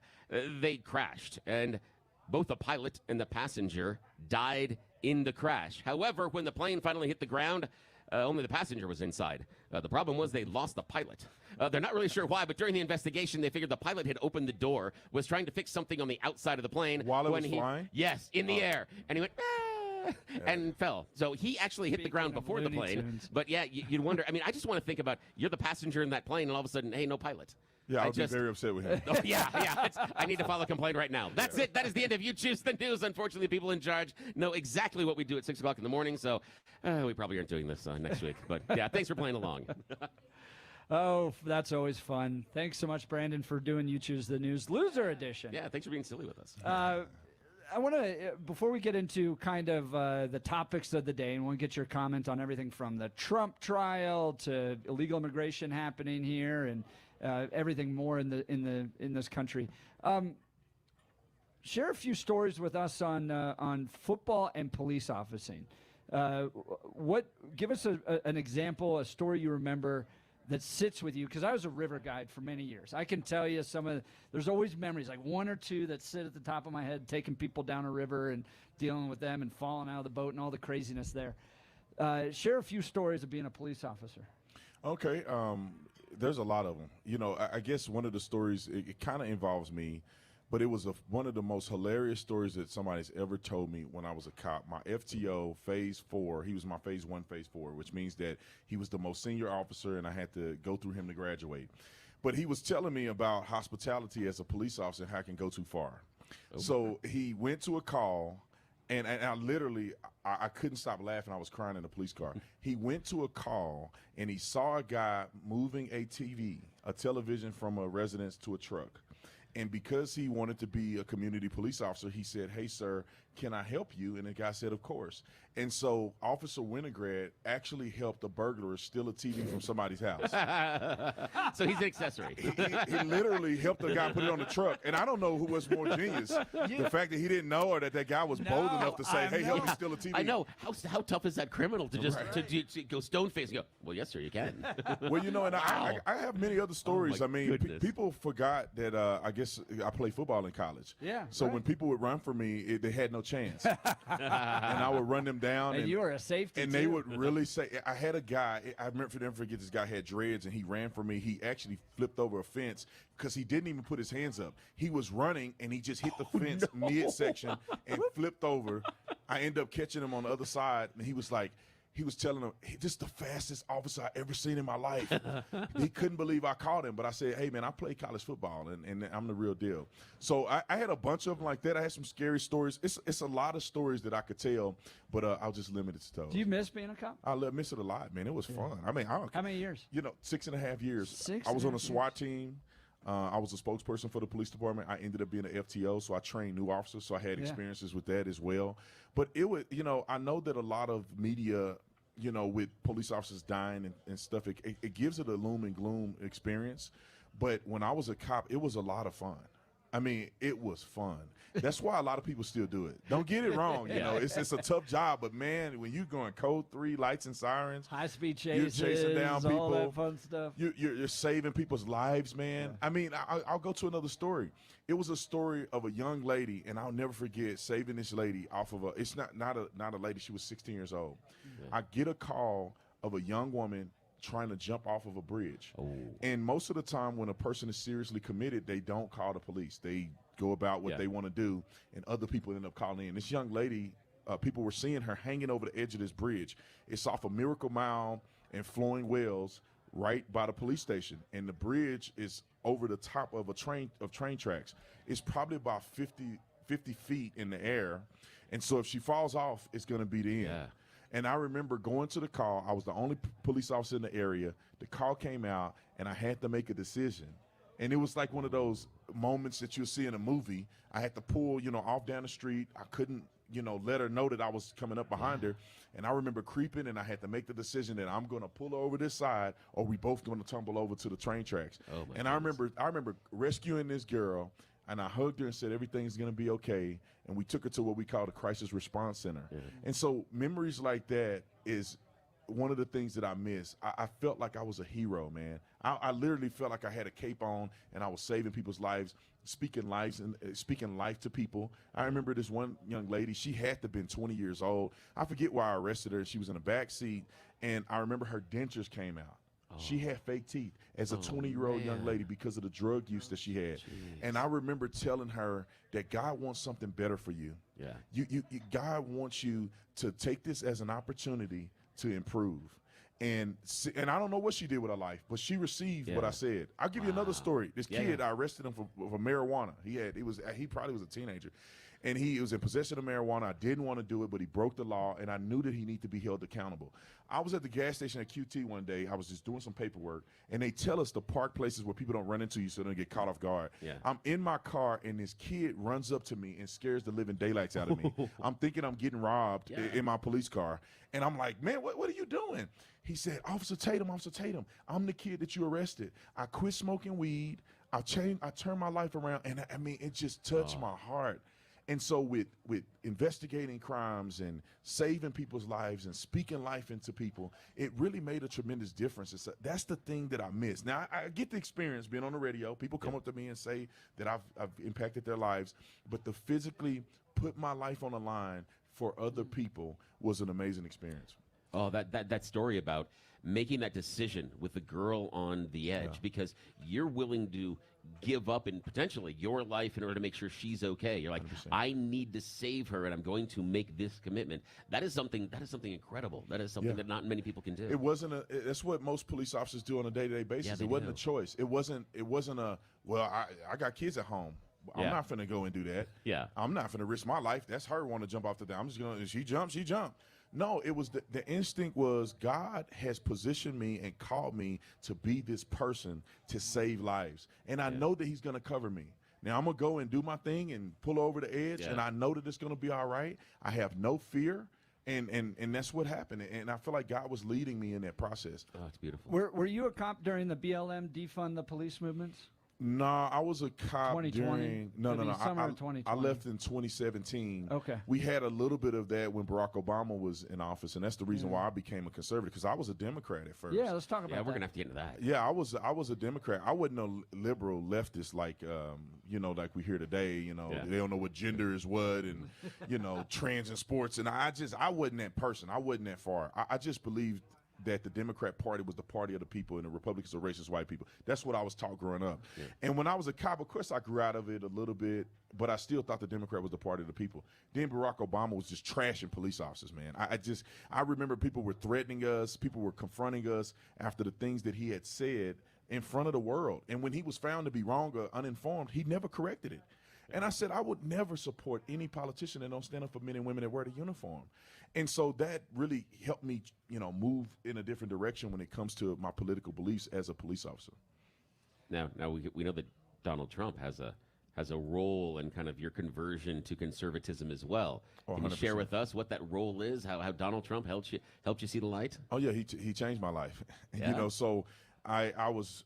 they crashed. And both the pilot and the passenger died in the crash. However, when the plane finally hit the ground, only the passenger was inside. The problem was they lost the pilot. They're not really sure why, but during the investigation, they figured the pilot had opened the door, was trying to fix something on the outside of the plane. While it was flying? Yes, in the air. And he went, and fell. So he actually hit the ground before the plane. Tunes. But yeah, you'd wonder. I mean, I just want to think about, you're the passenger in that plane, and all of a sudden, hey, no pilot. Yeah, I would be very upset with him. Oh, yeah. I need to file a complaint right now. That's it. That is the end of You Choose the News. Unfortunately, people in charge know exactly what we do at 6 o'clock in the morning, so we probably aren't doing this next week. But yeah, thanks for playing along. Oh, that's always fun. Thanks so much, Brandon, for doing You Choose the News Loser Edition. Yeah, thanks for being silly with us. I want to, before we get into kind of the topics of the day, and want to get your comment on everything from the Trump trial to illegal immigration happening here and everything more in this country. Share a few stories with us on football and police officing. Give us an example, a story you remember that sits with you, because I was a river guide for many years. I can tell you there's always memories, like one or two that sit at the top of my head, taking people down a river and dealing with them and falling out of the boat and all the craziness there. Share a few stories of being a police officer. Okay, there's a lot of them. You know, I guess one of the stories, it kind of involves me, but it was one of the most hilarious stories that somebody's ever told me when I was a cop. My FTO, Phase 4, he was my Phase 1, Phase 4, which means that he was the most senior officer, and I had to go through him to graduate. But he was telling me about hospitality as a police officer and how it can go too far. Okay. So he went to a call, and I literally, I couldn't stop laughing. I was crying in the police car. He went to a call, and he saw a guy moving a television from a residence to a truck. And because he wanted to be a community police officer, he said, "Hey, sir, can I help you?" And the guy said, "Of course." And so Officer Winograd actually helped a burglar steal a TV from somebody's house. So he's an accessory. He literally helped the guy put it on the truck. And I don't know who was more genius, the fact that he didn't know or that guy was bold enough to say, "Hey, help me steal a TV." I know. How tough is that criminal to just to go stone-faced and go, "Well, yes, sir, you can." Well, you know, and I have many other stories. Oh, I mean, people forgot that I guess I played football in college. Yeah. So when people would run for me, they had no chance. And I would run them down. And you were a safety, and they would really say, I had a guy, I never forget, this guy had dreads, and he ran for me. He actually flipped over a fence because he didn't even put his hands up. He was running, and he just hit the fence midsection and flipped over. I ended up catching him on the other side, and he was telling him, "Hey, this is the fastest officer I ever seen in my life." He couldn't believe I caught him, but I said, "Hey, man, I play college football, and I'm the real deal." So I had a bunch of them like that. I had some scary stories. It's a lot of stories that I could tell, but I'll just limit it to those. Do you miss being a cop? I miss it a lot, man. It was fun. I mean, how many years? 6.5 years. I was on a SWAT team. I was a spokesperson for the police department. I ended up being an FTO, so I trained new officers, so I had experiences with that as well. But it was, I know that a lot of media, with police officers dying and stuff, it gives it a loom and gloom experience. But when I was a cop, it was a lot of fun. I mean, it was fun. That's why a lot of people still do it. Don't get it wrong. You know, it's a tough job, but man, when you're going code 3, lights and sirens, high-speed chases, you're chasing down people, all that fun stuff. You're saving people's lives, man. Yeah. I mean, I'll go to another story. It was a story of a young lady, and I'll never forget saving this lady off of it's not a lady. She was 16 years old. Yeah. I get a call of a young woman trying to jump off of a bridge. Oh. And most of the time when a person is seriously committed, they don't call the police. They go about what they want to do, and other people end up calling in. This young lady, people were seeing her hanging over the edge of this bridge. It's off of Miracle Mile and Flowing Wells right by the police station, and the bridge is over the top of train tracks. It's probably about 50 feet in the air, and so if she falls off, it's going to be the end. Yeah. And I remember going to the call. I was the only police officer in the area. The call came out, and I had to make a decision. And it was like one of those moments that you'll see in a movie. I had to pull, off down the street. I couldn't, let her know that I was coming up behind her. And I remember creeping, and I had to make the decision that I'm going to pull her over this side, or we both going to tumble over to the train tracks. Oh, my and I remember rescuing this girl, and I hugged her and said everything's going to be okay. And we took her to what we call the Crisis Response Center. Yeah. And so memories like that is one of the things that I miss. I felt like I was a hero, man. I literally felt like I had a cape on, and I was saving people's lives, speaking life to people. I remember this one young lady. She had to have been 20 years old. I forget why I arrested her. She was in the back seat, and I remember her dentures came out. Oh. She had fake teeth as a 20-year-old young lady because of the drug use that she had. Jeez. And I remember telling her that God wants something better for you. Yeah. God wants you to take this as an opportunity to improve. And I don't know what she did with her life, but she received what I said. I'll give you another story. This kid, I arrested him for marijuana. He probably was a teenager. And he was in possession of marijuana. I didn't want to do it, but he broke the law, and I knew that he needed to be held accountable. I was at the gas station at QT one day. I was just doing some paperwork, and they tell us to park places where people don't run into you so they don't get caught off guard. Yeah. I'm in my car, and this kid runs up to me and scares the living daylights out of me. I'm thinking I'm getting robbed in my police car, and I'm like, man, what are you doing? He said, Officer Tatum, I'm the kid that you arrested. I quit smoking weed. I turned my life around, and I mean, it just touched my heart. And so with investigating crimes and saving people's lives and speaking life into people, it really made a tremendous difference. That's the thing that I miss. Now, I get the experience being on the radio. People come up to me and say that I've impacted their lives, but to physically put my life on the line for other people was an amazing experience. Oh, that story about making that decision with the girl on the edge because you're willing to give up in potentially your life in order to make sure she's okay. You're like, 100%. I need to save her, and I'm going to make this commitment. That is something incredible. That is something that not many people can do. It wasn't that's what most police officers do on a day-to-day basis. It wasn't a choice. It wasn't I got kids at home. I'm not finna go and do that. Yeah. I'm not finna risk my life. That's her want to jump off the thing. I'm just gonna she jumped. No, it was the instinct was God has positioned me and called me to be this person to save lives. And I know that he's going to cover me. Now, I'm going to go and do my thing and pull over the edge, and I know that it's going to be all right. I have no fear, and that's what happened. And I feel like God was leading me in that process. Oh, it's beautiful. Were you a cop during the BLM defund the police movements? No, I was a cop 2020? during no. Summer of 2020. I left in 2017. Okay. We had a little bit of that when Barack Obama was in office, and that's the reason why I became a conservative, because I was a Democrat at first. Yeah, let's talk about that. Yeah, we're gonna have to get into that. Yeah, I was a Democrat. I wasn't no liberal leftist like like we hear today. They don't know what gender is what, and trans and sports. And I wasn't that person. I wasn't that far. I just believed that the Democrat Party was the party of the people and the Republicans are racist white people. That's what I was taught growing up. Yeah. And when I was a cop, of course, I grew out of it a little bit, but I still thought the Democrat was the party of the people. Then Barack Obama was just trashing police officers, man. I remember people were threatening us, people were confronting us after the things that he had said in front of the world. And when he was found to be wrong or uninformed, he never corrected it. And I said, I would never support any politician that don't stand up for men and women that wear the uniform. And so that really helped me, move in a different direction when it comes to my political beliefs as a police officer. Now we know that Donald Trump has a role in kind of your conversion to conservatism as well. Can you share with us what that role is? How Donald Trump helped you see the light? Oh yeah, he changed my life. Yeah. So I was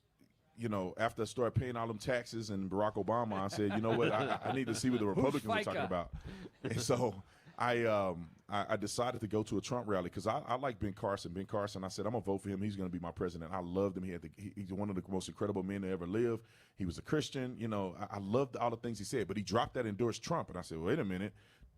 after I started paying all them taxes and Barack Obama, I said, you know what, I need to see what the Republicans are talking about. And so I decided to go to a Trump rally because I like Ben Carson. Ben Carson, I said, I'm going to vote for him. He's going to be my president. I loved him. He's one of the most incredible men to ever live. He was a Christian. I loved all the things he said, but he dropped that, endorsed Trump. And I said, wait a minute.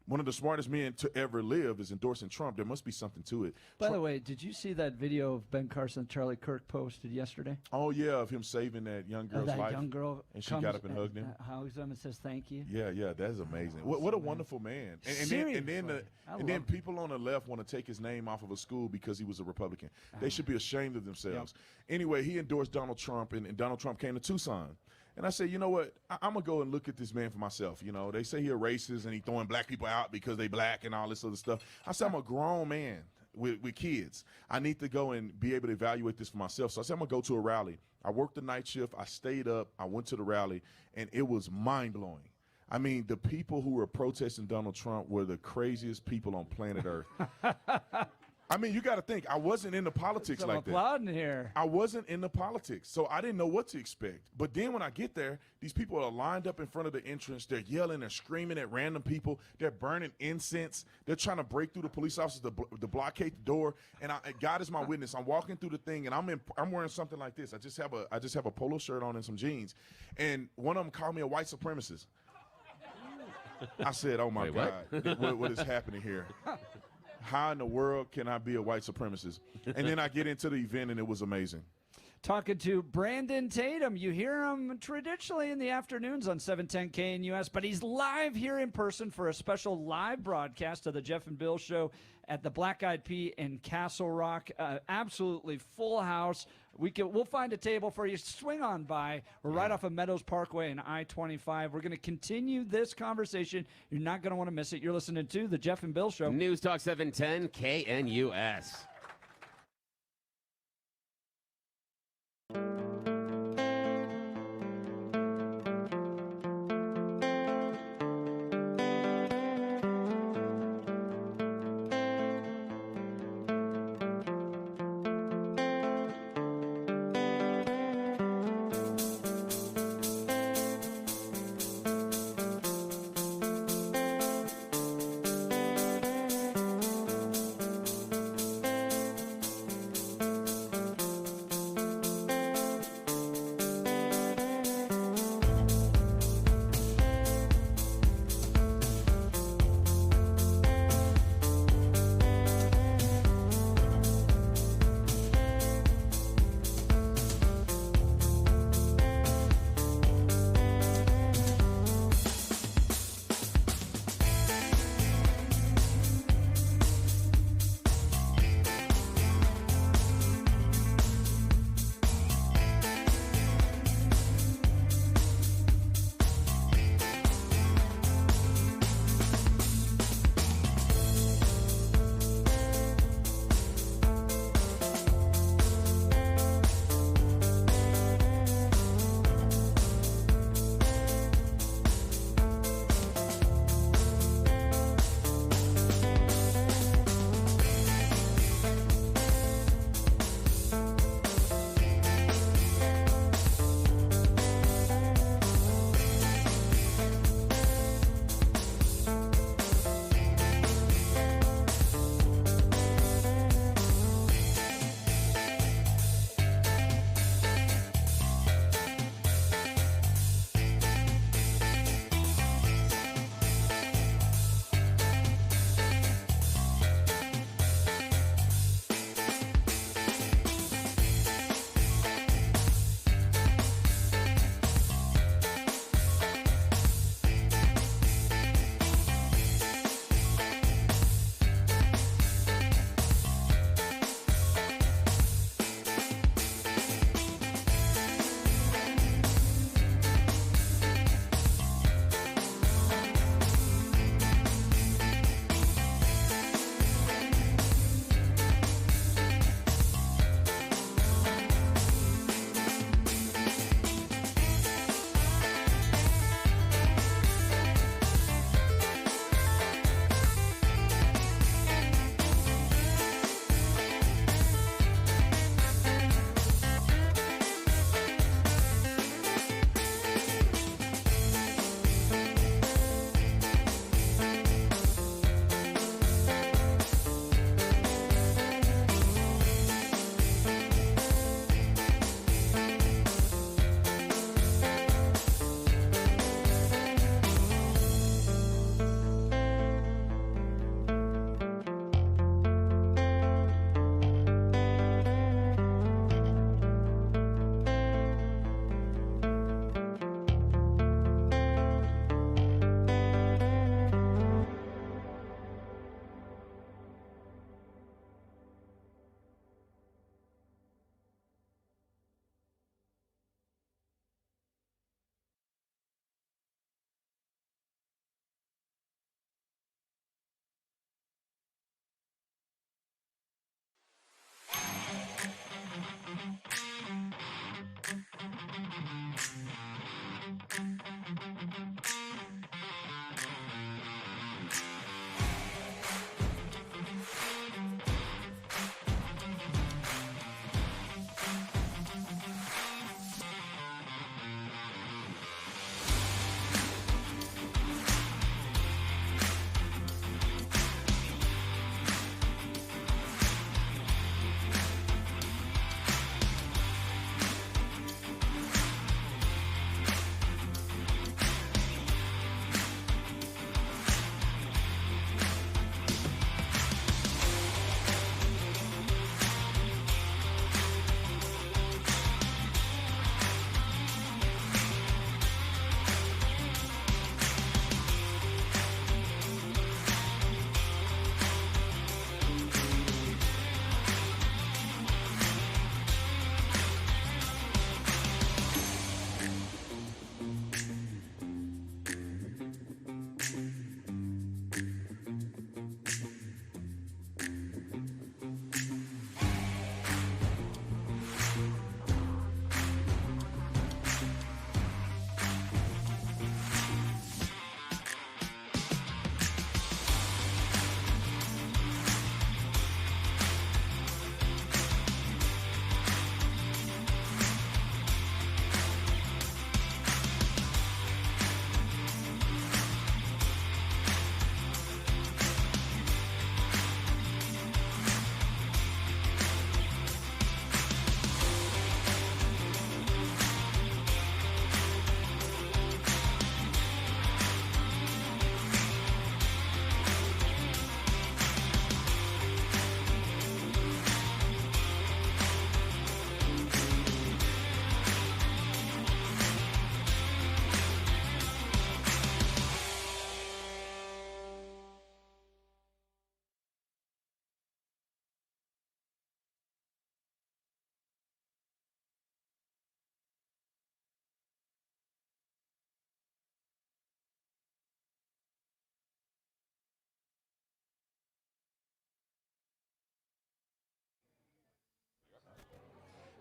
One of the smartest men to ever live is endorsing Trump. There must be something to it. By the way, did you see that video of Ben Carson Charlie Kirk posted yesterday? Oh, yeah, of him saving that young girl's life. That young girl and she got up and hugged him. Hugs him and says thank you. Yeah, that's amazing. What a wonderful man. And then people on the left want to take his name off of a school because he was a Republican. They should be ashamed of themselves. Yep. Anyway, he endorsed Donald Trump, and Donald Trump came to Tucson. And I said, you know what? I'm going to go and look at this man for myself. They say he's a racist and he's throwing black people out because they black and all this other stuff. I said, I'm a grown man with kids. I need to go and be able to evaluate this for myself. So I said, I'm going to go to a rally. I worked the night shift. I stayed up. I went to the rally, and it was mind-blowing. I mean, the people who were protesting Donald Trump were the craziest people on planet Earth. I mean, you got to think, I wasn't into politics like that. Applauding here. I wasn't into politics, so I didn't know what to expect. But then when I get there, these people are lined up in front of the entrance. They're yelling, they're screaming at random people. They're burning incense. They're trying to break through the police officers to blockade the door. And God is my witness. I'm walking through the thing, and I'm wearing something like this. I just have a polo shirt on and some jeans. And one of them called me a white supremacist. I said, oh, my God, what is happening here? How in the world can I be a white supremacist? And then I get into the event, and it was amazing. Talking to Brandon Tatum. You hear him traditionally in the afternoons on 710 KNUS, but he's live here in person for a special live broadcast of the Jeff and Bill Show at the Black-Eyed Pea in Castle Rock. Absolutely full house. We'll find a table for you. Swing on by. We're right off of Meadows Parkway and I-25. We're going to continue this conversation. You're not going to want to miss it. You're listening to the Jeff and Bill Show. News Talk 710 KNUS.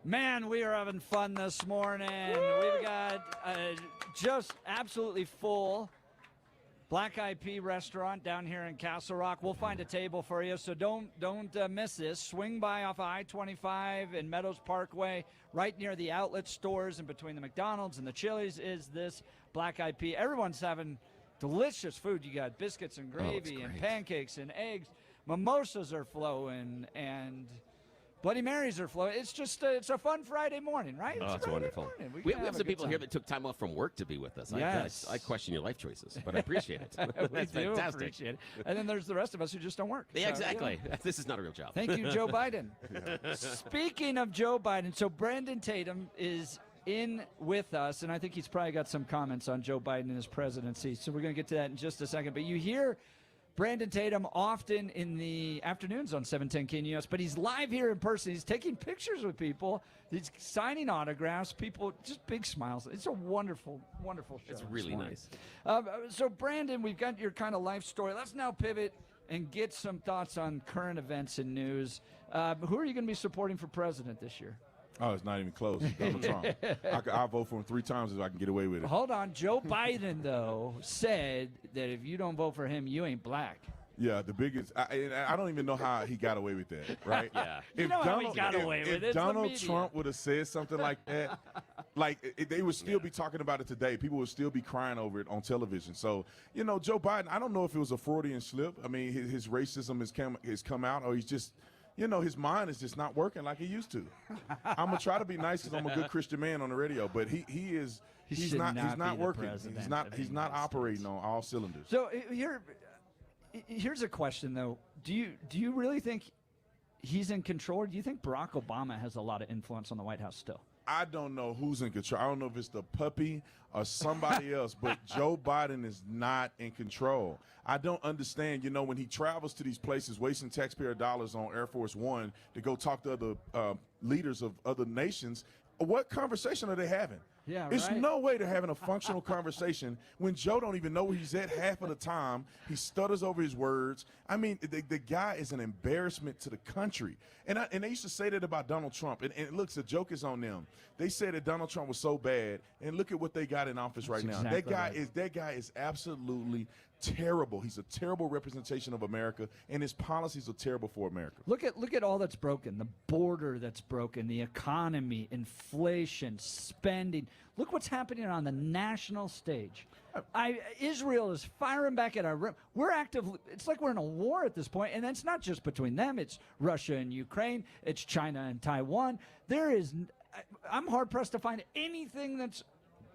Man, we are having fun this morning. We've got just absolutely full Black-Eyed Pea restaurant down here in Castle Rock. We'll find a table for you, so don't miss this. Swing by off of I-25 and Meadows Parkway, right near the outlet stores and between the McDonald's and the Chili's is this Black-Eyed Pea. Everyone's having delicious food. You got biscuits and gravy and pancakes and eggs. Mimosas are flowing and Bloody Marys are flowing. It's just it's a fun Friday morning, right? Oh, it's wonderful. We have some people here that took time off from work to be with us. Yes. I question your life choices, but I appreciate it. That's we do fantastic. appreciate it. And then there's the rest of us who just don't work. Yeah, So, exactly. you know. This is not a real job. Thank you, Joe Biden. Speaking of Joe Biden, so Brandon Tatum is in with us, and I think he's probably got some comments on Joe Biden and his presidency. So we're going to get to that in just a second. But you hear Brandon Tatum often in the afternoons on 710 KNUS, but he's live here in person. He's taking pictures with people. He's signing autographs. People, just big smiles. It's a wonderful, wonderful show. It's really nice. So, Brandon, we've got your kind of life story. Let's now pivot and get some thoughts on current events and news. Who are you going to be supporting for president this year? Oh, it's not even close. Donald Trump. I'll vote for him 3 times if I can get away with it. Hold on. Joe Biden, though, said that if you don't vote for him, you ain't black. Yeah, the biggest. I don't even know how he got away with that, right? Yeah. You know how he got away with it. If It's the Donald media. Trump would have said something like that, they would still be talking about it today. People would still be crying over it on television. So, Joe Biden, I don't know if it was a Freudian slip. I mean, his racism has come out, or he's just – his mind is just not working like he used to. I'm gonna try to be nice because I'm a good Christian man on the radio, but he's not working. He's not operating on all cylinders. So here's a question though. Do you really think he's in control, or do you think Barack Obama has a lot of influence on the White House still? I don't know who's in control. I don't know if it's the puppy or somebody else, but Joe Biden is not in control. I don't understand, when he travels to these places, wasting taxpayer dollars on Air Force One to go talk to other leaders of other nations, what conversation are they having? Yeah, There's right. no way they're having a functional conversation when Joe don't even know where he's at half of the time. He stutters over his words. I mean, the guy is an embarrassment to the country. And they used to say that about Donald Trump. And look, the joke is on them. They said that Donald Trump was so bad, and look at what they got in office right now. Exactly That guy is absolutely terrible. He's a terrible representation of America, and his policies are terrible for America. Look at all that's broken. The border that's broken, the economy, inflation, spending. Look what's happening on the national stage. Israel is firing back at our rim. We're actively, it's like we're in a war at this point, and it's not just between them. It's Russia and Ukraine. It's China and Taiwan. I'm hard-pressed to find anything that's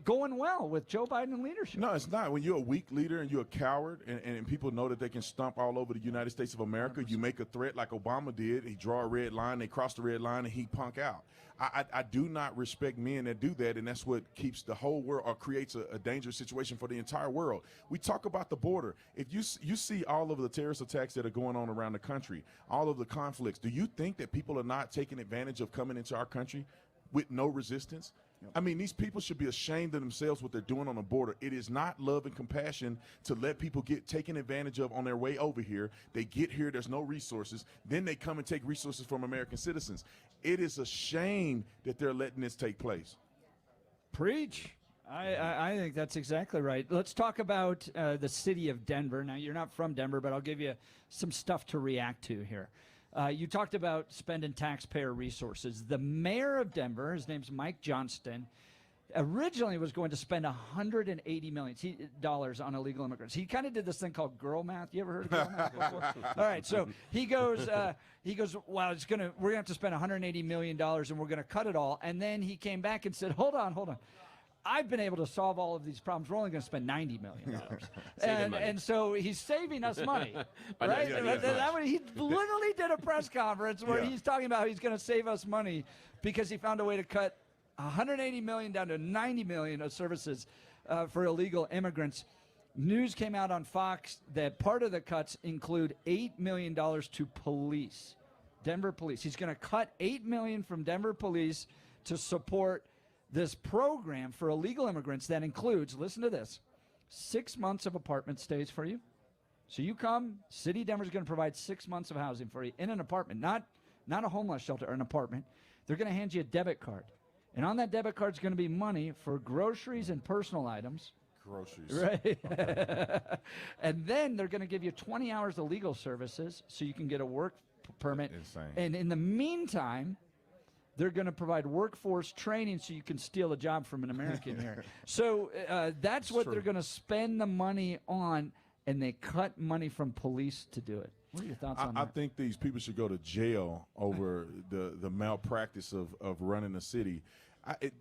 going well with Joe Biden leadership. No, it's not. When you're a weak leader and you're a coward and people know that they can stomp all over the United States of America, 100%. You make a threat like Obama did. He draw a red line, they cross the red line, and he punk out. I do not respect men that do that, and that's what keeps the whole world or creates a dangerous situation for the entire world. We talk about the border. If you see all of the terrorist attacks that are going on around the country, all of the conflicts, do you think that people are not taking advantage of coming into our country with no resistance? I mean, these people should be ashamed of themselves what they're doing on the border. It is not love and compassion to let people get taken advantage of on their way over here. They get here, there's no resources. Then they come and take resources from American citizens. It is a shame that they're letting this take place. Preach. I think that's exactly right. Let's talk about the city of Denver. Now, you're not from Denver, but I'll give you some stuff to react to here. You talked about spending taxpayer resources. The mayor of Denver, his name's Mike Johnston, originally was going to spend $180 million on illegal immigrants. He kind of did this thing called girl math. You ever heard of girl math before? All right, so he goes, well, we're going to have to spend $180 million, and we're going to cut it all. And then he came back and said, hold on. I've been able to solve all of these problems. We're only going to spend $90 million. and so he's saving us money, right? He literally did a press conference where he's talking about how he's going to save us money because he found a way to cut $180 million down to $90 million of services for illegal immigrants. News came out on Fox that part of the cuts include $8 million to police, Denver police. He's going to cut $8 million from Denver police to support this program for illegal immigrants that includes, listen to this, 6 months of apartment stays for you. So you come, City of Denver's going to provide 6 months of housing for you in an apartment, not a homeless shelter or an apartment. they're going to hand you a debit card. And on that debit card is going to be money for groceries and personal items. Groceries. Right. And then they're going to give you 20 hours of legal services so you can get a work permit. Insane. And in the meantime, they're going to provide workforce training so you can steal a job from an American here. So that's what they're going to spend the money on, and they cut money from police to do it. What are your thoughts on that? I think these people should go to jail over the malpractice of running a city.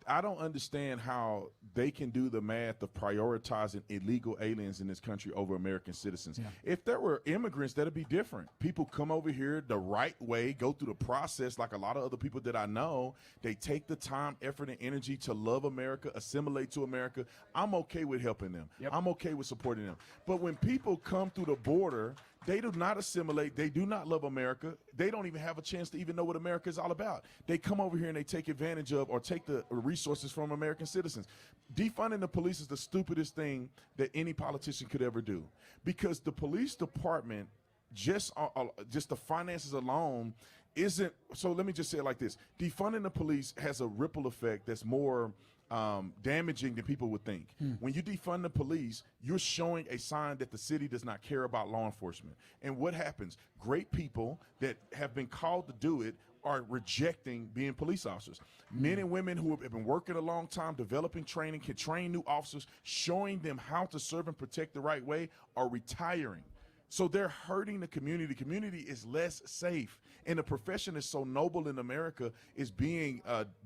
I don't understand how they can do the math of prioritizing illegal aliens in this country over American citizens. Yeah. If there were immigrants, that'd be different. People come over here the right way, go through the process like a lot of other people that I know. They take the time, effort, and energy to love America, assimilate to America. I'm okay with helping them. Yep. I'm okay with supporting them. But when people come through the border, they do not assimilate. They do not love America. They don't even have a chance to even know what America is all about. They come over here and they take advantage of or take the resources from American citizens. Defunding the police is the stupidest thing that any politician could ever do, because the police department, just the finances alone, isn't. So let me just say it like this: defunding the police has a ripple effect that's more damaging than people would think. When you defund the police, you're showing a sign that the city does not care about law enforcement. And what happens? Great people that have been called to do it are rejecting being police officers. Men and women who have been working a long time, developing training, can train new officers, showing them how to serve and protect the right way, are retiring. So they're hurting the community. The community is less safe. And the profession is so noble in America is being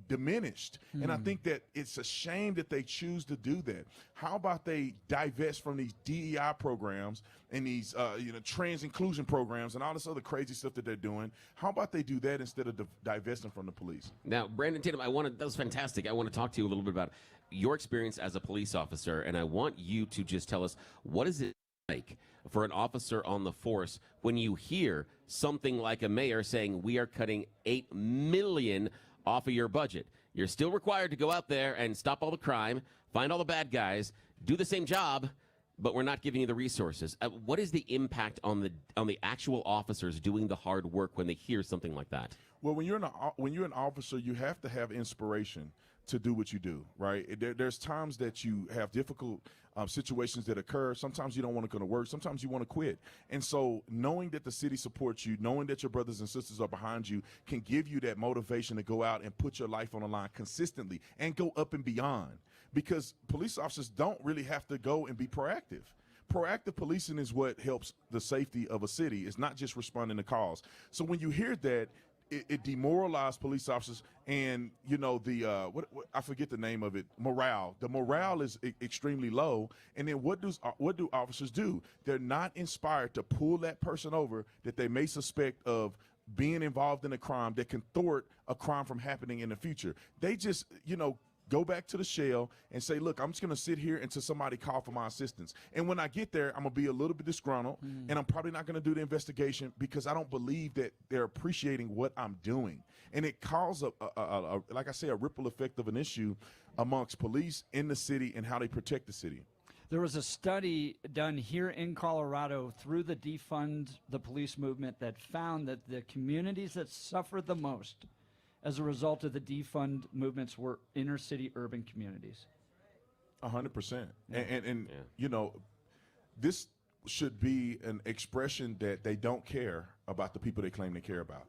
diminished. And I think that it's a shame that they choose to do that. How about they divest from these DEI programs and these trans inclusion programs and all this other crazy stuff that they're doing? How about they do that instead of divesting from the police? Now, Brandon Tatum, that was fantastic. I want to talk to you a little bit about your experience as a police officer, and I want you to just tell us, what is it like for an officer on the force when you hear something like a mayor saying we are cutting $8 million off of your budget? You're still required to go out there and stop all the crime, find all the bad guys, do the same job, but we're not giving you the resources. What is the impact on the actual officers doing the hard work when they hear something like that? Well, when you're an officer, you have to have inspiration to do what you do, right? There's times that you have difficult situations that occur. Sometimes you don't want to go to work. Sometimes you want to quit. And so knowing that the city supports you, knowing that your brothers and sisters are behind you, can give you that motivation to go out and put your life on the line consistently and go up and beyond. Because police officers don't really have to go and be proactive. Proactive policing is what helps the safety of a city. It's not just responding to calls. So when you hear that, it demoralized police officers, and I forget the name of it. Morale. The morale is extremely low, and then what do officers do? They're not inspired to pull that person over that they may suspect of being involved in a crime that can thwart a crime from happening in the future. They just go back to the shell and say, look, I'm just going to sit here until somebody call for my assistance. And when I get there, I'm going to be a little bit disgruntled, and I'm probably not going to do the investigation because I don't believe that they're appreciating what I'm doing. And it causes, like I say, a ripple effect of an issue amongst police in the city and how they protect the city. There was a study done here in Colorado through the Defund the Police movement that found that the communities that suffered the most as a result of the defund movements were inner city urban communities. 100%. And this should be an expression that they don't care about the people they claim they care about.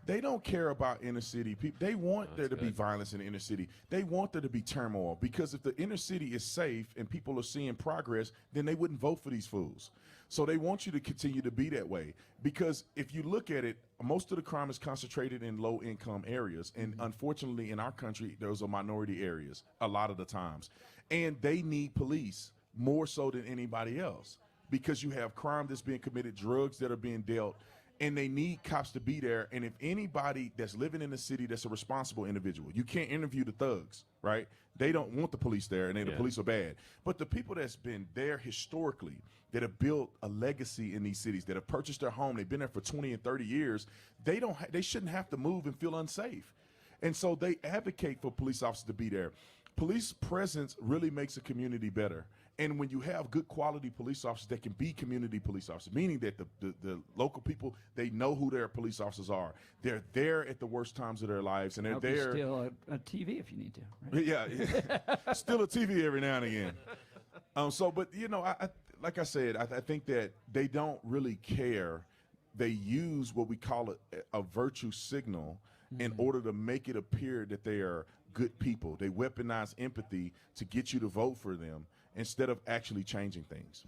They don't care about inner city people. They want there to be violence in the inner city. They want there to be turmoil, because if the inner city is safe and people are seeing progress, then they wouldn't vote for these fools. So they want you to continue to be that way, because if you look at it, most of the crime is concentrated in low-income areas, and unfortunately in our country, those are minority areas a lot of the times. And they need police more so than anybody else, because you have crime that's being committed, drugs that are being dealt, and they need cops to be there. And if anybody that's living in the city that's a responsible individual, you can't interview the thugs, right? They don't want the police there, and the police are bad. But the people that's been there historically, that have built a legacy in these cities, that have purchased their home, they've been there for 20 and 30 years, they shouldn't have to move and feel unsafe. And so they advocate for police officers to be there. Police presence really makes a community better. And when you have good quality police officers that can be community police officers, meaning that the local people, they know who their police officers are. They're there at the worst times of their lives, and they're Help you there. steal a TV if you need to. Right? Yeah, still a TV every now and again. But I like I said, I think that they don't really care. They use what we call a virtue signal in order to make it appear that they are good people. They weaponize empathy to get you to vote for them instead of actually changing things.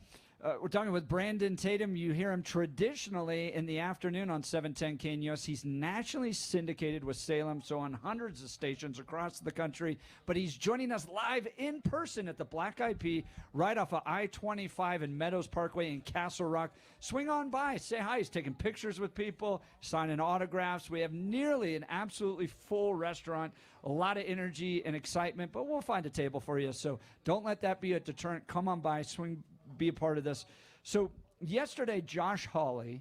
We're talking with Brandon Tatum. You hear him traditionally in the afternoon on 710 KNUS. He's nationally syndicated with Salem, so on hundreds of stations across the country. But he's joining us live in person at the Black-Eyed Pea right off of I-25 and Meadows Parkway in Castle Rock. Swing on by, say hi. He's taking pictures with people, signing autographs. We have nearly an absolutely full restaurant, a lot of energy and excitement, but we'll find a table for you. So don't let that be a deterrent. Come on by, swing, be a part of this. So yesterday, Josh Hawley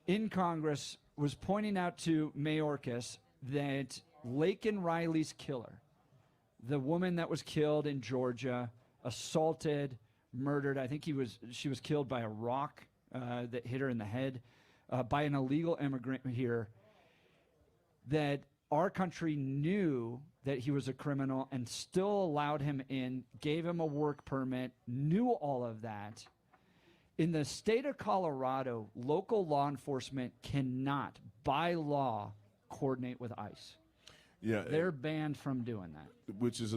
in Congress was pointing out to Mayorkas that Laken Riley's killer, the woman that was killed in Georgia, assaulted, murdered, I think she was killed by a rock that hit her in the head by an illegal immigrant here, that our country knew that he was a criminal and still allowed him in, gave him a work permit, knew all of that. In the state of Colorado, local law enforcement cannot, by law, coordinate with ICE. Yeah, they're banned from doing that. Which is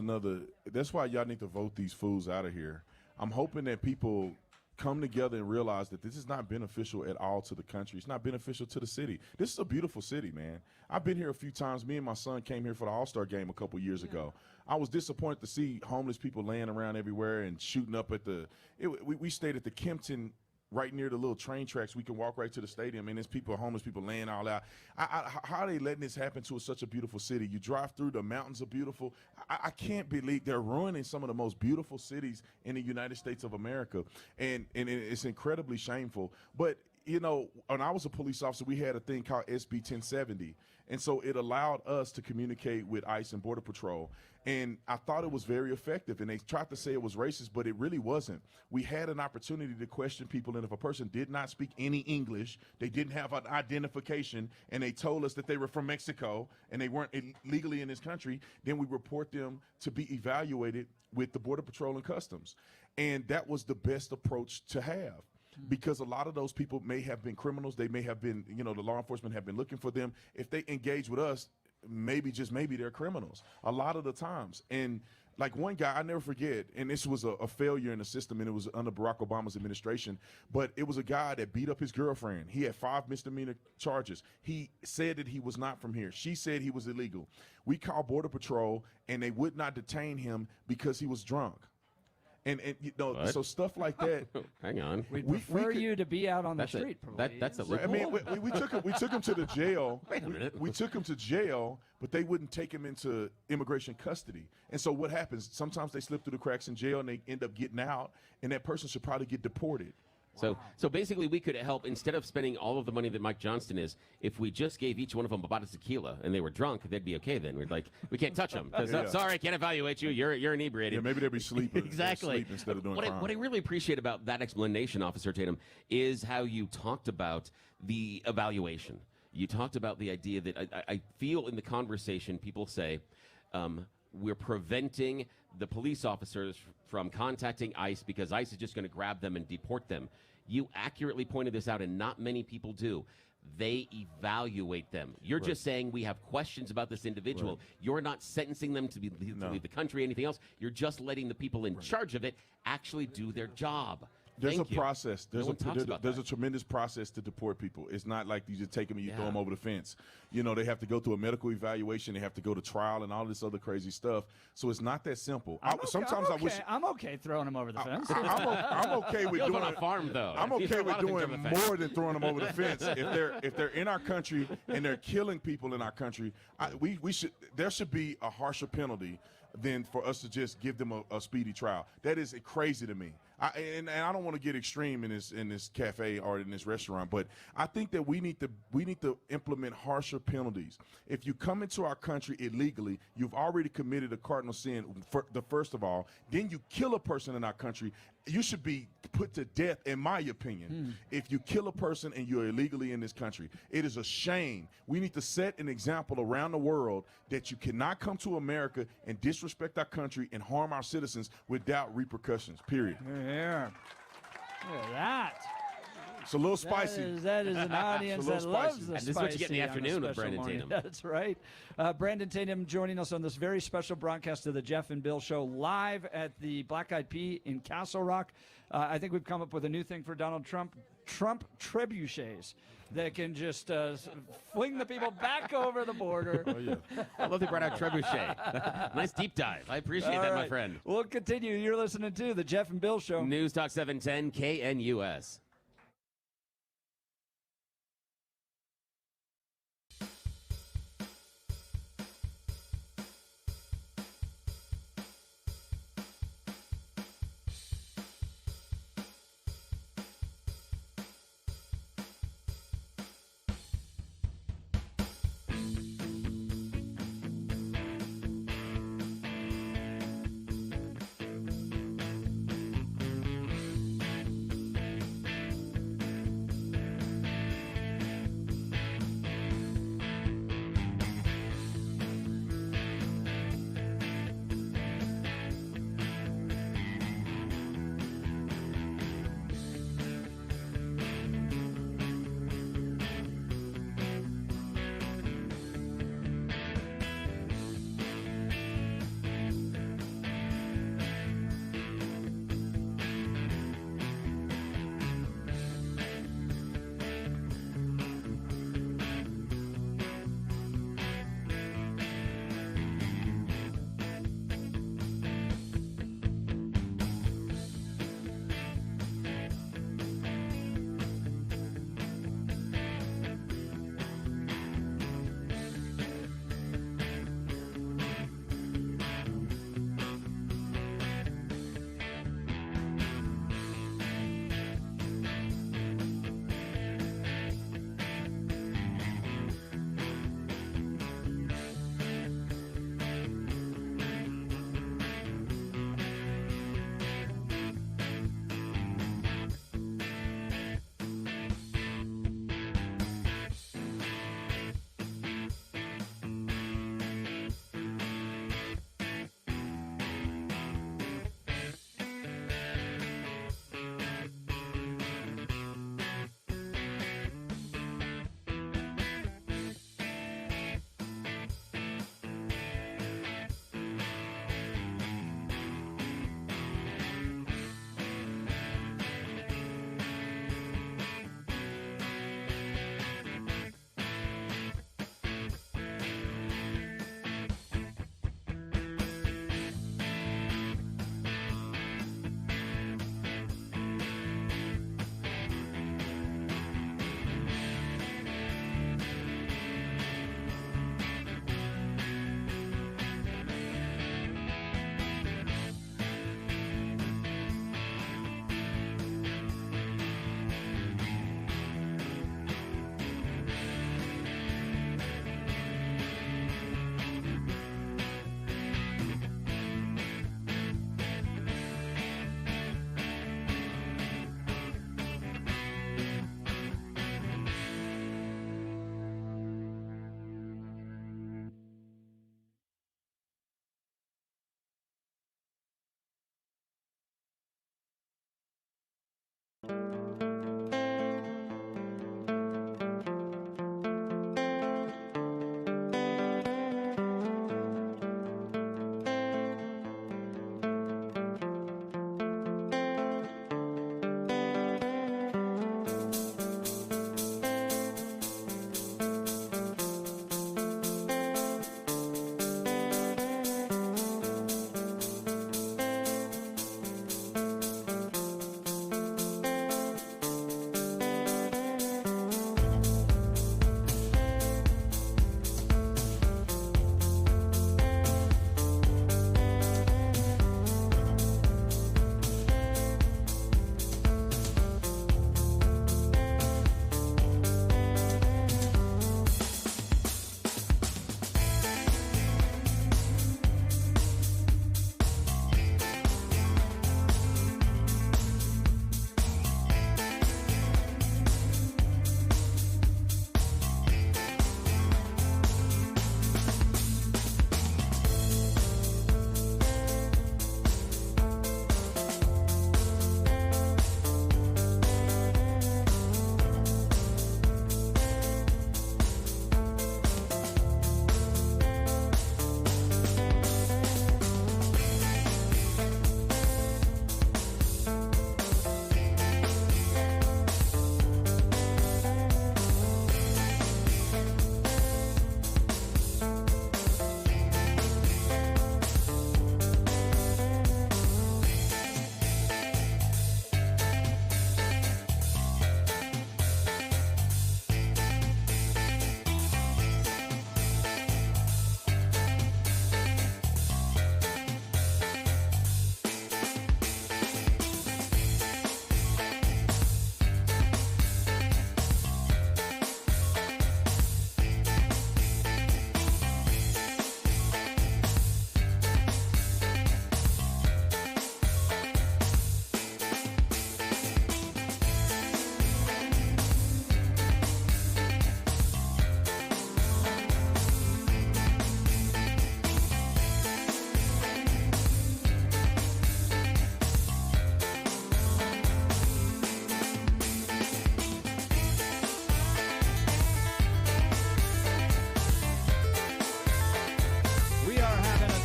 that's why y'all need to vote these fools out of here. I'm hoping that people come together and realize that this is not beneficial at all to the country. It's not beneficial to the city. This is a beautiful city, man. I've been here a few times. Me and my son came here for the All-Star game a couple years ago. I was disappointed to see homeless people laying around everywhere and shooting up at we stayed at the Kempton right near the little train tracks. We can walk right to the stadium, and there's homeless people laying all out. How are they letting this happen to such a beautiful city? You drive through, the mountains are beautiful. I can't believe they're ruining some of the most beautiful cities in the United States of America, and it's incredibly shameful. But, when I was a police officer, we had a thing called SB 1070, and so it allowed us to communicate with ICE and Border Patrol. And I thought it was very effective, and they tried to say it was racist, but it really wasn't. We had an opportunity to question people, and if a person did not speak any English, they didn't have an identification, and they told us that they were from Mexico and they weren't legally in this country, then we report them to be evaluated with the Border Patrol and Customs. And that was the best approach to have. Because a lot of those people may have been criminals. They may have been, the law enforcement have been looking for them. If they engage with us, maybe, just maybe, they're criminals a lot of the times. And like one guy, I never forget, and this was a failure in the system, and it was under Barack Obama's administration, but it was a guy that beat up his girlfriend. He had 5 misdemeanor charges. He said that he was not from here. She said he was illegal. We called Border Patrol, and they would not detain him because he was drunk. And so stuff like that. Hang on. We prefer you to be out on the street. That's a I mean, we took him to the jail. Wait a minute. We took him to jail, but they wouldn't take him into immigration custody. And so what happens? Sometimes they slip through the cracks in jail and they end up getting out, and that person should probably get deported. So basically, we could help, instead of spending all of the money that Mike Johnston is, if we just gave each one of them a bottle of tequila and they were drunk, they'd be okay then. We're like, we can't touch them. Because, sorry, I can't evaluate you. You're inebriated. Yeah, maybe they'd be sleeping. Exactly. Sleep instead of doing crime. What I really appreciate about that explanation, Officer Tatum, is how you talked about the evaluation. You talked about the idea that I feel in the conversation people say, we're preventing the police officers from contacting ICE because ICE is just going to grab them and deport them. You accurately pointed this out, and not many people do. They evaluate them. You're just saying we have questions about this individual. You're not sentencing them to leave the country, anything else. You're just letting the people in charge of it actually do their job. There's a process. There's There's a tremendous process to deport people. It's not like you just take them and you throw them over the fence. They have to go through a medical evaluation. They have to go to trial and all this other crazy stuff. So it's not that simple. I'm okay throwing them over the fence. I'm okay with doing on a farm though. I'm okay with doing more than throwing them over the fence. If they're in our country and they're killing people in our country, there should be a harsher penalty than for us to just give them a speedy trial. That is crazy to me. And I don't want to get extreme in this cafe or in this restaurant, but I think that we need to implement harsher penalties. If you come into our country illegally, you've already committed a cardinal sin. First of all, then you kill a person in our country. You should be put to death, in my opinion, if you kill a person and you're illegally in this country. It is a shame. We need to set an example around the world that you cannot come to America and disrespect our country and harm our citizens without repercussions, period. Here. Look at that. It's a little spicy. That is an audience that loves the spicy. And this is what you get in the afternoon with Brandon Tatum. That's right. Brandon Tatum joining us on this very special broadcast of the Jeff and Bill Show live at the Black-Eyed Pea in Castle Rock. I think we've come up with a new thing for Donald Trump. Trump trebuchets that can just fling the people back over the border. Oh, yeah. I love they brought out trebuchet. Nice deep dive. I appreciate that, my friend. We'll continue. You're listening to the Jeff and Bill Show. News Talk 710 KNUS.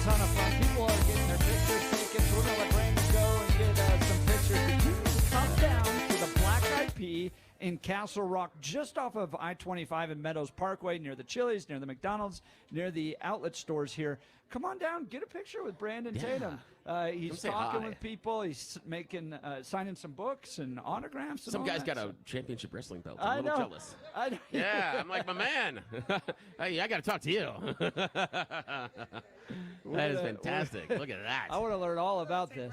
ton of fun. People are getting their pictures taken, so we're going to let Brandon go and get some pictures. You can come down to the Black-Eyed Pea in Castle Rock, just off of I-25 and Meadows Parkway, near the Chili's, near the McDonald's, near the outlet stores here. Come on down, get a picture with Brandon Tatum. He's talking with people. He's making, signing some books and autographs. And Some all guy's that got a stuff. championship wrestling belt. I'm a little jealous. I know. Yeah, I'm like, my man. Hey, I got to talk to you. That is fantastic. Look at that. I want to learn all about this.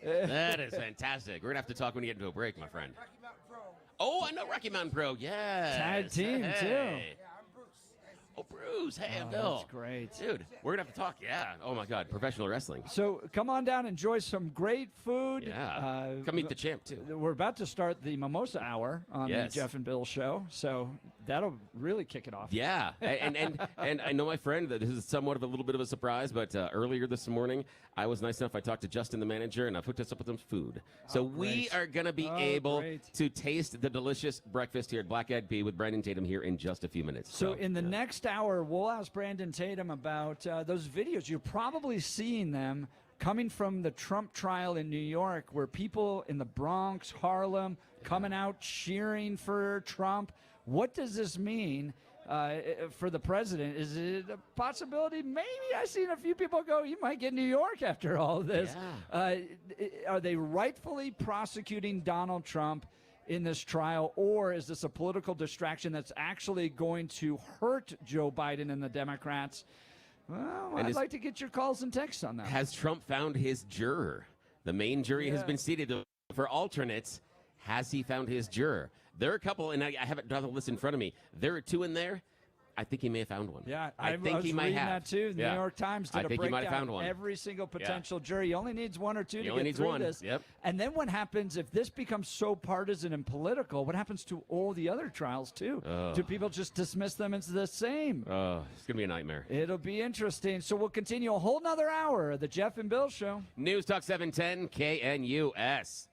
That is fantastic. We're going to have to talk when we get into a break, my friend. Oh, I know Rocky Mountain Pro. Yes. Tag team, too. Oh, Bruce. Hey, Oh, Bill. that's great. Dude, we're going to have to talk. Yeah. Oh, my God. Professional wrestling. So come on down, enjoy some great food. Yeah. Come meet the champ, too. We're about to start the Mimosa Hour on Yes. the Jeff and Bill show, so that'll really kick it off. Yeah, and I know my friend that this is somewhat of a little bit of a surprise, but earlier this morning I was nice enough. I talked to Justin, the manager, and I hooked us up with some food. So we are going to be able to taste the delicious breakfast here at Black-Eyed Pea with Brandon Tatum here in just a few minutes. So in the next hour, we'll ask Brandon Tatum about those videos. You're probably seeing them coming from the Trump trial in New York, where people in the Bronx, Harlem, coming out cheering for Trump. What does this mean for the president? Is it a possibility? Maybe I've seen a few people go, he might get New York after all of this. Yeah. Are they rightfully prosecuting Donald Trump in this trial, or is this a political distraction that's actually going to hurt Joe Biden and the Democrats? Well, I'd like to get your calls and texts on that. Has Trump found his juror? The main jury has been seated for alternates. Has he found his juror? There are a couple, and I haven't done the list in front of me. There are two in there. I think he may have found one. Yeah, I think was he might reading have. that too. The New York Times did I a think he might have breakdown found one. of every single potential jury. He only needs one or two to only get needs through one. this. Yep. And then what happens if this becomes so partisan and political? What happens to all the other trials too? Do people just dismiss them as the same? Oh, it's gonna be a nightmare. It'll be interesting. So we'll continue a whole nother hour of the Jeff and Bill Show. News Talk 710 KNUS.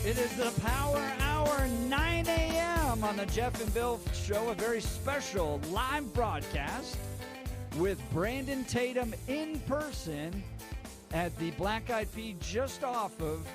It is the Power Hour, 9 a.m. on the Jeff and Bill Show, a very special live broadcast with Brandon Tatum in person at the Black-Eyed Pea just off of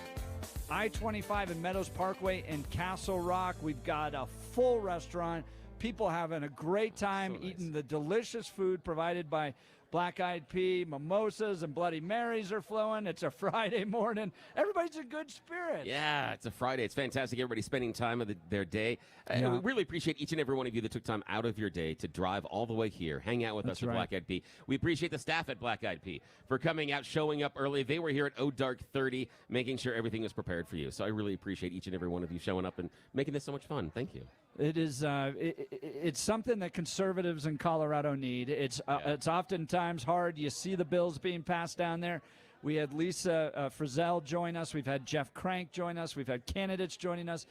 I-25 and Meadows Parkway in Castle Rock. We've got a full restaurant. People having a great time eating the delicious food provided by Black-Eyed Pea. Mimosas and Bloody Marys are flowing. It's a Friday morning. Everybody's in good spirits. Yeah, it's a Friday. It's fantastic. Everybody's spending time of their day. Yeah. We really appreciate each and every one of you that took time out of your day to drive all the way here, hang out with That's us at right. Black-Eyed Pea. We appreciate the staff at Black-Eyed Pea for coming out, showing up early. They were here at Dark 30, making sure everything was prepared for you. So I really appreciate each and every one of you showing up and making this so much fun. Thank you. It is. It's something that conservatives in Colorado need. It's oftentimes hard. You see the bills being passed down there. We had Lisa Frizell join us. We've had Jeff Crank join us. We've had candidates joining us.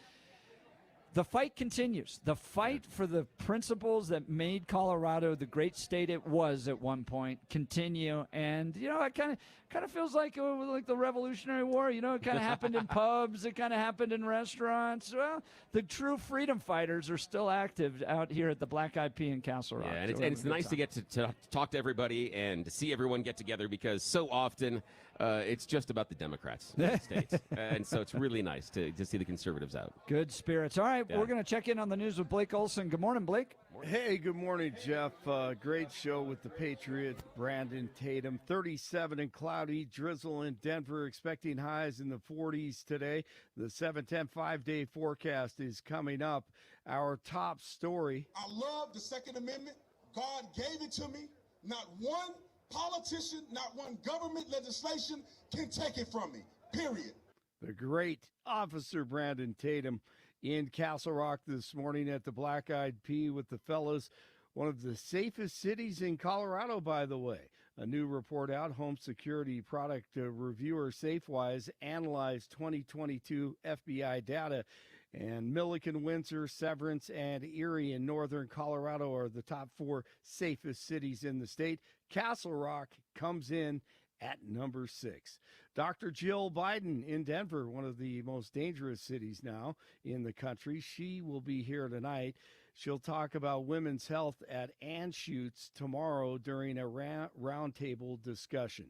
The fight continues. The fight for the principles that made Colorado the great state it was at one point continue. And, you know, it kind of feels like the Revolutionary War. You know, it kind of happened in pubs. It kind of happened in restaurants. Well, the true freedom fighters are still active out here at the Black-Eyed Pea in Castle Rock. Yeah, and it's nice to get to talk to everybody and to see everyone get together because so often it's just about the Democrats in the States. And so it's really nice to see the conservatives out. Good spirits. All right, Yeah. we're going to check in on the news with Blake Olson. Good morning, Blake. Hey, good morning, Jeff. Great show with the Patriot, Brandon Tatum. 37 and cloudy, drizzle in Denver, expecting highs in the 40s today. The 7-10 5-day forecast is coming up. Our top story. I love the Second Amendment. God gave it to me. Not one politician, not one government legislation can take it from me, period. The great Officer Brandon Tatum in Castle Rock this morning at the Black-Eyed Pea with the fellows. One of the safest cities in Colorado, by the way. A new report out, home security product reviewer SafeWise analyzed 2022 FBI data. And Milliken, Windsor, Severance, and Erie in northern Colorado are the top 4 safest cities in the state. Castle Rock comes in at number 6. Dr. Jill Biden in Denver, one of the most dangerous cities now in the country. She will be here tonight. She'll talk about women's health at Anschutz tomorrow during a roundtable discussion.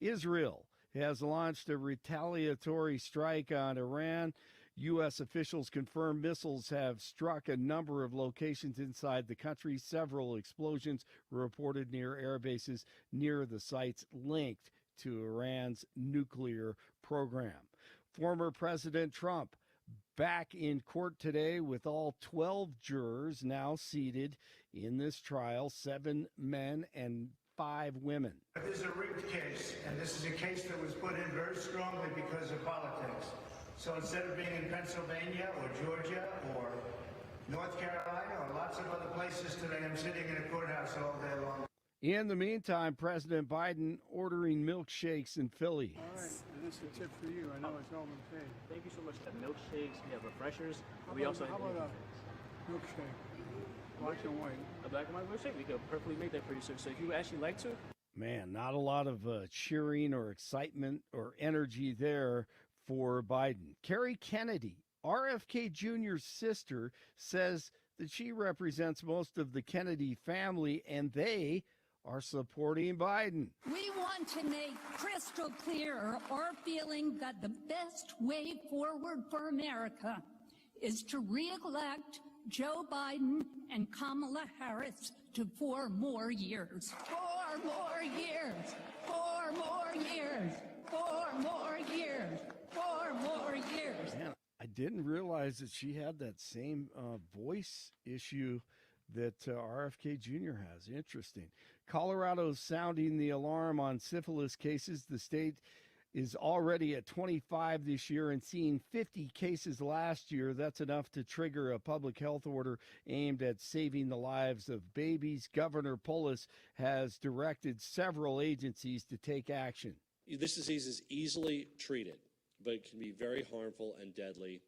Israel has launched a retaliatory strike on Iran. U.S. officials confirm missiles have struck a number of locations inside the country. Several explosions were reported near air bases near the sites linked to Iran's nuclear program. Former President Trump back in court today with all 12 jurors now seated in this trial, 7 men and 5 women. This is a rigged case, and this is a case that was put in very strongly because of politics. So instead of being in Pennsylvania or Georgia or North Carolina or lots of other places today, I'm sitting in a courthouse all day long. In the meantime, President Biden ordering milkshakes in Philly. All right, and this is a tip for you. I know it's all been paid. Thank you so much. We have milkshakes, we have refreshers. How We about- also how have about a milkshake? Black and white. a black and white milkshake. We could perfectly make that for you, sir. So if you would actually like to, Man, not a lot of cheering or excitement or energy there for Biden. Kerry Kennedy, RFK Jr.'s sister, says that she represents most of the Kennedy family and they are supporting Biden. We want to make crystal clear our feeling that the best way forward for America is to re-elect Joe Biden and Kamala Harris to 4 more years. 4 more years. 4 more years. 4 more years. 4 more years. Man, I didn't realize that she had that same voice issue that RFK Jr. has. Interesting. Colorado's sounding the alarm on syphilis cases. The state is already at 25 this year and seeing 50 cases last year. That's enough to trigger a public health order aimed at saving the lives of babies. Governor Polis has directed several agencies to take action. This disease is easily treated, but it can be very harmful and deadly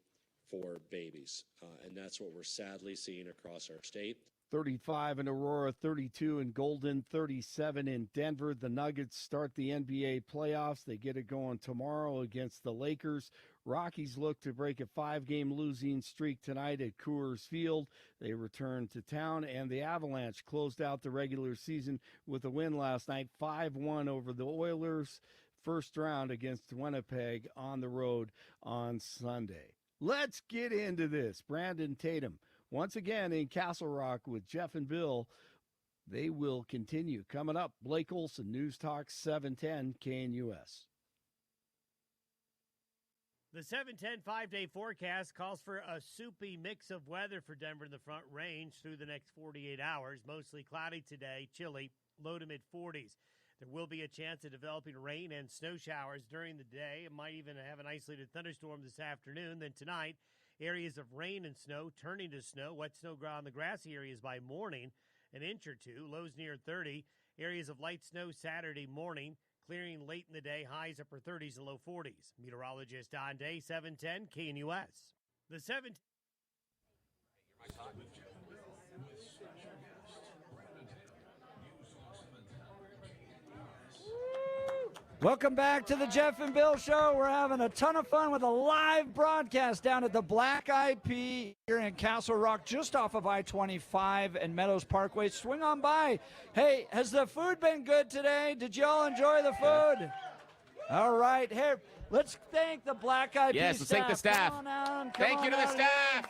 for babies. And that's what we're sadly seeing across our state. 35 in Aurora, 32 in Golden, 37 in Denver. The Nuggets start the NBA playoffs. They get it going tomorrow against the Lakers. Rockies look to break a 5-game losing streak tonight at Coors Field. They return to town, and the Avalanche closed out the regular season with a win last night, 5-1 over the Oilers. First round against Winnipeg on the road on Sunday. Let's get into this. Brandon Tatum, once again in Castle Rock with Jeff and Bill. They will continue. Coming up, Blake Olson, News Talk 710 KNUS. The 710 5-day forecast calls for a soupy mix of weather for Denver in the Front Range through the next 48 hours. Mostly cloudy today, chilly, low to mid-40s. There will be a chance of developing rain and snow showers during the day. It might even have an isolated thunderstorm this afternoon. Then tonight, areas of rain and snow turning to snow. Wet snow on the grassy areas by morning, an inch or two. Lows near 30. Areas of light snow Saturday morning. Clearing late in the day, highs upper 30s and low 40s. Meteorologist Don Day, 710 KNUS. The 7. Welcome back to the Jeff and Bill Show. We're having a ton of fun with a live broadcast down at the Black-Eyed Pea here in Castle Rock, just off of I-25 and Meadows Parkway. Swing on by. Hey, has the food been good today? Did you all enjoy the food? All right. Here, let's thank the Black-Eyed Pea Yes, let's thank the staff. Come on out, Thank you to the staff.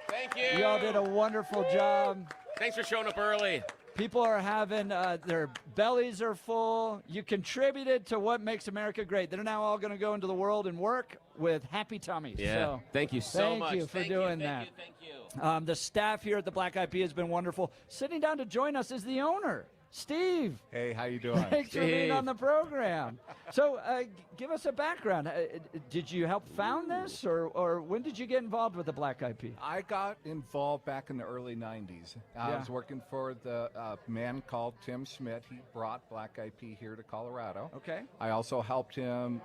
Thank you. Y'all did a wonderful job. Thanks for showing up early. People are having, their bellies are full. You contributed to what makes America great. They're now all going to go into the world and work with happy tummies. Yeah. So, Thank you so much. Thank you for doing that. Thank you. The staff here at the Black-Eyed Pea has been wonderful. Sitting down to join us is the owner, Steve. Hey, how you doing? Thanks for being on the program. So give us a background. Did you help found this, or when did you get involved with the Black-Eyed Pea? I got involved back in the early 90s. I was working for the man called Tim Schmidt. He brought Black-Eyed Pea here to Colorado. Okay. I also helped him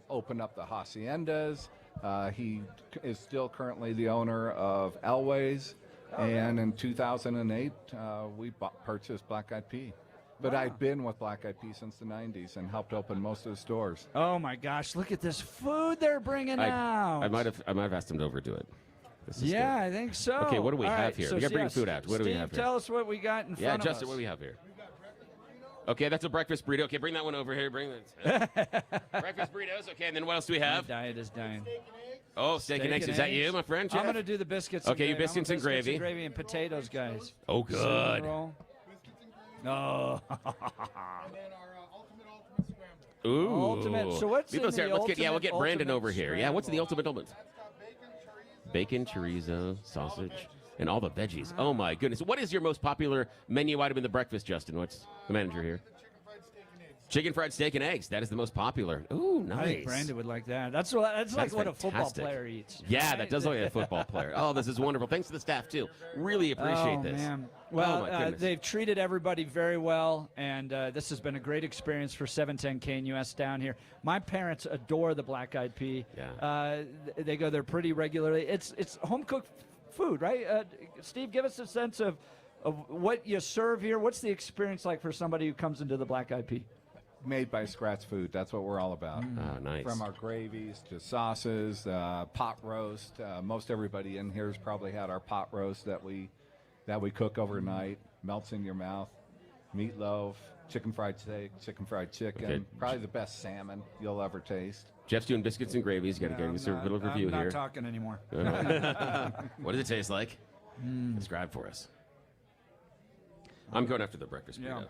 open up the haciendas. He is still currently the owner of Elway's. And in 2008, we purchased Black-Eyed Pea. But I'd been with Black-Eyed Pea since the 90s and helped open most of the stores. Oh, my gosh. Look at this food they're bringing out. I might have asked him to overdo it. Yeah, I think so. Okay, what do we All have right, here? so We got to bring food out. What do we have here? Tell us what we got in front of us. Yeah, Justin, what do we have here? Okay, that's a breakfast burrito. Okay, bring that one over here. Bring that. Breakfast burritos. Okay, and then what else do we have? My diet is dying. Oh, steak and eggs. Is that you, my friend, Jeff? I'm going to do the biscuits. Okay, you gravy. biscuits and gravy. Biscuits and gravy and potatoes, guys. Oh, good. Cinnamon roll. Oh. Ooh. Ultimate. So what's Leave in those the there. Let's get ultimate Brandon over here. Yeah, what's the scramble? ultimate element? Bacon, chorizo, sausage, and all the veggies. Oh my goodness. What is your most popular menu item in the breakfast, Justin? What's the manager here? Chicken fried steak and eggs. That is the most popular. Ooh, nice. I think Brandon would like that. That's like what a football fantastic. player eats. Yeah, right? that does look like a football player. Oh, this is wonderful. Thanks to the staff, too. Really appreciate this. Man. Oh, Well, my goodness. they've treated everybody very well, and this has been a great experience for 710 KNUS down here. My parents adore the Black-Eyed Pea. Yeah. They go there pretty regularly. It's home-cooked food, right? Steve, give us a sense of what you serve here. What's the experience like for somebody who comes into the Black-Eyed Pea? Made by scratch food. That's what we're all about. Oh, nice. From our gravies to sauces, pot roast. Most everybody in here has probably had our pot roast that we cook overnight. Melts in your mouth. Meatloaf, chicken fried steak, chicken fried chicken. Okay. Probably the best salmon you'll ever taste. Jeff's doing biscuits and gravies. You got to get a little review I'm here. not talking anymore. What does it taste like? Describe for us. I'm going after the breakfast burrito.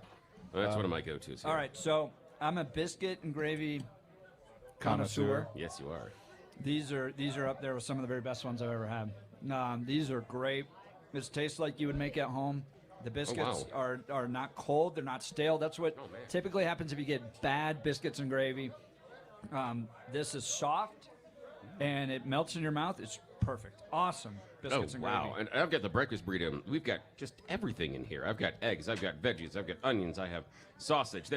Yeah. That's one of my go-tos here. All right, so I'm a biscuit and gravy Connoisseur. Yes, you are. These are up there with some of the very best ones I've ever had. These are great. This tastes like you would make at home. The biscuits are not cold. They're not stale. That's what typically happens if you get bad biscuits and gravy. This is soft, and it melts in your mouth. It's perfect. Awesome biscuits and wow. gravy. And I've got the breakfast burrito. We've got just everything in here. I've got eggs. I've got veggies. I've got onions. I have sausage.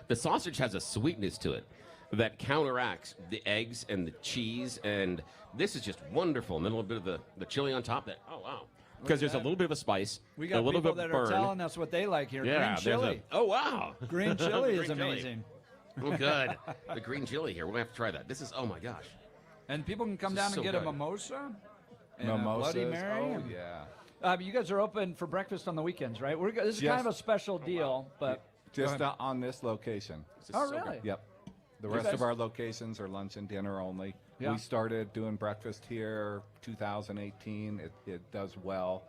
The sausage has a sweetness to it that counteracts the eggs and the cheese, and this is just wonderful. And then a little bit of the chili on top. Because there's a little bit of a spice, We got a little people bit that of burn. are telling us what they like here. Yeah, Green chili. oh wow, Green chili is Green chili. amazing. Oh, good. The green chili here. We're going to have to try that. This is, oh my gosh. And people can come down and get a mimosa and a Mimosas. Bloody Mary. Oh, yeah. You guys are open for breakfast on the weekends, right? This is kind of a special deal, but just on this location. Oh, really? Yep. The rest of our locations are lunch and dinner only. Yeah. We started doing breakfast here 2018. It does well.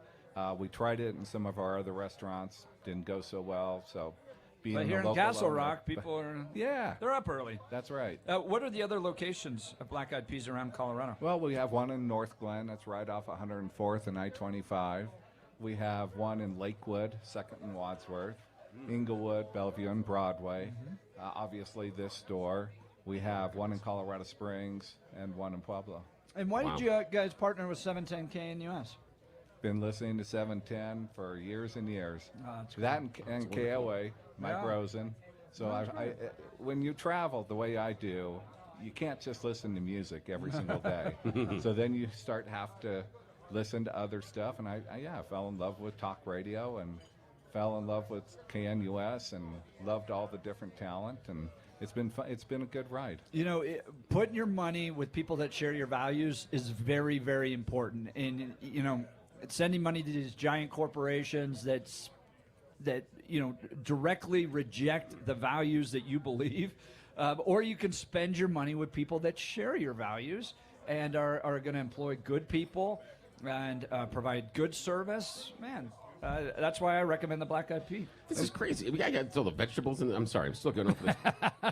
We tried it in some of our other restaurants. Didn't go so well. So being But here in Castle Rock, people are they're up early. That's right. What are the other locations of Black-Eyed Peas around Colorado? Well, we have one in North Glen. That's right off 104th and I-25. We have one in Lakewood, 2nd and Wadsworth, Inglewood, Bellevue, and Broadway. Obviously, this store. We have one in Colorado Springs and one in Pueblo. And why did you guys partner with 710K in the U.S.? Been listening to 710 for years and years. That's that and KOA, Mike Rosen. So when you travel the way I do, you can't just listen to music every single day. So then you have to listen to other stuff. And I fell in love with talk radio and fell in love with KNUS and loved all the different talent. And it's been fun. It's been a good ride. You know, Putting your money with people that share your values is very, very important. And, sending money to these giant corporations that directly reject the values that you believe, or you can spend your money with people that share your values and are going to employ good people and provide good service. Man, that's why I recommend the Black-Eyed Pea. This is crazy. I got all the vegetables in. I'm sorry, I'm still going off this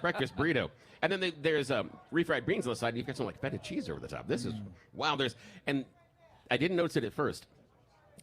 breakfast burrito, and then there's refried beans on the side. And you've got some like feta cheese over the top. This is wow. And I didn't notice it at first.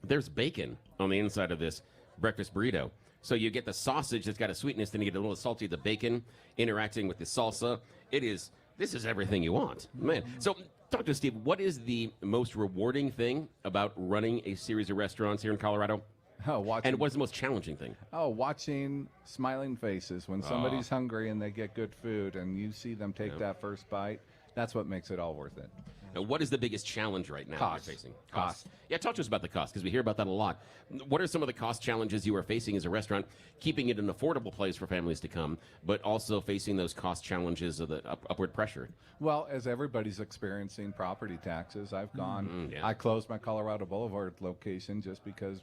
There's bacon on the inside of this breakfast burrito. So you get the sausage that's got a sweetness, then you get a little salty, the bacon interacting with the salsa. This is everything you want. Man. So talk to us, Steve. What is the most rewarding thing about running a series of restaurants here in Colorado? And what's the most challenging thing? Watching smiling faces when somebody's hungry and they get good food and you see them take that first bite. That's what makes it all worth it. Now, what is the biggest challenge right now Cost. you're facing? Cost. Yeah, talk to us about the cost, because we hear about that a lot. What are some of the cost challenges you are facing as a restaurant, keeping it an affordable place for families to come, but also facing those cost challenges of the upward pressure? Well, as everybody's experiencing property taxes, I've gone. I closed my Colorado Boulevard location just because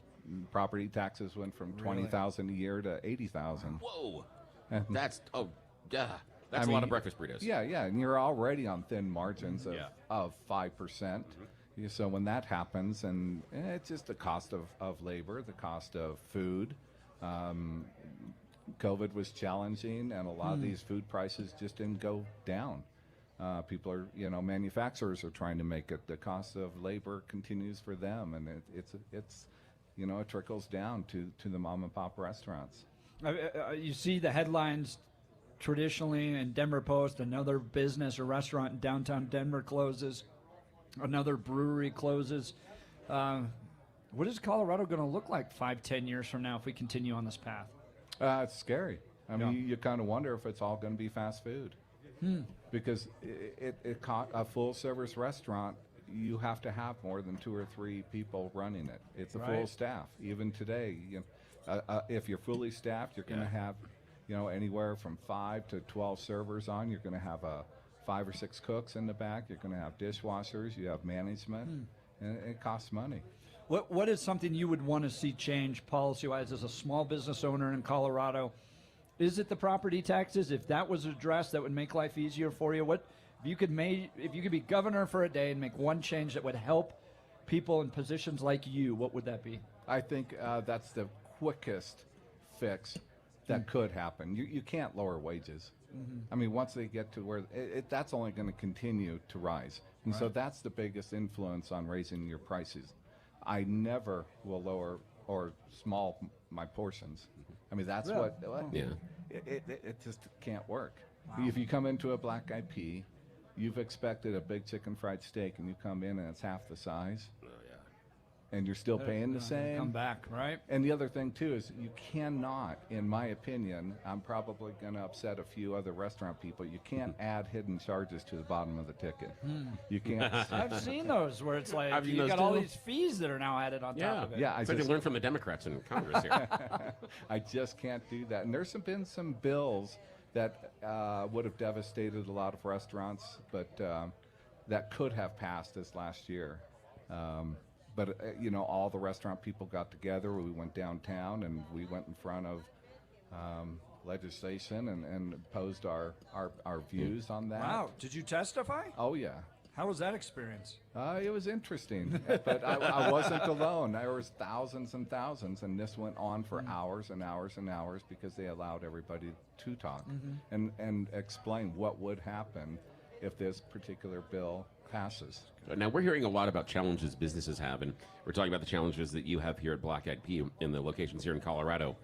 property taxes went from $20,000 a year to $80,000. Whoa, that's That's a lot of breakfast burritos. Yeah, and you're already on thin margins of 5%. So when that happens, and it's just the cost of labor, the cost of food. COVID was challenging, and a lot of these food prices just didn't go down. People are, manufacturers are trying to make it. The cost of labor continues for them, and it trickles down to the mom and pop restaurants. You see the headlines. Traditionally, in Denver Post, another business or restaurant in downtown Denver closes, another brewery closes. What is Colorado going to look like 5-10 years from now if we continue on this path? It's scary. I mean, you kind of wonder if it's all going to be fast food. Because a full-service restaurant, you have to have more than 2 or 3 people running it. It's a full staff. Even today, if you're fully staffed, you're going to have anywhere from 5 to 12 servers on. You're going to have 5 or 6 cooks in the back. You're going to have dishwashers. You have management, and it costs money. What is something you would want to see change policy-wise as a small business owner in Colorado? Is it the property taxes? If that was addressed, that would make life easier for you. What if you could be governor for a day and make one change that would help people in positions like you? What would that be? I think that's the quickest fix that could happen. You can't lower wages. I mean, once they get to where that's only going to continue to rise. And so that's the biggest influence on raising your prices. I never will lower or small my portions. I mean, that's what it just can't work. Wow. If you come into a Black-Eyed Pea, you've expected a big chicken fried steak, and you come in and it's half the size. And you're still paying the same. Come back, right? And the other thing, too, is you cannot, in my opinion, I'm probably going to upset a few other restaurant people, you can't add hidden charges to the bottom of the ticket. You can't. I've seen those where it's like you got all these fees that are now added on top of it. Yeah, I learned from the Democrats in Congress here. I just can't do that. And there's been some bills that would have devastated a lot of restaurants, but that could have passed this last year. But all the restaurant people got together. We went downtown and we went in front of legislation and posed our views on that. Wow. Did you testify? Oh, yeah. How was that experience? It was interesting, but I wasn't alone. There was thousands and thousands, and this went on for hours and hours and hours because they allowed everybody to talk and explain what would happen if this particular bill passes. Now, we're hearing a lot about challenges businesses have, and we're talking about the challenges that you have here at Black-Eyed Pea in the locations here in Colorado.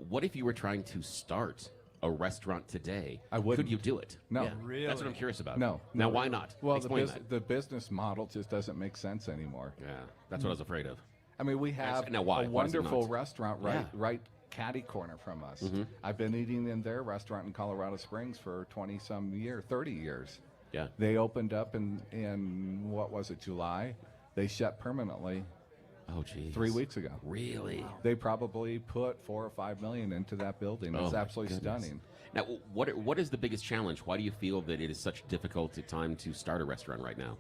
What if you were trying to start a restaurant today? I wouldn't. Could you do it? No. Yeah. Really? That's what I'm curious about. No. Now, why not? Well, Explain that. the business model just doesn't make sense anymore. Yeah, that's what I was afraid of. I mean, we have Now, why? a Why is it wonderful not? restaurant right catty corner from us. I've been eating in their restaurant in Colorado Springs for 20-some years, 30 years. Yeah. They opened up in what was it, July? They shut permanently. Oh, geez. 3 weeks ago. Really? They probably put $4 or $5 million into that building. It's my absolutely goodness. stunning. Now, what is the biggest challenge? Why do you feel that it is such a difficult time to start a restaurant right now?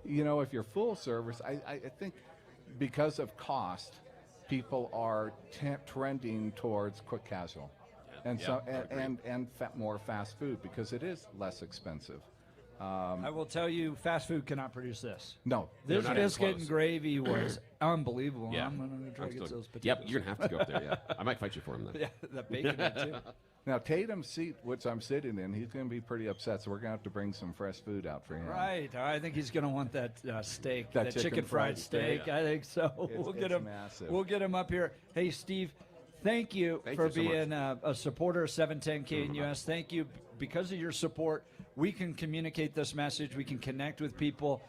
If you're full service, I think because of cost, people are trending towards quick casual, and more fast food because it is less expensive. I will tell you, fast food cannot produce this. No. This not even biscuit close. and gravy was unbelievable. Yeah. I'm going to try to get those potatoes. Yep, you're going to have to go up there, yeah. I might fight you for him, then. Yeah, that bacon too. Now, Tatum's seat, which I'm sitting in, he's going to be pretty upset, so we're going to have to bring some fresh food out for him. Right. I think he's going to want that steak, That that chicken fried steak. I think so. We'll get him. Massive. We'll get him up here. Hey, Steve, thank you for you so being a supporter of 710 KNUS. Thank you. Because of your support, we can communicate this message. We can connect with people.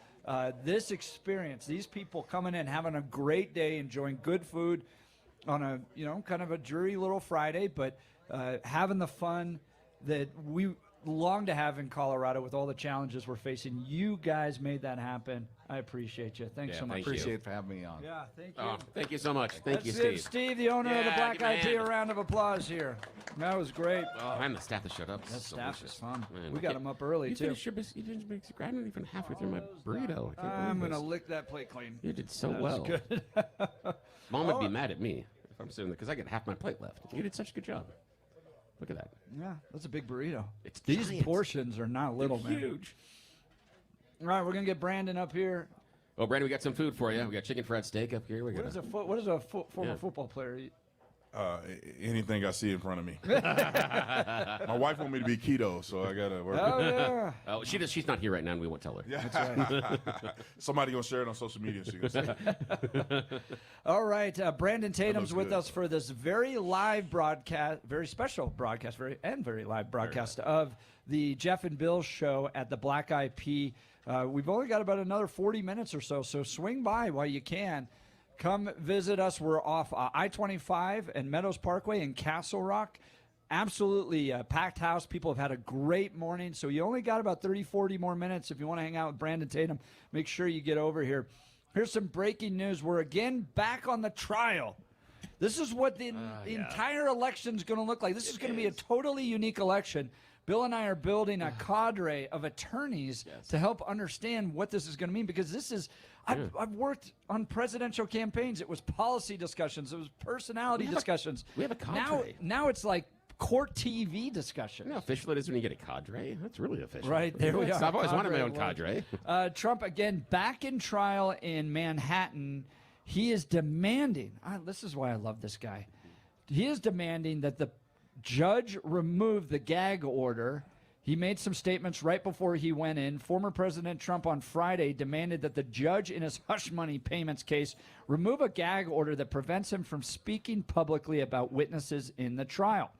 This experience, these people coming in, having a great day, enjoying good food on a kind of a dreary little Friday, but having the fun that we long to have in Colorado with all the challenges we're facing. You guys made that happen. I appreciate you. Thanks so much. Appreciate it for having me on. Yeah, thank you. Oh, thank you so much. Thank you, Let's Steve. give Steve, the owner of the Yeah, Black-Eyed give Pea, him a a round of applause here. That was great. Oh, and the staff that showed up. That staff is fun. Man, We got them up early, you too. Finished your you didn't make, I didn't even halfway through my burrito. I can't I'm believe going to this. lick that plate clean. You did so That was well. good. Mom would be mad at me if I'm sitting there because I got half my plate left. You did such a good job. Look at that. Yeah, that's a big burrito. It's These giant. portions are not little, They're man. huge. All right, we're going to get Brandon up here. Oh, Brandon, we got some food for you. We got chicken fried steak up here. We got What does a former football player eat? Anything I see in front of me. My wife want me to be keto, so I gotta work. Oh, yeah. Oh, she's not here right now, and we won't tell her. Yeah. That's right. Somebody gonna share it on social media. She gonna say. All right, Brandon Tatum's with good. us for this very live broadcast, very special broadcast, very live broadcast of the Jeff and Bill show at the Black-Eyed Pea. We've only got about another 40 minutes or so swing by while you can. Come visit us. We're off I-25 and Meadows Parkway in Castle Rock. Absolutely packed house. People have had a great morning. So you only got about 30, 40 more minutes. If you want to hang out with Brandon Tatum, make sure you get over here. Here's some breaking news. We're again back on the trial. This is what the entire election is going to look like. This is going to be a totally unique election. Bill and I are building a cadre of attorneys to help understand what this is going to mean, because this is I've worked on presidential campaigns. It was policy discussions. It was personality discussions. We have a cadre. Now it's like court TV discussion. You know how official it is when you get a cadre? That's really official. Right, there we are. I've always wanted my own cadre. Trump, again, back in trial in Manhattan. He is demanding, this is why I love this guy. He is demanding that the judge remove the gag order. He made some statements right before he went in. Former President Trump on Friday demanded that the judge in his hush money payments case remove a gag order that prevents him from speaking publicly about witnesses in the trial.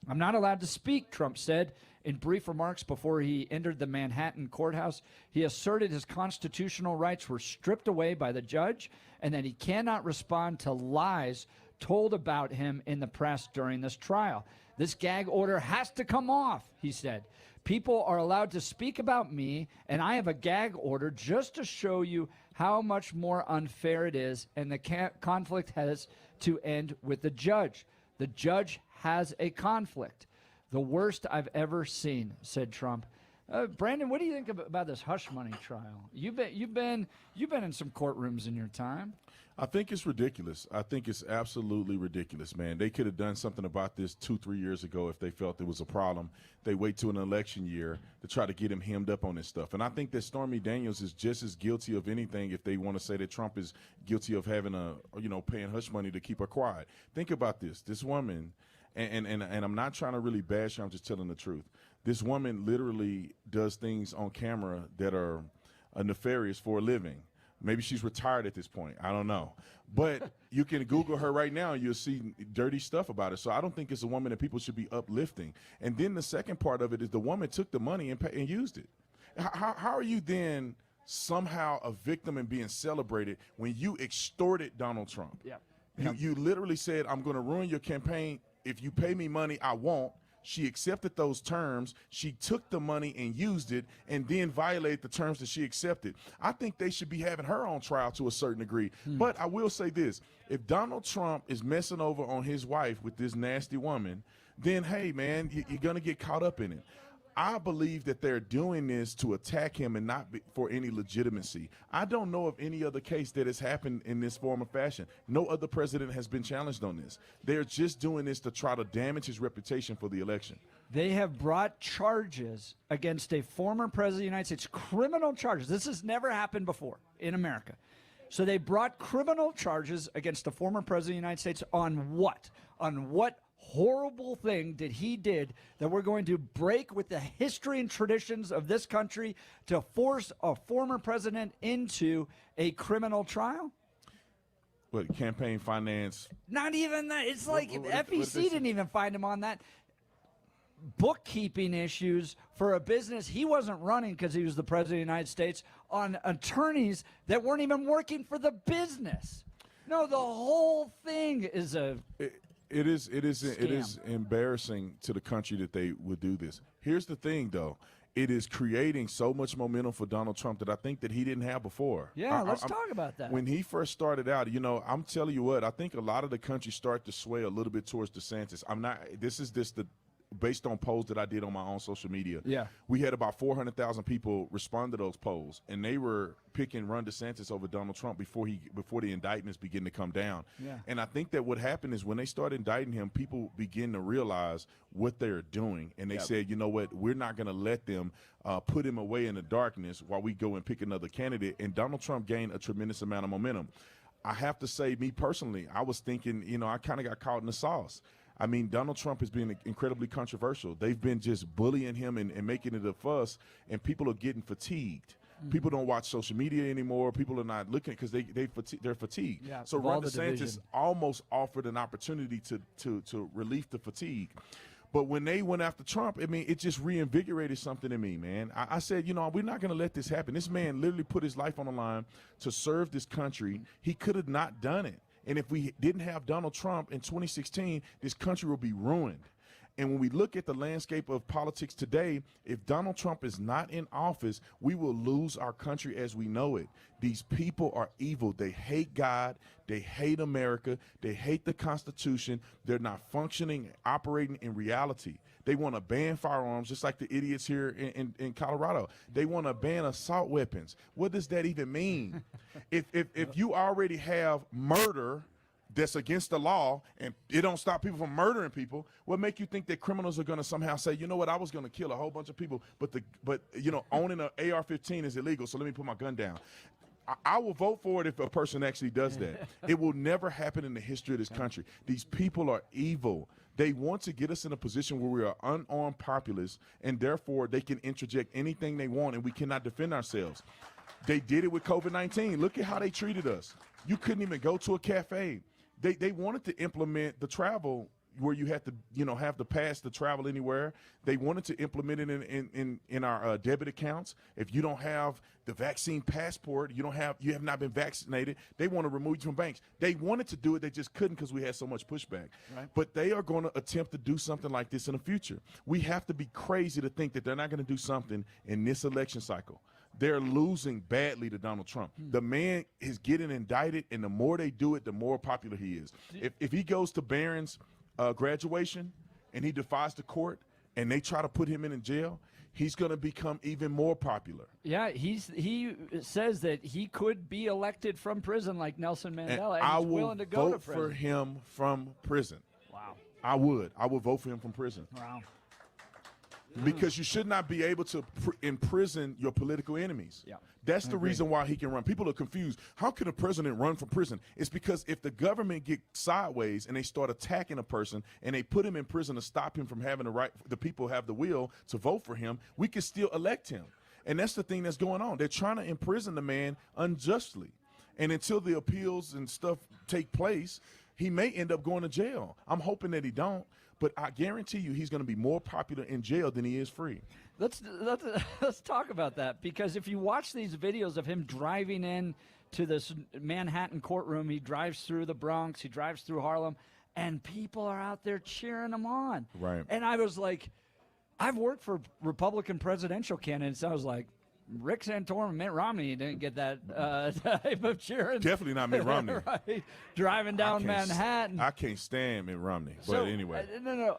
I'm not allowed to speak, Trump said in brief remarks before he entered the Manhattan courthouse. He asserted his constitutional rights were stripped away by the judge and that he cannot respond to lies told about him in the press during this trial. This gag order has to come off, he said. People are allowed to speak about me, and I have a gag order just to show you how much more unfair it is, and the conflict has to end with the judge. The judge has a conflict. The worst I've ever seen, said Trump. Brandon, what do you think about this hush money trial? You've been in some courtrooms in your time. I think it's ridiculous. I think it's absolutely ridiculous, man. They could have done something about this 2-3 years ago if they felt there was a problem. They wait to an election year to try to get him hemmed up on this stuff. And I think that Stormy Daniels is just as guilty of anything if they want to say that Trump is guilty of having paying hush money to keep her quiet. Think about this. This woman, and I'm not trying to really bash her, I'm just telling the truth. This woman literally does things on camera that are nefarious for a living. Maybe she's retired at this point. I don't know. But you can Google her right now and you'll see dirty stuff about her. So I don't think it's a woman that people should be uplifting. And then the second part of it is the woman took the money and used it. How are you then somehow a victim and being celebrated when you extorted Donald Trump? Yeah. You literally said, I'm going to ruin your campaign. If you pay me money, I won't. She accepted those terms. She took the money and used it and then violated the terms that she accepted. I think they should be having her on trial to a certain degree. But I will say this. If Donald Trump is messing over on his wife with this nasty woman, then, hey, man, you're going to get caught up in it. I believe that they're doing this to attack him and not for any legitimacy. I don't know of any other case that has happened in this form of fashion. No other president has been challenged on this. They're just doing this to try to damage his reputation for the election. They have brought charges against a former president of the United States, criminal charges. This has never happened before in America. So they brought criminal charges against a former president of the United States on what? On what horrible thing did he did that we're going to break with the history and traditions of this country to force a former president into a criminal trial? What, campaign finance? Not even that. It's like FEC didn't even find him on that. Bookkeeping issues for a business he wasn't running because he was the president of the United States on attorneys that weren't even working for the business. No, the whole thing is It is embarrassing to the country that they would do this. Here's the thing, though. It is creating so much momentum for Donald Trump that I think that he didn't have before. Yeah, let's talk about that. When he first started out, I'm telling you what, I think a lot of the country started to sway a little bit towards DeSantis. Based on polls that I did on my own social media. Yeah. We had about 400,000 people respond to those polls, and they were picking Ron DeSantis over Donald Trump before the indictments begin to come down. Yeah. And I think that what happened is when they started indicting him, people begin to realize what they're doing, and they said, you know what, we're not going to let them put him away in the darkness while we go and pick another candidate. And Donald Trump gained a tremendous amount of momentum. I have to say, me personally, I was thinking, I kind of got caught in the sauce. I mean, Donald Trump has been incredibly controversial. They've been just bullying him and making it a fuss, and people are getting fatigued. People don't watch social media anymore. People are not looking because they're fatigued. Yeah, so Ron DeSantis almost offered an opportunity to relieve the fatigue. But when they went after Trump, I mean, it just reinvigorated something in me, man. I said, we're not going to let this happen. This man literally put his life on the line to serve this country. He could have not done it. And if we didn't have Donald Trump in 2016, this country will be ruined. And when we look at the landscape of politics today, if Donald Trump is not in office, we will lose our country as we know it. These people are evil. They hate God. They hate America. They hate the Constitution. They're not functioning, operating in reality. They want to ban firearms, just like the idiots here in Colorado. They want to ban assault weapons. What does that even mean? If you already have murder that's against the law and it don't stop people from murdering people, what make you think that criminals are going to somehow say, you know what, I was going to kill a whole bunch of people, but owning an AR-15 is illegal, so let me put my gun down. I will vote for it if a person actually does that. It will never happen in the history of this country. These people are evil. They want to get us in a position where we are unarmed populace, and therefore they can interject anything they want, and we cannot defend ourselves. They did it with COVID-19. Look at how they treated us. You couldn't even go to a cafe. They wanted to implement the travel where you had to, have the pass to travel anywhere. They wanted to implement it in our debit accounts. If you don't have the vaccine passport, you have not been vaccinated, they want to remove you from banks. They wanted to do it, they just couldn't because we had so much pushback. Right. But they are going to attempt to do something like this in the future. We have to be crazy to think that they're not going to do something in this election cycle. They're losing badly to Donald Trump. The man is getting indicted, and the more they do it, the more popular he is. If he goes to Barron's graduation and he defies the court and they try to put him in jail, he's going to become even more popular. Yeah, he says that he could be elected from prison like Nelson Mandela, and I he's will willing to go to vote prison. for him from prison. Wow. I would vote for him from prison. Wow. Because you should not be able to imprison your political enemies. Yeah, that's the reason why he can run. People are confused. How can a president run from prison? It's because if the government get sideways and they start attacking a person and they put him in prison to stop him from having the right, the people have the will to vote for him, we can still elect him. And that's the thing that's going on. They're trying to imprison the man unjustly. And until the appeals and stuff take place, he may end up going to jail. I'm hoping that he don't. But I guarantee you he's going to be more popular in jail than he is free. Let's talk about that, because if you watch these videos of him driving in to this Manhattan courtroom, he drives through the Bronx, he drives through Harlem, and people are out there cheering him on. Right. And I was like, I've worked for Republican presidential candidates. I was like, Rick Santorum and Mitt Romney didn't get that type of cheering. Definitely not Mitt Romney. Right. Driving down Manhattan. I can't stand Mitt Romney. But So, anyway. No.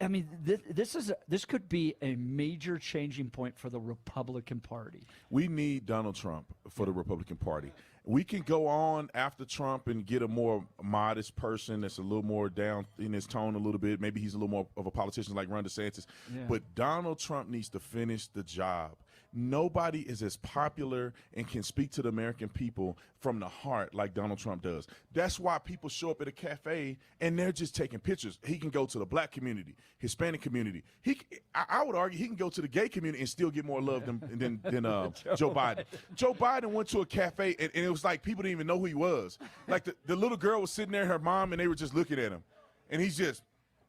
I mean, this could be a major changing point for the Republican Party. We need Donald Trump for the Republican Party. We can go on after Trump and get a more modest person that's a little more down in his tone a little bit. Maybe he's a little more of a politician like Ron DeSantis. Yeah. But Donald Trump needs to finish the job. Nobody is as popular and can speak to the American people from the heart like Donald Trump does. That's why people show up at a cafe and they're just taking pictures. He can go to the black community, Hispanic community. I would argue he can go to the gay community and still get more love than Joe Biden. Joe Biden went to a cafe and it was like people didn't even know who he was. Like the little girl was sitting there, her mom, and they were just looking at him. And he's just.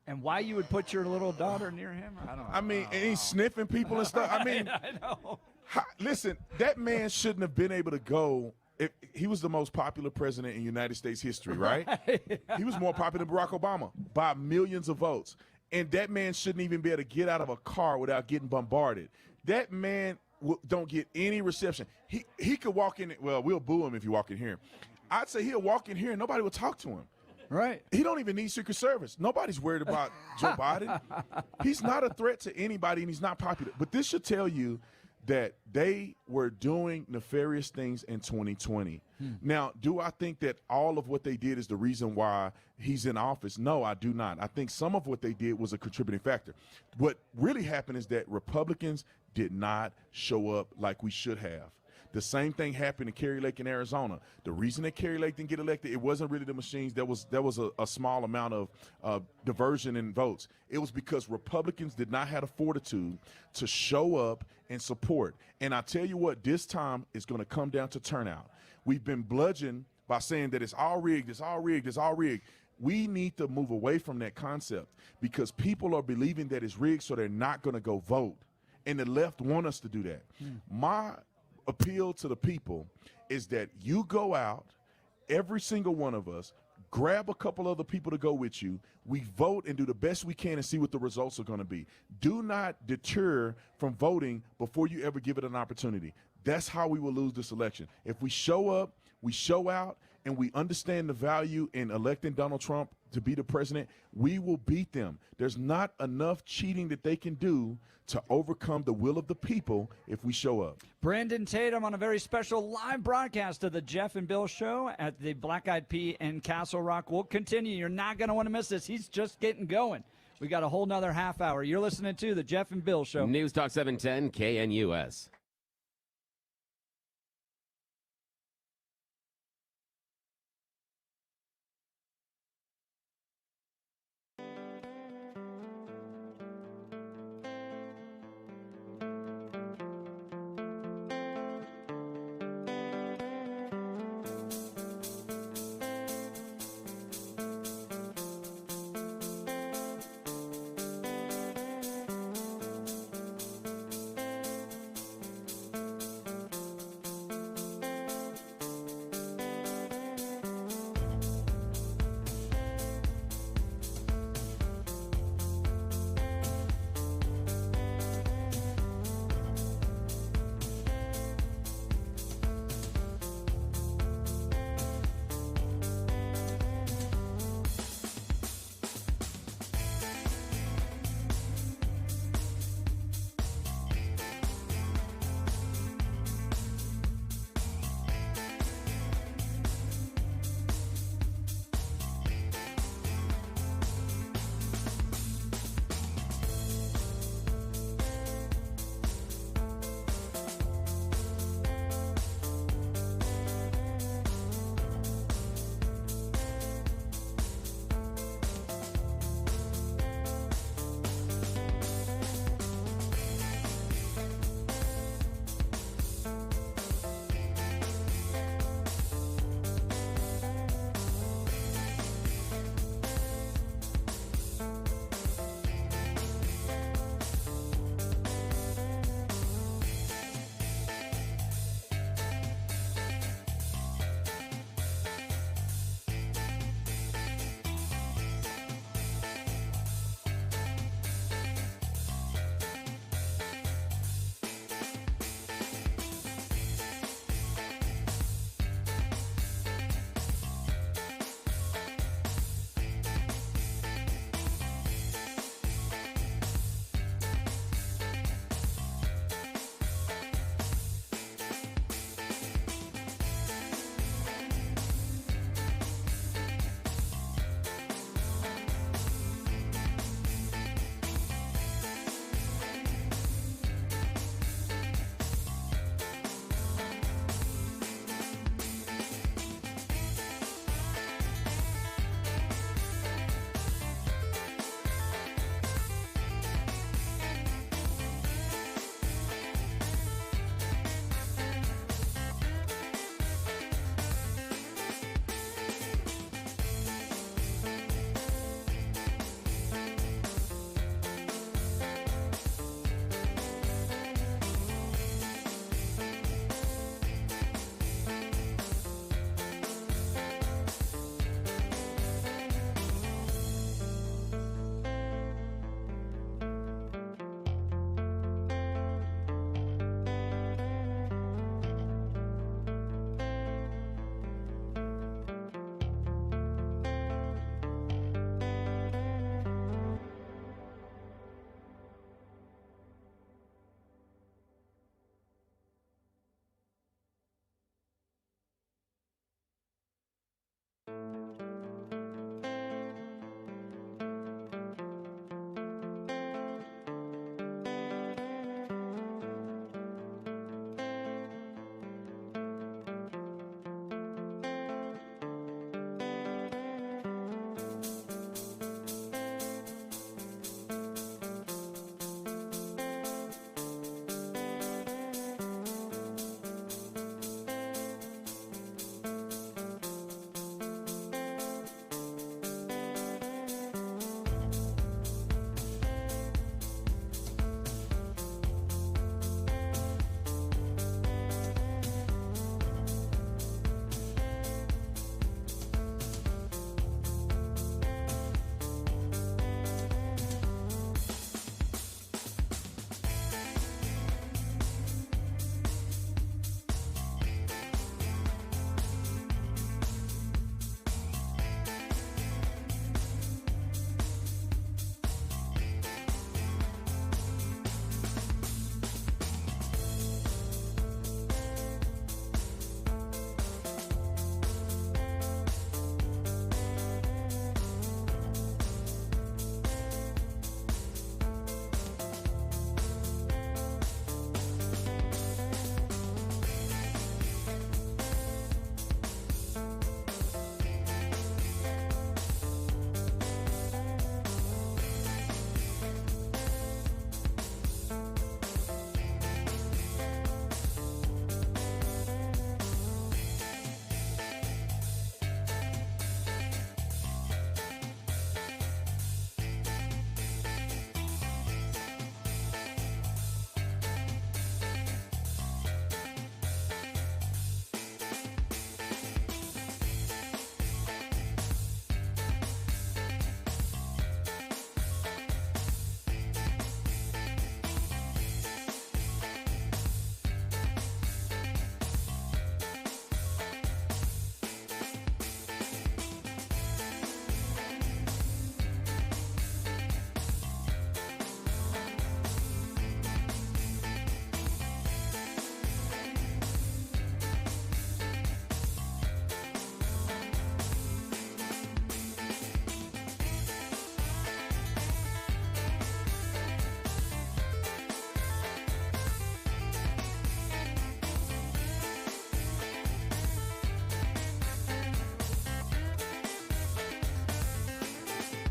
And why you would put your little daughter near him? I don't know. I mean, and he's sniffing people and stuff. I mean, I know. Listen, that man shouldn't have been able to go. He was the most popular president in United States history, right? He was more popular than Barack Obama by millions of votes. And that man shouldn't even be able to get out of a car without getting bombarded. That man don't get any reception. He could walk in. Well, we'll boo him if you walk in here. I'd say he'll walk in here and nobody will talk to him. Right. He don't even need Secret Service. Nobody's worried about Joe Biden. He's not a threat to anybody, and he's not popular. But this should tell you that they were doing nefarious things in 2020. Now, do I think that all of what they did is the reason why he's in office? No, I do not. I think some of what they did was a contributing factor. What really happened is that Republicans did not show up like we should have. The same thing happened in Kerry Lake in Arizona. The reason that Kerry Lake didn't get elected, it wasn't really the machines. There was a small amount of diversion in votes. It was because Republicans did not have the fortitude to show up and support. And I tell you what, this time it's going to come down to turnout. We've been bludgeoned by saying that it's all rigged, it's all rigged, it's all rigged. We need to move away from that concept because people are believing that it's rigged, so they're not going to go vote. And the left want us to do that. My appeal to the people is that you go out, every single one of us, grab a couple other people to go with you. We vote and do the best we can and see what the results are going to be. Do not deter from voting before you ever give it an opportunity. That's how we will lose this election. If we show up, we show out, and we understand the value in electing Donald Trump to be the president, we will beat them. There's not enough cheating that they can do to overcome the will of the people if we show up. Brandon Tatum on a very special live broadcast of the Jeff and Bill Show at the Black-Eyed Pea in Castle Rock. We'll continue. You're not going to want to miss this. He's just getting going. We got a whole nother half hour. You're listening to the Jeff and Bill Show. News Talk 710 KNUS.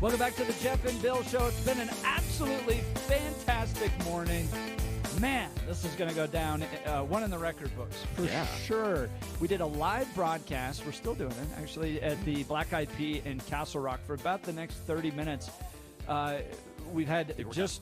Welcome back to the Jeff and Bill Show. It's been an absolutely fantastic morning. Man, this is going to go down one in the record books for sure. We did a live broadcast. We're still doing it, actually, at the Black-Eyed Pea in Castle Rock for about the next 30 minutes. We've had just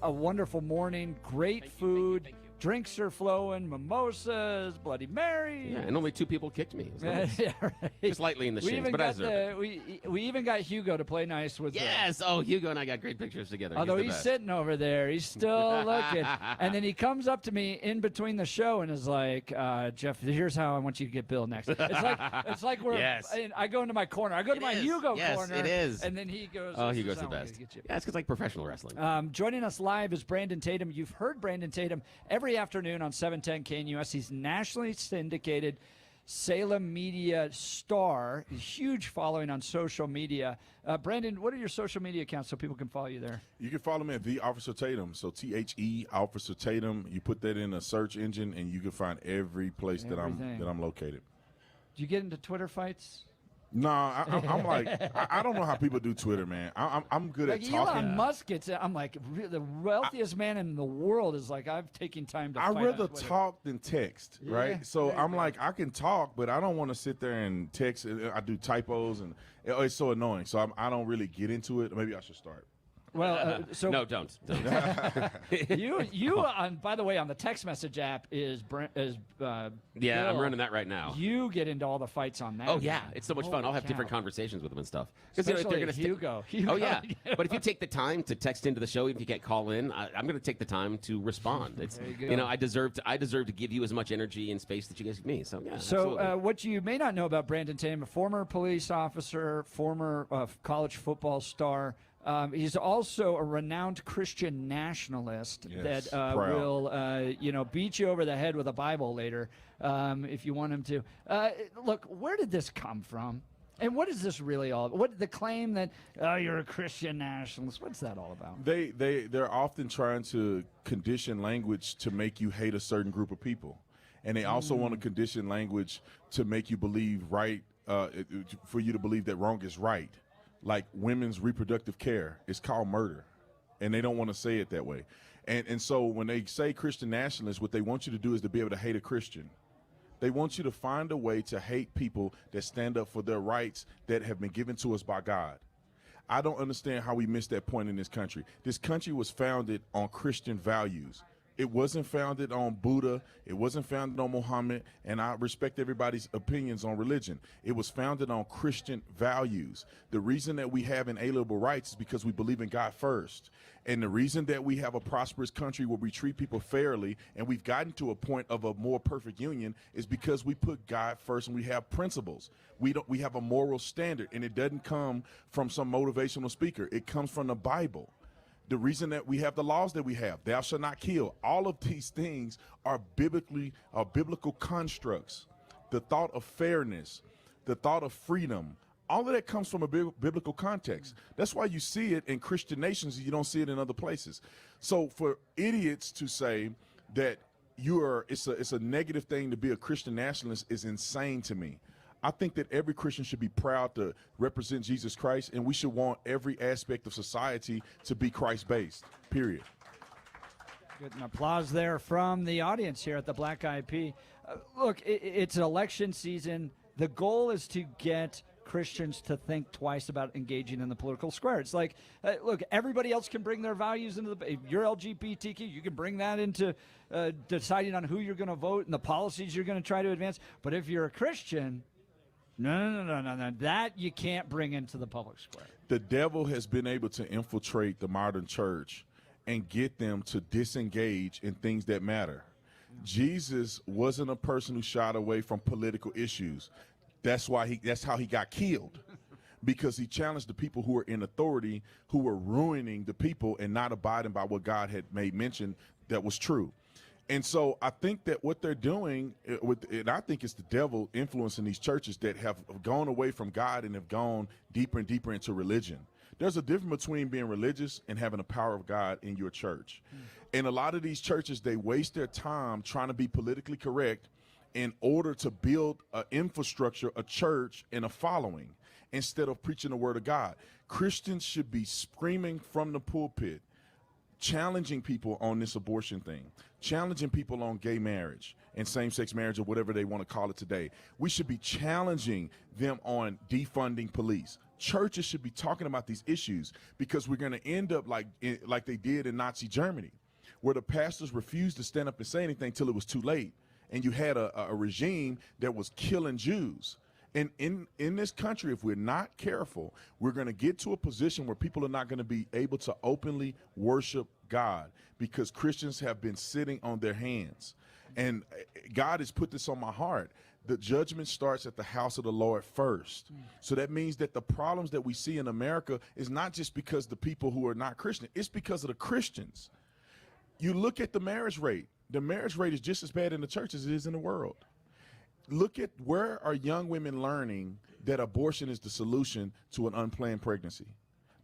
a wonderful morning, great food. Drinks are flowing, mimosas, Bloody Marys. Yeah, and only 2 people kicked me. Nice. Yeah, right. Just lightly in the shins, but I deserve it. We even got Hugo to play nice with Yes! Oh, Hugo and I got great pictures together. Although he's sitting over there, he's still looking. And then he comes up to me in between the show and is like, Jeff, here's how I want you to get Bill next. It's like we're. Yes. I go into my corner. I go to my Hugo corner. Yes, it is. And then he goes. Oh, Hugo's the best. Yeah, it's like professional wrestling. Joining us live is Brandon Tatum. You've heard Brandon Tatum every afternoon on 710 KNUS. He's nationally syndicated Salem media star, huge following on social media. Brandon, what are your social media accounts so people can follow you there? You can follow me at the Officer Tatum. So THE Officer Tatum. You put that in a search engine, and you can find every place that I'm located. Do you get into Twitter fights? No, I'm like, I don't know how people do Twitter, man. I'm good at talking. Elon Musk gets it. I'm like, the wealthiest man in the world is like, I've taken time to fight I'd rather on Twitter. talk than text, right? So I'm like, I can talk, but I don't want to sit there and text. I do typos, and it's so annoying. So I don't really get into it. Maybe I should start. Well, so no, don't. you on. By the way, on the text message app is yeah, Bill. I'm running that right now. You get into all the fights on that. Oh yeah, it's so much fun. I'll have different conversations with them and stuff. Because if they're going to Hugo. Oh yeah, but if you take the time to text into the show, if you can't call in, I'm going to take the time to respond. It's I deserve to give you as much energy and space that you guys give me. So yeah. So what you may not know about Brandon Tatum, a former police officer, former college football star. He's also a renowned Christian nationalist that will, beat you over the head with a Bible later if you want him to. Look, where did this come from? And what is this really all about? What the claim that you're a Christian nationalist? What's that all about? They're often trying to condition language to make you hate a certain group of people, and they also want to condition language to make you believe right, for you to believe that wrong is right. Like women's reproductive care is called murder, and they don't want to say it that way. And so when they say Christian nationalists, what they want you to do is to be able to hate a Christian. They want you to find a way to hate people that stand up for their rights that have been given to us by God. I don't understand how we missed that point in this country. This country was founded on Christian values. It wasn't founded on Buddha. It wasn't founded on Muhammad. And I respect everybody's opinions on religion. It was founded on Christian values. The reason that we have inalienable rights is because we believe in God first. And the reason that we have a prosperous country where we treat people fairly and we've gotten to a point of a more perfect union is because we put God first and we have principles. We have a moral standard, and it doesn't come from some motivational speaker. It comes from the Bible. The reason that we have the laws that we have, thou shalt not kill, all of these things are biblical constructs. The thought of fairness, the thought of freedom, all of that comes from a biblical context. That's why you see it in Christian nations and you don't see it in other places. So for idiots to say that it's a negative thing to be a Christian nationalist is insane to me. I think that every Christian should be proud to represent Jesus Christ, and we should want every aspect of society to be Christ-based, period. Good, an applause there from the audience here at the Black-Eyed Pea. Look, it's election season. The goal is to get Christians to think twice about engaging in the political square. It's like, look, everybody else can bring their values into if you're LGBTQ, you can bring that into deciding on who you're going to vote and the policies you're going to try to advance. But if you're a Christian, no. That you can't bring into the public square. The devil has been able to infiltrate the modern church and get them to disengage in things that matter. Jesus wasn't a person who shied away from political issues. That's how he got killed, because he challenged the people who were in authority, who were ruining the people and not abiding by what God had made mention that was true. And so I think that what they're doing, and I think it's the devil influencing these churches that have gone away from God and have gone deeper and deeper into religion. There's a difference between being religious and having the power of God in your church. And a lot of these churches, they waste their time trying to be politically correct in order to build an infrastructure, a church, and a following. instead of preaching the word of God. Christians should be screaming from the pulpit, challenging people on this abortion thing, challenging people on gay marriage and same-sex marriage or whatever they want to call it today. We should be challenging them on defunding police. Churches should be talking about these issues, because we're going to end up like they did in Nazi Germany, where the pastors refused to stand up and say anything till it was too late. And you had a regime that was killing Jews. And in this country, if we're not careful, we're going to get to a position where people are not going to be able to openly worship God, because Christians have been sitting on their hands. And God has put this on my heart. The judgment starts at the house of the Lord first. So that means that the problems that we see in America is not just because the people who are not Christian, it's because of the Christians. You look at the marriage rate. The marriage rate is just as bad in the church as it is in the world. Look at where are young women learning that abortion is the solution to an unplanned pregnancy.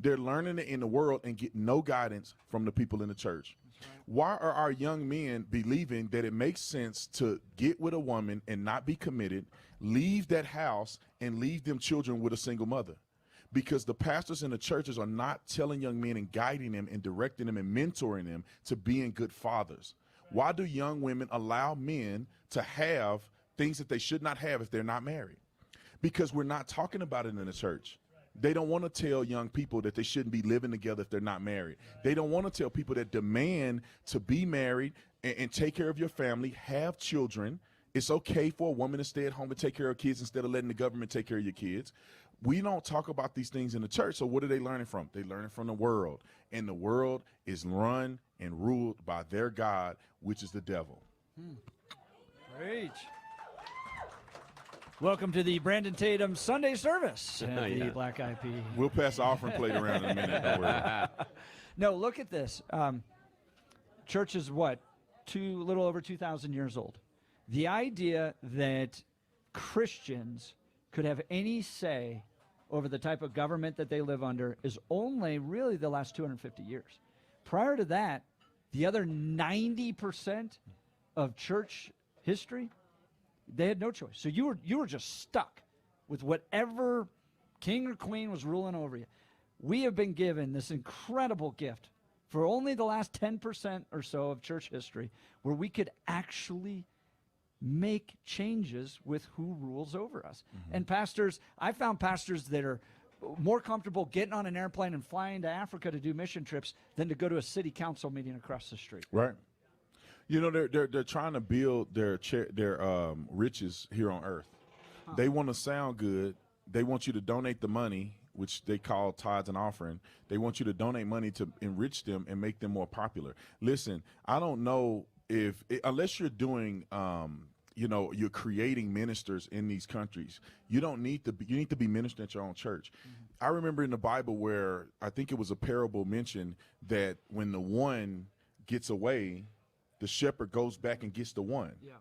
They're learning it in the world and get no guidance from the people in the church. Why are our young men believing that it makes sense to get with a woman and not be committed, leave that house, and leave them children with a single mother? Because the pastors in the churches are not telling young men and guiding them and directing them and mentoring them to being good fathers. Why do young women allow men to have things that they should not have if they're not married? Because we're not talking about it in the church. They don't want to tell young people that they shouldn't be living together if they're not married. They don't want to tell people that demand to be married and take care of your family, have children. It's okay for a woman to stay at home and take care of kids instead of letting the government take care of your kids. We don't talk about these things in the church, so what are they learning from? They're learning from the world, and the world is run and ruled by their God, which is the devil. Great. Welcome to the Brandon Tatum Sunday service at the Black-Eyed Pea. We'll pass the offering plate around in a minute. Don't worry. No, look at this. Church is what? Little over 2,000 years old. The idea that Christians could have any say over the type of government that they live under is only really the last 250 years. Prior to that, the other 90% of church history, they had no choice. So you were just stuck with whatever king or queen was ruling over you. We have been given this incredible gift for only the last 10% or so of church history, where we could actually make changes with who rules over us. And pastors, I found pastors that are more comfortable getting on an airplane and flying to Africa to do mission trips than to go to a city council meeting across the street. Right. You know, they're trying to build their riches here on earth. They want to sound good. They want you to donate the money, which they call tithes and offering. They want you to donate money to enrich them and make them more popular. Listen, I don't know unless you're doing, you're creating ministers in these countries. You need to be ministering at your own church. I remember in the Bible where I think it was a parable mentioned that when the one gets away, the shepherd goes back and gets the one. Yeah.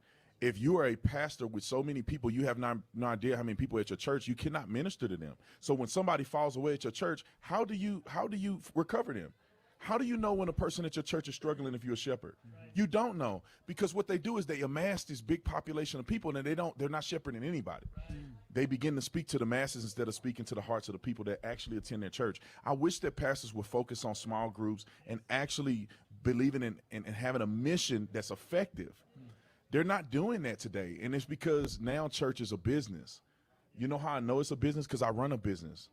If you are a pastor with so many people, you have no idea how many people at your church, you cannot minister to them. So when somebody falls away at your church, how do you recover them? How do you know when a person at your church is struggling if you're a shepherd? You don't know, because what they do is they amass this big population of people, and they're not shepherding anybody. They begin to speak to the masses instead of speaking to the hearts of the people that actually attend their church. I wish that pastors would focus on small groups and actually believing in having a mission that's effective. They're not doing that today, and it's because now church is a business. You know how I know it's a business? Because I run a business.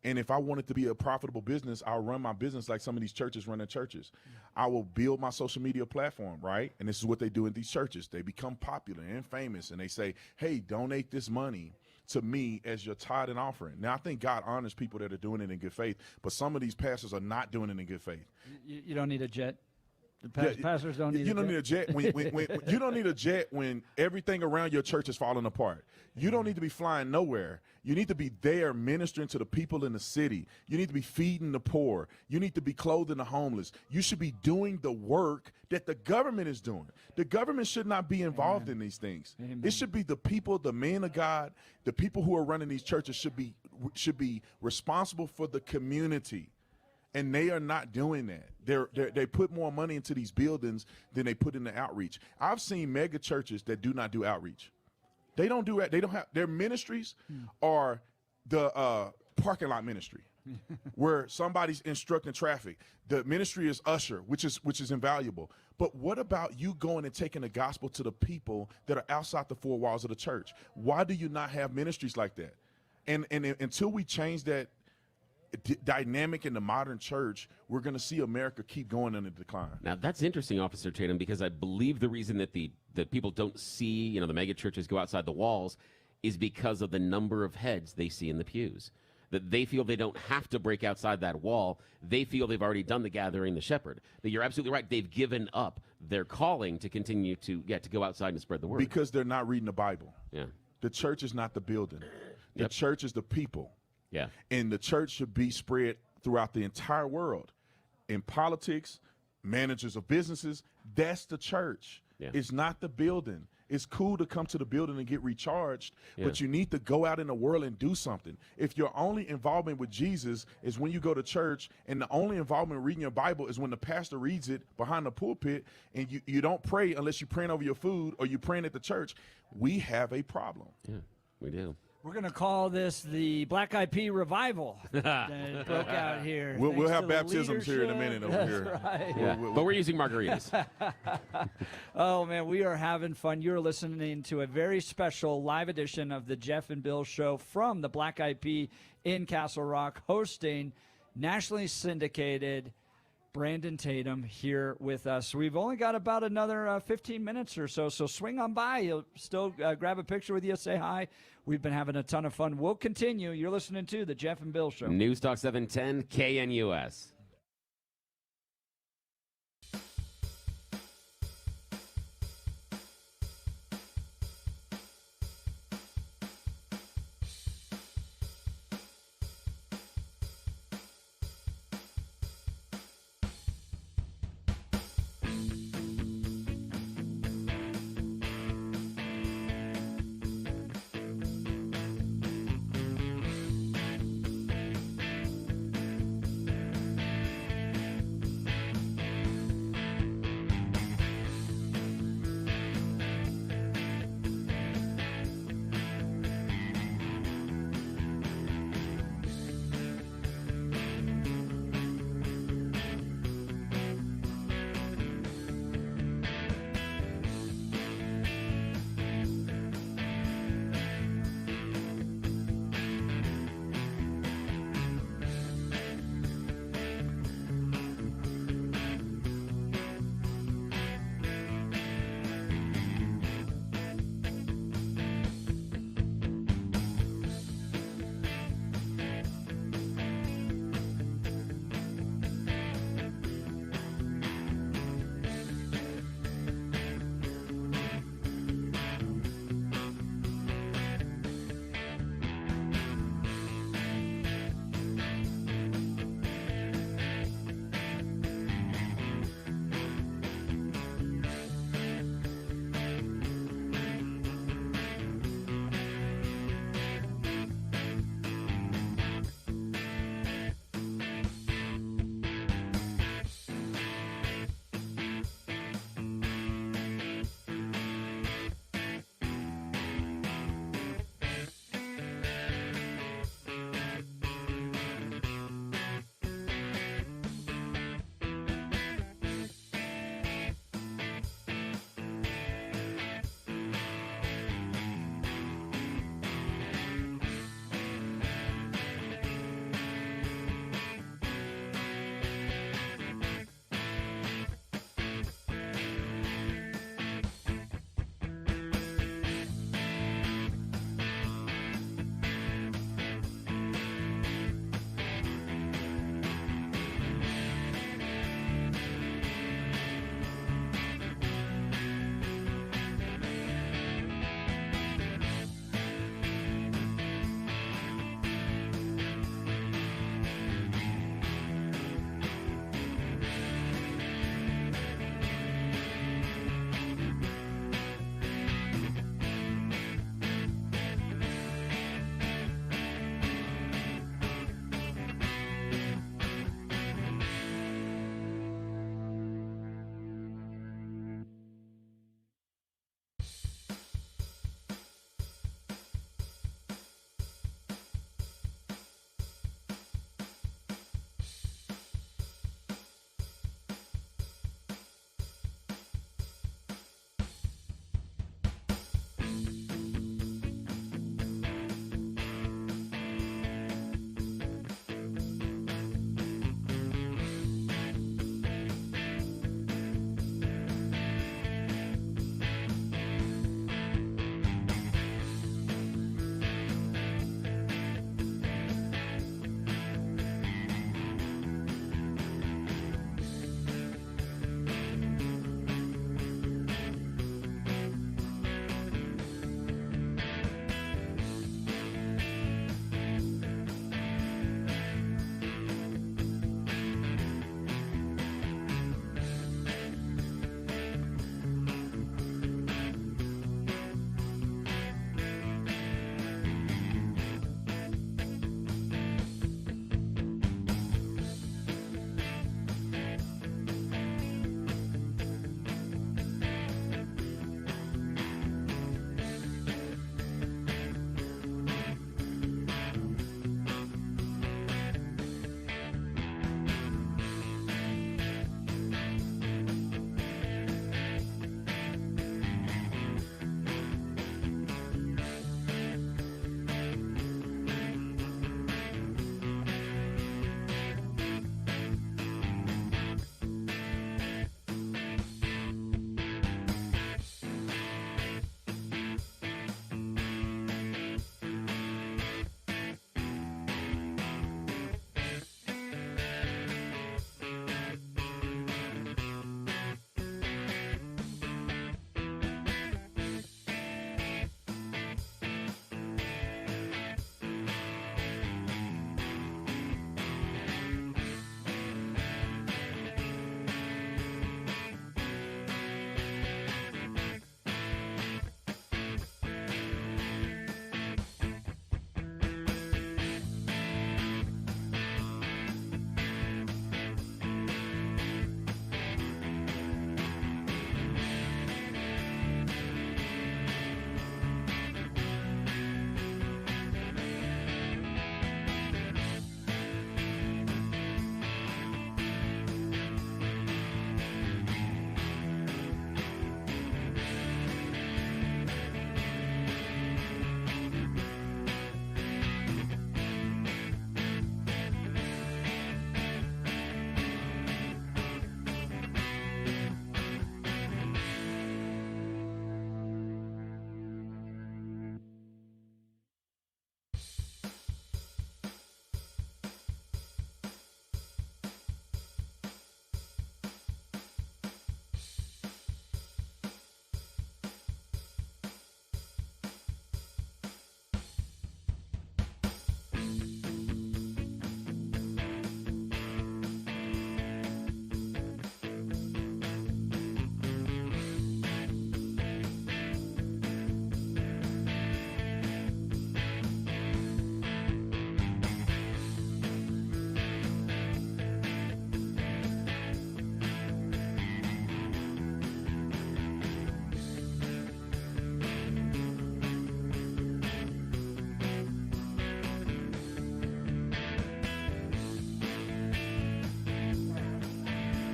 And if I want it to be a profitable business, I'll run my business like some of these churches run their churches. I will build my social media platform, right? And this is what they do in these churches. They become popular and famous, and they say, hey, donate this money to me as your tithe and offering. Now, I think God honors people that are doing it in good faith, but some of these pastors are not doing it in good faith. You don't need a jet. Pastors don't need. You don't need a jet. When you don't need a jet when everything around your church is falling apart. You don't need to be flying nowhere. You need to be there ministering to the people in the city. You need to be feeding the poor. You need to be clothing the homeless. You should be doing the work that the government is doing. The government should not be involved in these things. Amen. It should be the people, the men of God, the people who are running these churches should be responsible for the community. And they are not doing that. They put more money into these buildings than they put into outreach. I've seen mega churches that do not do outreach. They don't do it. They don't have, their ministries are the parking lot ministry, where somebody's instructing traffic. The ministry is usher, which is invaluable. But what about you going and taking the gospel to the people that are outside the four walls of the church? Why do you not have ministries like that? And until we change that dynamic in the modern church, we're going to see America keep going in a decline. Now, that's interesting, Officer Tatum, because I believe the reason that the people don't see, the mega churches go outside the walls is because of the number of heads they see in the pews. That they feel they don't have to break outside that wall. They feel they've already done the gathering, the shepherd. That you're absolutely right. They've given up their calling to continue to go outside and spread the word. Because they're not reading the Bible. Yeah. The church is not the building. The church is the people. Yeah. And the church should be spread throughout the entire world. In politics, managers of businesses, that's the church. Yeah. It's not the building. It's cool to come to the building and get recharged, Yeah. but you need to go out in the world and do something. If your only involvement with Jesus is when you go to church, and the only involvement reading your Bible is when the pastor reads it behind the pulpit, and you don't pray unless you're praying over your food or you're praying at the church, we have a problem. Yeah, we do. We're going to call this the Black-Eyed Pea revival that broke out here. We'll thanks have to the baptisms here in a minute over leadership. here. That's right. Yeah. But we're using margaritas. Oh, man, we are having fun. You're listening to a very special live edition of the Jeff and Bill Show from the Black-Eyed Pea in Castle Rock, hosting nationally syndicated Brandon Tatum here with us. We've only got about another 15 minutes or so, so swing on by. You'll still grab a picture with you, say hi. We've been having a ton of fun. We'll continue. You're listening to the Jeff and Bill Show. News Talk 710 KNUS.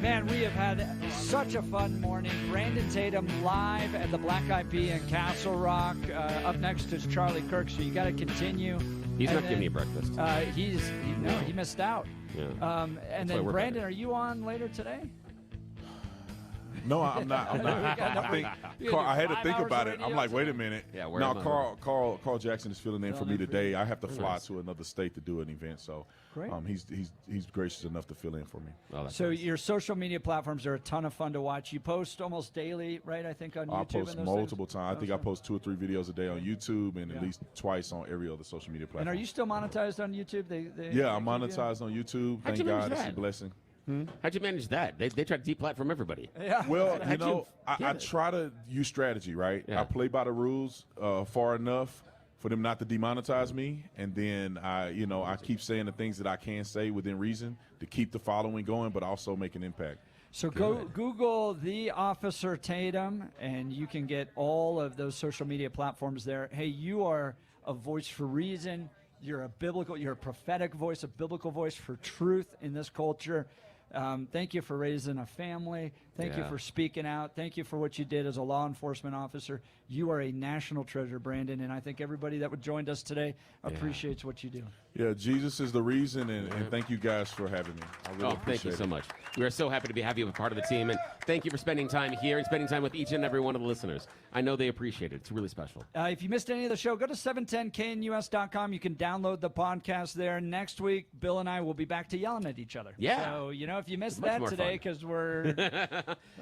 Man, we have had such a fun morning. Brandon Tatum live at the Black-Eyed Pea in Castle Rock. Up next is Charlie Kirk, so you got to continue. He's not giving you breakfast. He missed out. Yeah. And then, Brandon, are you on later today? No, I'm not. I had to think about it. I'm like, wait a minute. Yeah, Carl Jackson is filling in for me today. I have to fly to another state to do an event, so he's gracious enough to fill in for me. So your social media platforms are a ton of fun to watch. You post almost daily, right? I think on YouTube. I post multiple times. I think I post 2 or 3 videos a day on YouTube and at least twice on every other social media platform. And are you still monetized on YouTube? Yeah, I'm monetized on YouTube. Thank God, it's a blessing. How'd you manage that? They try to deplatform everybody. Yeah. Well, I try to use strategy, right? Yeah. I play by the rules far enough for them not to demonetize me, and then I keep saying the things that I can say within reason to keep the following going, but also make an impact. So go Google the Officer Tatum, and you can get all of those social media platforms there. Hey, you are a voice for reason. You're a prophetic voice, a biblical voice for truth in this culture. Thank you for raising a family. Thank you for speaking out. Thank you for what you did as a law enforcement officer. You are a national treasure, Brandon, and I think everybody that joined us today appreciates what you do. Yeah, Jesus is the reason, and thank you guys for having me. I really appreciate thank you so much. We are so happy to have you a part of the team, and thank you for spending time here and spending time with each and every one of the listeners. I know they appreciate it. It's really special. If you missed any of the show, go to 710knus.com. You can download the podcast there. Next week, Bill and I will be back to yelling at each other. Yeah. So, if you missed that today because we're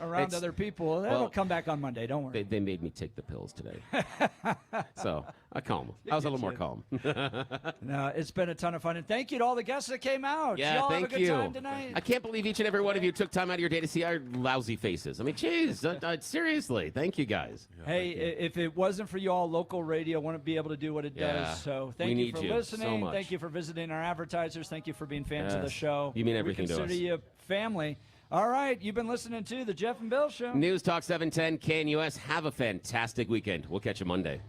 around other people, that'll come back on Monday. Don't worry. They made me take the pills today. So I calm. I was a little more calm. No, it's been a ton of fun. And thank you to all the guests that came out. Yeah, Y'all thank have a good you. time tonight. I can't believe each and every one of you took time out of your day to see our lousy faces. I mean, geez, seriously, thank you guys. Hey, if it wasn't for you all, local radio wouldn't be able to do what it does. So thank you for listening. So thank you for visiting our advertisers. Thank you for being fans of the show. You mean everything to us. We consider you family. All right, you've been listening to the Jeff and Bill Show. News Talk 710 KNUS. Have a fantastic weekend. We'll catch you Monday.